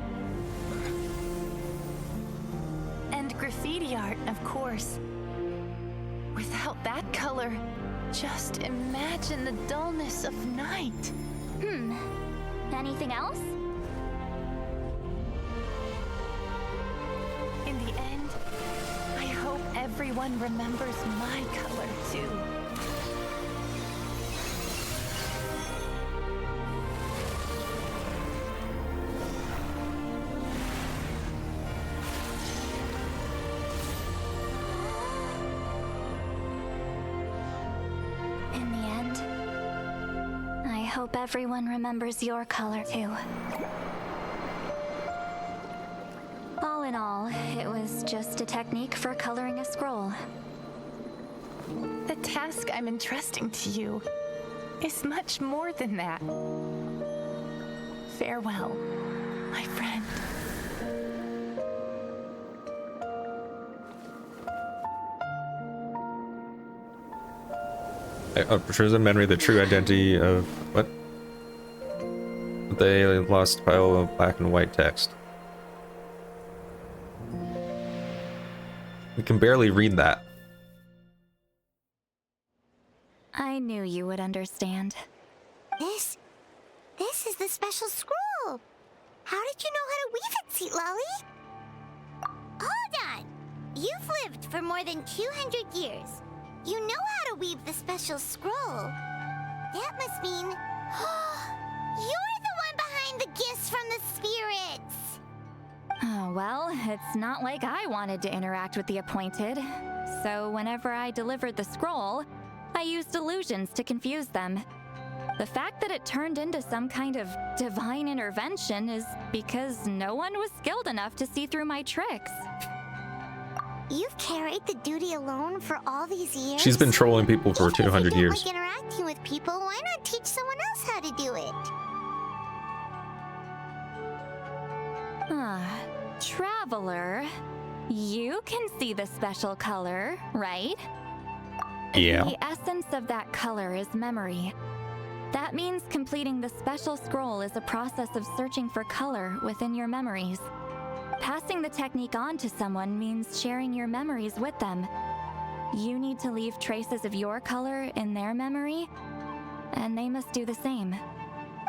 And graffiti art, of course. Without that color, just imagine the dullness of night. Anything else? In the end, I hope everyone remembers my color too. In the end, I hope everyone remembers your color too. All in all, it was just a technique for coloring a scroll. The task I'm entrusting to you is much more than that. Farewell, my friend. Preserves in memory the true identity of what? They lost pile of black and white text. We can barely read that. I knew you would understand. This is the special scroll. How did you know how to weave it, Citlali? Hold on. You've lived for more than 200 years. You know how to weave the special scroll. That must mean you're the one behind the gifts from the spirits. Oh, well, it's not like I wanted to interact with the appointed. So whenever I delivered the scroll, I used illusions to confuse them. The fact that it turned into some kind of divine intervention is because no one was skilled enough to see through my tricks. You've carried the duty alone for all these years? She's been trolling people for 200 years. Like interacting with people, why not teach someone else how to do it? Traveler, you can see the special color, right? Yeah. The essence of that color is memory. That means completing the special scroll is a process of searching for color within your memories. Passing the technique on to someone means sharing your memories with them. You need to leave traces of your color in their memory, and they must do the same.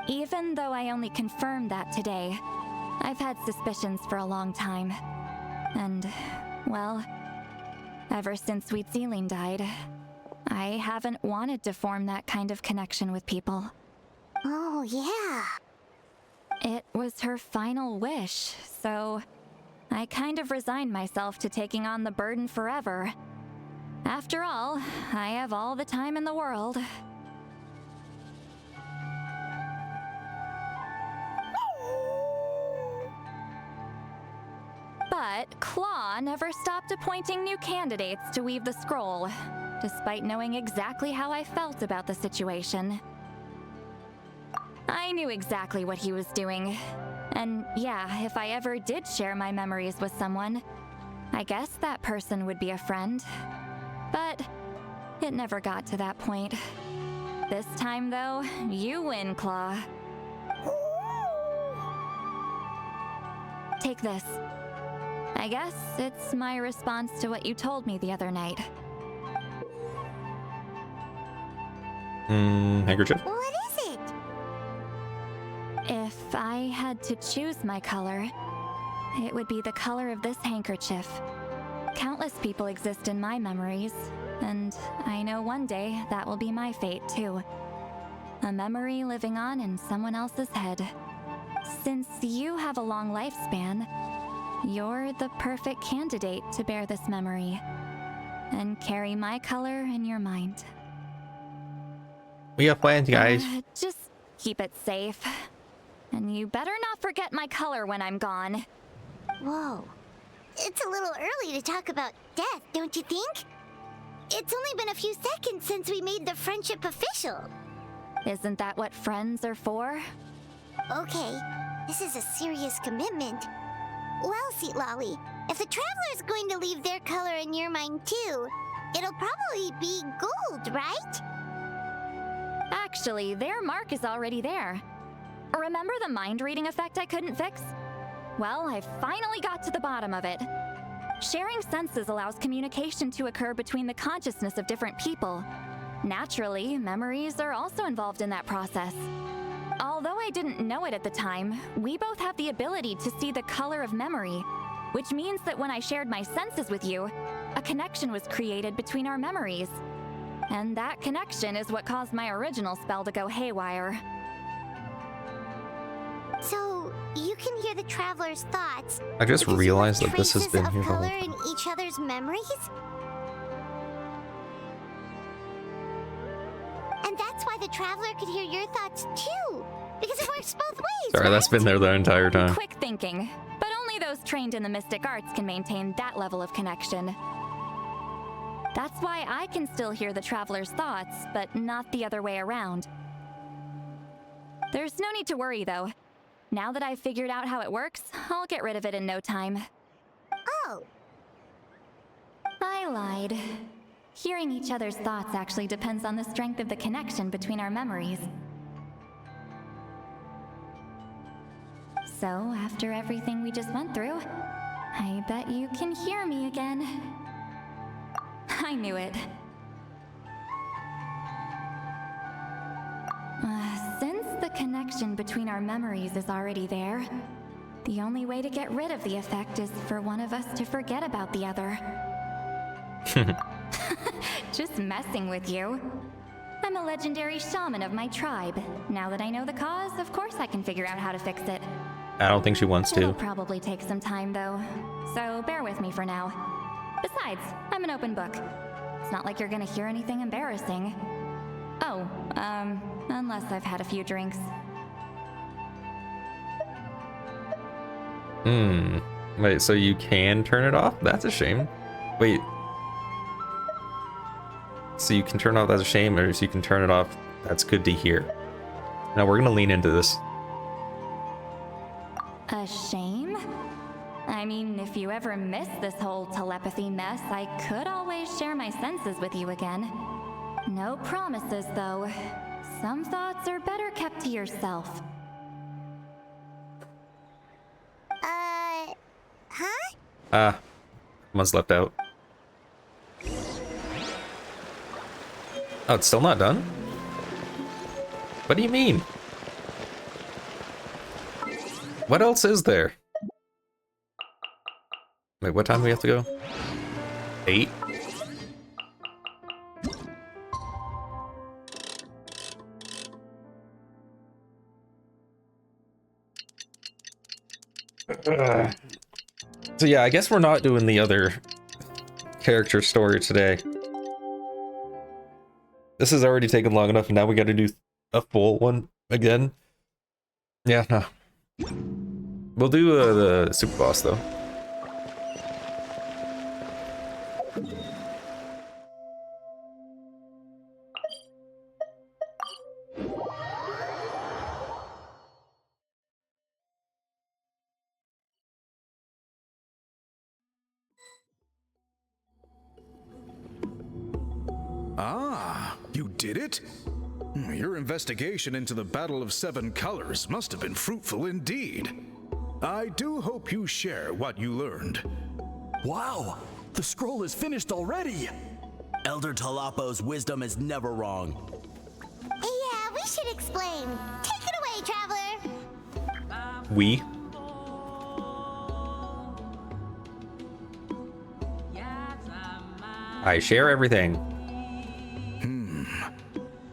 Even though I only confirmed that today, I've had suspicions for a long time. And, well, ever since Sweet Citlali died, I haven't wanted to form that kind of connection with people. Oh, yeah. It was her final wish, so I kind of resigned myself to taking on the burden forever. After all, I have all the time in the world. But Claw never stopped appointing new candidates to weave the scroll, despite knowing exactly how I felt about the situation. I knew exactly what he was doing. And yeah, if I ever did share my memories with someone, I guess that person would be a friend. But it never got to that point. This time, though, you win, Claw. Take this. I guess it's my response to what you told me the other night. Handkerchief? What is it? If I had to choose my color, it would be the color of this handkerchief. Countless people exist in my memories, and I know one day that will be my fate too. A memory living on in someone else's head. Since you have a long lifespan, you're the perfect candidate to bear this memory and carry my color in your mind. We have plans, guys. Just keep it safe. And you better not forget my color when I'm gone. Whoa. It's a little early to talk about death, don't you think? It's only been a few seconds since we made the friendship official. Isn't that what friends are for? Okay, this is a serious commitment. Well, Citlali, if the Traveler's going to leave their color in your mind too, it'll probably be gold, right? Actually, their mark is already there. Remember the mind reading effect I couldn't fix? Well, I finally got to the bottom of it. Sharing senses allows communication to occur between the consciousness of different people. Naturally, memories are also involved in that process. Although I didn't know it at the time, we both have the ability to see the color of memory, which means that when I shared my senses with you, a connection was created between our memories. And that connection is what caused my original spell to go haywire. So, you can hear the Traveler's thoughts. I just realized that this has been traces here of the whole color time. in each other's memories? And that's why the Traveler could hear your thoughts too, because it works both ways. Sorry, that's been there the entire time. Quick thinking, but only those trained in the mystic arts can maintain that level of connection. That's why I can still hear the Traveler's thoughts, but not the other way around. There's no need to worry, though. Now that I've figured out how it works, I'll get rid of it in no time. Oh. I lied. Hearing each other's thoughts actually depends on the strength of the connection between our memories. So, after everything we just went through, I bet you can hear me again. I knew it. Since the connection between our memories is already there, the only way to get rid of the effect is for one of us to forget about the other. Just messing with you. I'm a legendary shaman of my tribe. Now that I know the cause, of course I can figure out how to fix it. I don't think she wants It'll to. probably take some time though, so bear with me for now. Besides, I'm an open book. It's not like you're gonna hear anything embarrassing. Oh, unless I've had a few drinks. Wait, so you can turn it off? That's a shame. Wait. So you can turn it off, that's a shame, or so you can turn it off, that's good to hear. Now we're gonna lean into this. A shame? I mean, if you ever miss this whole telepathy mess, I could always share my senses with you again. No promises, though. Some thoughts are better kept to yourself. Huh? One's left out. Oh, it's still not done? What do you mean? What else is there? Wait, what time do we have to go? 8? So yeah, I guess we're not doing the other character story today. This has already taken long enough, and now we gotta do a full one again. Yeah, no. We'll do the super boss, though. Ah, you did it? Your investigation into the Battle of Seven Colors must have been fruitful indeed. I do hope you share what you learned. Wow, the scroll is finished already! Elder Talapo's wisdom is never wrong. Yeah, we should explain. Take it away, Traveler. We? I share everything.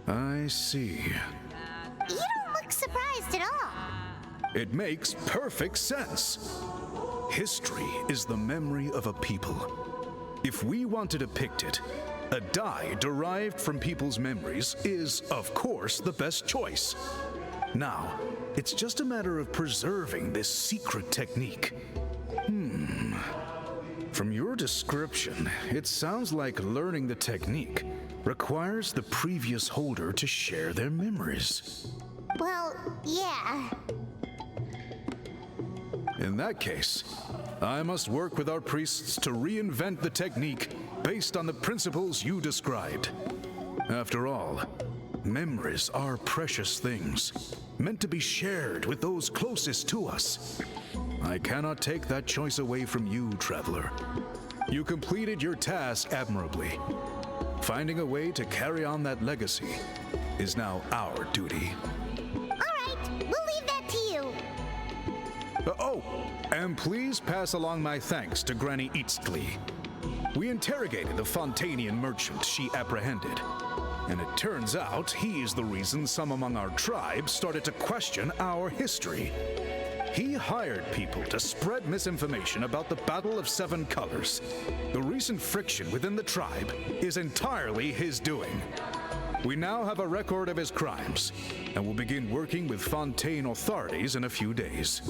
I see. You don't look surprised at all. It makes perfect sense. History is the memory of a people. If we want to depict it, a dye derived from people's memories is, of course, the best choice. Now, it's just a matter of preserving this secret technique. From your description, it sounds like learning the technique requires the previous holder to share their memories. Well, yeah. In that case, I must work with our priests to reinvent the technique based on the principles you described. After all, memories are precious things, meant to be shared with those closest to us. I cannot take that choice away from you, Traveler. You completed your task admirably. Finding a way to carry on that legacy is now our duty. All right, we'll leave that to you. Oh, and please pass along my thanks to Granny Citlali. We interrogated the Fontanian merchant she apprehended, and it turns out he is the reason some among our tribe started to question our history. He hired people to spread misinformation about the Battle of Seven Colors. The recent friction within the tribe is entirely his doing. We now have a record of his crimes, and will begin working with Fontaine authorities in a few days.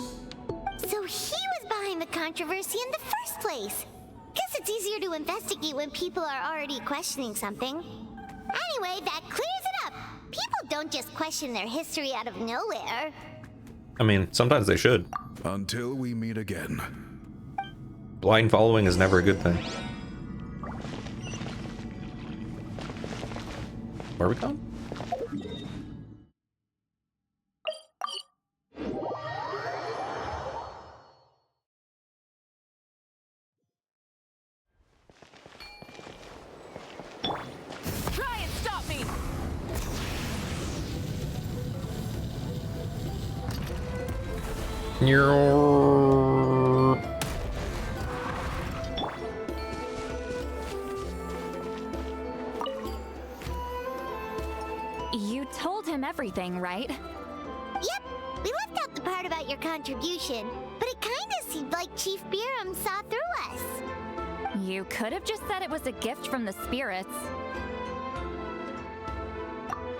So he was behind the controversy in the first place. Guess it's easier to investigate when people are already questioning something. Anyway, that clears it up. People don't just question their history out of nowhere. I mean, sometimes they should. Until we meet again. Blind following is never a good thing. Where are we going? Try and stop me! You told him everything, right? Yep, we left out the part about your contribution, but it kinda seemed like Chief Biram saw through us. You could have just said it was a gift from the spirits.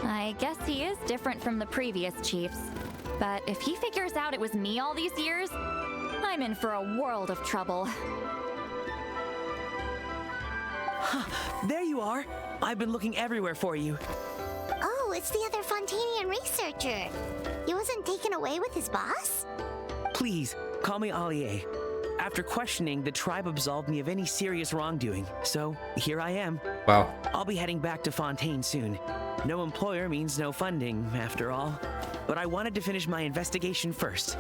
I guess he is different from the previous chiefs. But if he figures out it was me all these years, I'm in for a world of trouble. There you are. I've been looking everywhere for you. Oh, it's the other Fontanian researcher. He wasn't taken away with his boss? Please, call me Allier. After questioning, the tribe absolved me of any serious wrongdoing, so here I am. Wow. I'll be heading back to Fontaine soon. No employer means no funding, after all. But I wanted to finish my investigation first.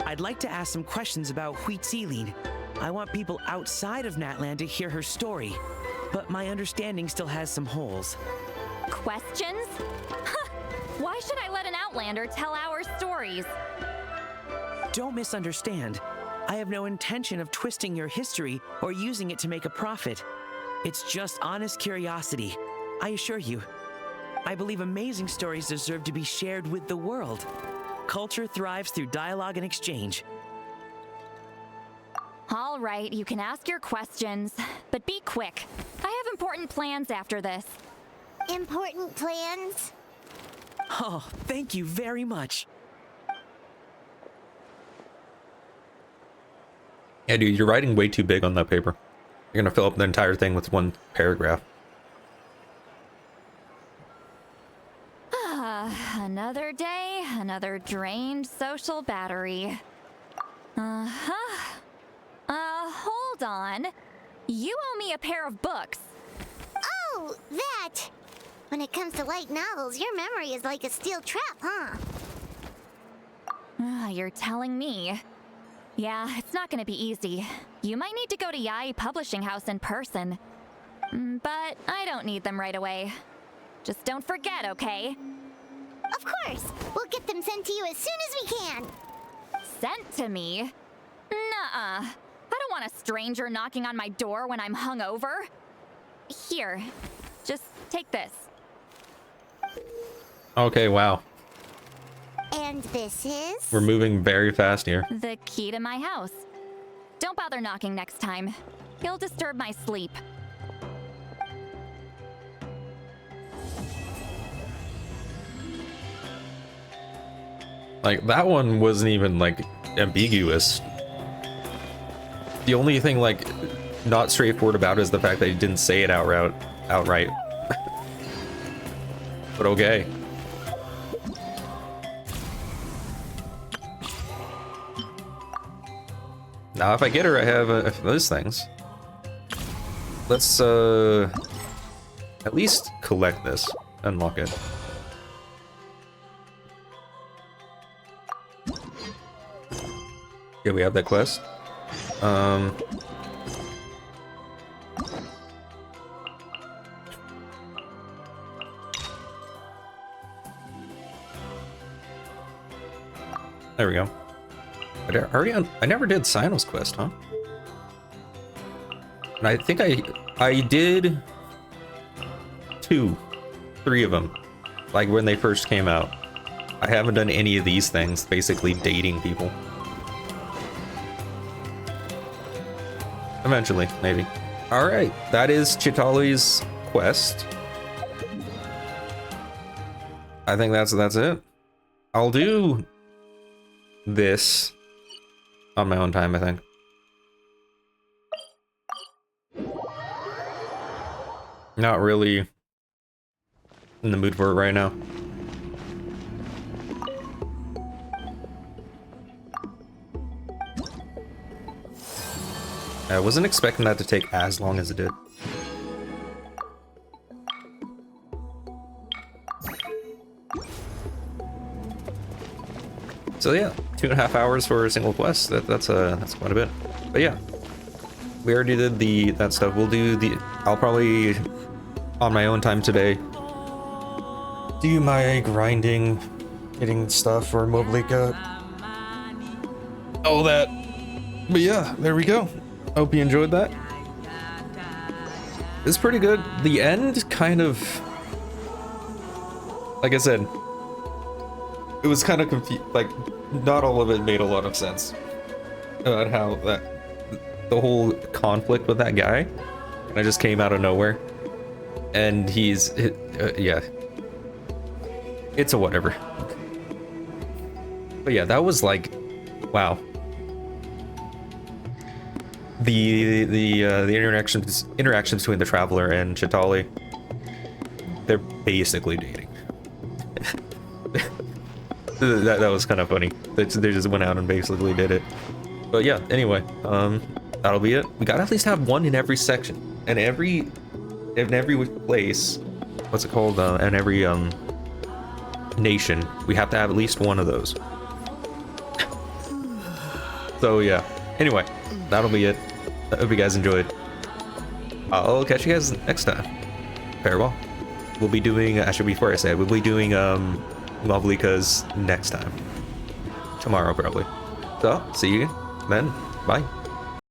I'd like to ask some questions about Citlali. I want people outside of Natland to hear her story, but my understanding still has some holes. Questions? Why should I let an Outlander tell our stories? Don't misunderstand. I have no intention of twisting your history or using it to make a profit. It's just honest curiosity, I assure you. I believe amazing stories deserve to be shared with the world. Culture thrives through dialogue and exchange. All right, you can ask your questions, but be quick. I have important plans after this. Important plans? Oh, thank you very much. Yeah, dude, you're writing way too big on that paper. You're gonna fill up the entire thing with one paragraph. Another day, another drained social battery. Hold on. You owe me a pair of books. Oh, that! When it comes to light novels, your memory is like a steel trap, huh? You're telling me. Yeah, it's not gonna be easy. You might need to go to Yai Publishing House in person. But I don't need them right away. Just don't forget, okay? Of course! We'll get them sent to you as soon as we can! Sent to me? Nuh-uh. I don't want a stranger knocking on my door when I'm hungover. Here, just take this. Okay, wow. And this is? We're moving very fast here. The key to my house. Don't bother knocking next time. You'll disturb my sleep. Like, that one wasn't even, like, ambiguous. The only thing, like, not straightforward about it is the fact that he didn't say it outright. But okay. Now, if I get her, I have those things. Let's, at least collect this. Unlock it. Yeah, we have that quest. There we go. I never did Sinnoh's quest, huh? And I think I did 3 of them, like when they first came out. I haven't done any of these things, basically dating people. Eventually, maybe. Alright, that is Citlali's quest. I think that's it. I'll do this on my own time, I think. Not really in the mood for it right now. I wasn't expecting that to take as long as it did. So yeah, 2.5 hours for a single quest. That's quite a bit. But yeah, we already did that stuff. We'll do I'll probably on my own time today do my grinding, getting stuff for Moblika, all that. But yeah, there we go. Hope you enjoyed that. It's pretty good. The end kind of, like I said, it was kind of confused. Like, not all of it made a lot of sense about how the whole conflict with that guy kind of just came out of nowhere, and yeah, it's a whatever. But yeah, that was like, wow. The interactions between the Traveler and Citlali, they're basically dating. that was kind of funny. They just went out and basically did it. But yeah, anyway, that'll be it. We gotta at least have one in every section, and in every place, what's it called? In every nation, we have to have at least one of those. So yeah. Anyway, that'll be it. I hope you guys enjoyed. I'll catch you guys next time. Farewell. We'll be doing, actually before I say it, we'll be doing Moblika's next time. Tomorrow probably. So, see you then. Bye.